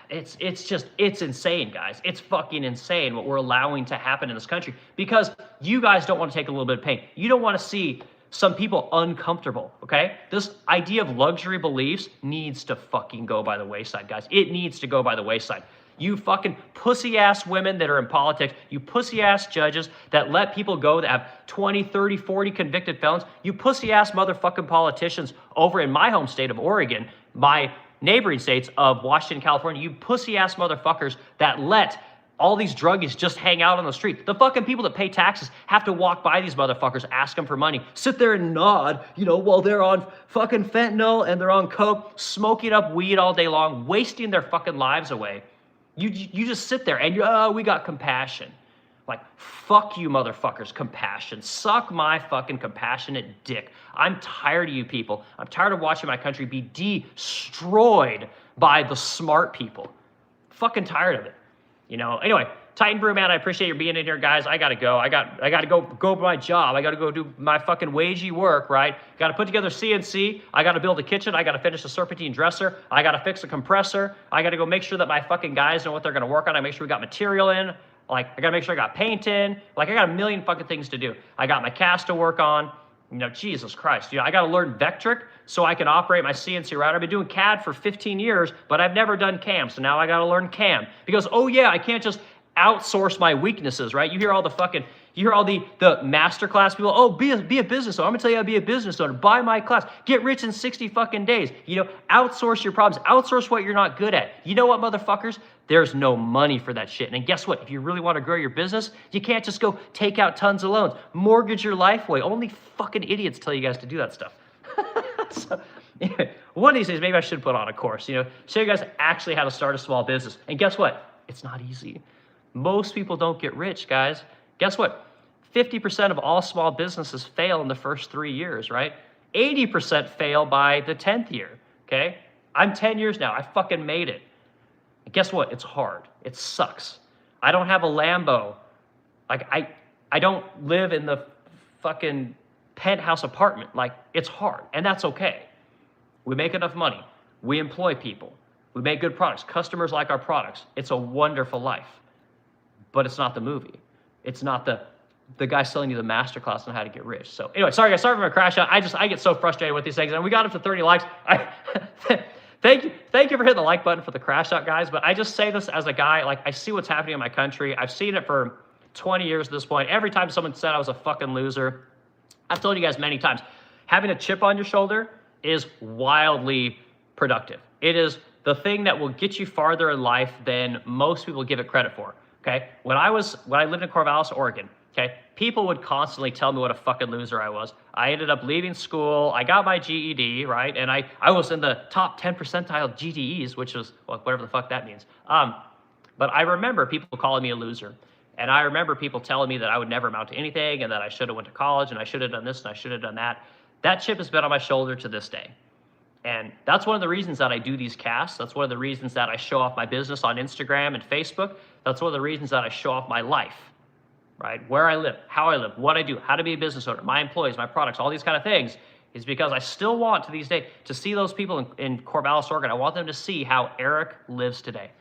it's insane, guys. It's fucking insane what we're allowing to happen in this country because you guys don't want to take a little bit of pain. You don't want to see some people uncomfortable, okay? This idea of luxury beliefs needs to fucking go by the wayside, guys. It needs to go by the wayside. You fucking pussy-ass women that are in politics, you pussy-ass judges that let people go that have 20, 30, 40 convicted felons, you pussy-ass motherfucking politicians over in my home state of Oregon, my neighboring states of Washington, California, you pussy-ass motherfuckers that let all these druggies just hang out on the street. The fucking people that pay taxes have to walk by these motherfuckers, ask them for money, sit there and nod, you know, while they're on fucking fentanyl and they're on coke, smoking up weed all day long, wasting their fucking lives away. You just sit there and oh, we got compassion. Like, fuck you motherfuckers, compassion. Suck my fucking compassionate dick. I'm tired of you people. I'm tired of watching my country be destroyed by the smart people. Fucking tired of it. You know, anyway, Titan Brew, man, I appreciate you being in here, guys. I gotta go. I gotta go my job. I gotta go do my fucking wagey work, right? Gotta put together CNC. I gotta build a kitchen. I gotta finish a serpentine dresser. I gotta fix a compressor. I gotta go make sure that my fucking guys know what they're gonna work on. I make sure we got material in. Like, I gotta make sure I got paint in. Like, I got a million fucking things to do. I got my cast to work on. You know, Jesus Christ. You know, I gotta learn Vectric so I can operate my CNC router. I've been doing CAD for 15 years, but I've never done CAM, so now I gotta learn CAM. Because, oh yeah, I can't just outsource my weaknesses, right? You hear all the masterclass people, oh, be a business owner. I'm gonna tell you how to be a business owner. Buy my class. Get rich in 60 fucking days. You know, outsource your problems. Outsource what you're not good at. You know what, motherfuckers? There's no money for that shit. And guess what? If you really want to grow your business, you can't just go take out tons of loans. Mortgage your life away. Only fucking idiots tell you guys to do that stuff. So, anyway, one of these days, maybe I should put on a course, you know, show you guys actually how to start a small business. And guess what? It's not easy. Most people don't get rich, guys. Guess what? 50% of all small businesses fail in the first 3 years, right? 80% fail by the 10th year, okay? I'm 10 years now. I fucking made it. And guess what? It's hard. It sucks. I don't have a Lambo. Like, I don't live in the fucking penthouse apartment. Like, it's hard, and that's okay. We make enough money. We employ people. We make good products. Customers like our products. It's a wonderful life. But it's not the movie. It's not the guy selling you the masterclass on how to get rich. So anyway, sorry guys, sorry for my crash out. I get so frustrated with these things, and we got up to 30 likes. Thank you for hitting the like button for the crash out, guys. But I just say this as a guy, like, I see what's happening in my country. I've seen it for 20 years at this point. Every time someone said I was a fucking loser, I've told you guys many times, having a chip on your shoulder is wildly productive. It is the thing that will get you farther in life than most people give it credit for. Okay, when I lived in Corvallis, Oregon, okay, people would constantly tell me what a fucking loser I was. I ended up leaving school. I got my GED, right, and I was in the top 10 percentile of GDEs, which was, well, whatever the fuck that means. But I remember people calling me a loser, and I remember people telling me that I would never amount to anything, and that I should have went to college, and I should have done this, and I should have done that. That chip has been on my shoulder to this day. And that's one of the reasons that I do these casts. That's one of the reasons that I show off my business on Instagram and Facebook. That's one of the reasons that I show off my life, right? Where I live, how I live, what I do, how to be a business owner, my employees, my products, all these kind of things, is because I still want to these days to see those people in Corvallis, Oregon. I want them to see how Eric lives today.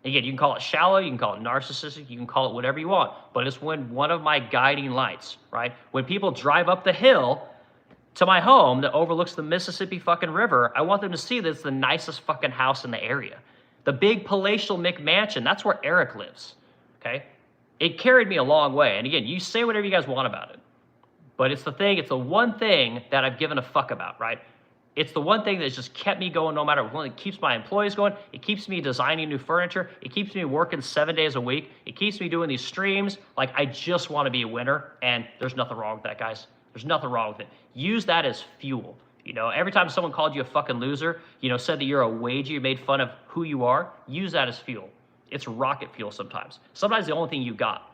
Again, you can call it shallow, you can call it narcissistic, you can call it whatever you want, but it's one of my guiding lights, right? When people drive up the hill to my home that overlooks the Mississippi fucking river, I want them to see that it's the nicest fucking house in the area. The big palatial McMansion, that's where Eric lives, okay? It carried me a long way. And again, you say whatever you guys want about it, but it's the one thing that I've given a fuck about, right? It's the one thing that's just kept me going no matter what. It keeps my employees going. It keeps me designing new furniture. It keeps me working 7 days a week. It keeps me doing these streams. Like, I just want to be a winner, and there's nothing wrong with that, guys. There's nothing wrong with it. Use that as fuel. You know, every time someone called you a fucking loser, you know, said that you're a wagey, you made fun of who you are, use that as fuel. It's rocket fuel sometimes. Sometimes the only thing you got.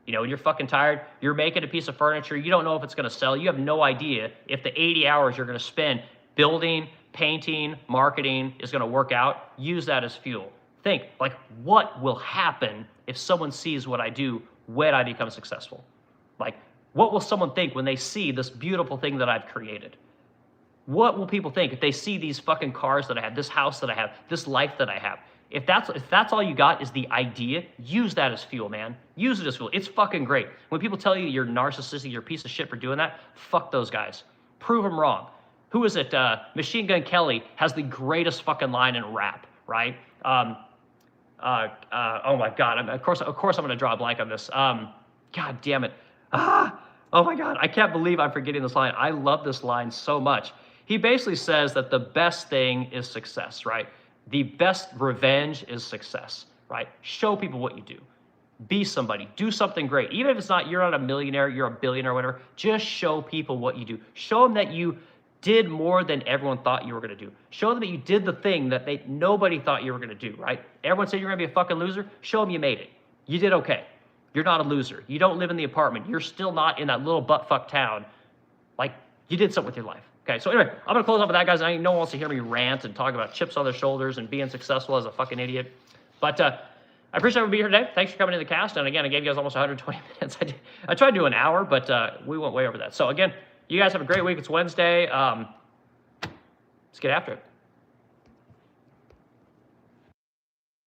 You know, when you're fucking tired, you're making a piece of furniture, you don't know if it's going to sell. You have no idea if the 80 hours you're going to spend building, painting, marketing is going to work out. Use that as fuel. Think, like, what will happen if someone sees what I do when I become successful? Like, what will someone think when they see this beautiful thing that I've created? What will people think if they see these fucking cars that I have, this house that I have, this life that I have? If that's all you got is the idea, use that as fuel, man. Use it as fuel. It's fucking great. When people tell you you're narcissistic, you're a piece of shit for doing that, fuck those guys. Prove them wrong. Who is it? Machine Gun Kelly has the greatest fucking line in rap, right? Oh my God. Of course I'm going to draw a blank on this. God damn it. Oh my God. I can't believe I'm forgetting this line. I love this line so much. He basically says that the best thing is success, right? The best revenge is success, right? Show people what you do. Be somebody. Do something great. Even if it's not, you're not a millionaire, you're a billionaire or whatever, just show people what you do. Show them that you did more than everyone thought you were going to do. Show them that you did the thing that nobody thought you were going to do, right? Everyone said you're going to be a fucking loser. Show them you made it. You did okay. You're not a loser. You don't live in the apartment. You're still not in that little buttfuck town. Like, you did something with your life. Okay, so anyway, I'm going to close off with that, guys. I know no one wants to hear me rant and talk about chips on their shoulders and being successful as a fucking idiot. But I appreciate everybody here today. Thanks for coming to the cast. And again, I gave you guys almost 120 minutes. I tried to do an hour, but we went way over that. So again, you guys have a great week. It's Wednesday. Let's get after it.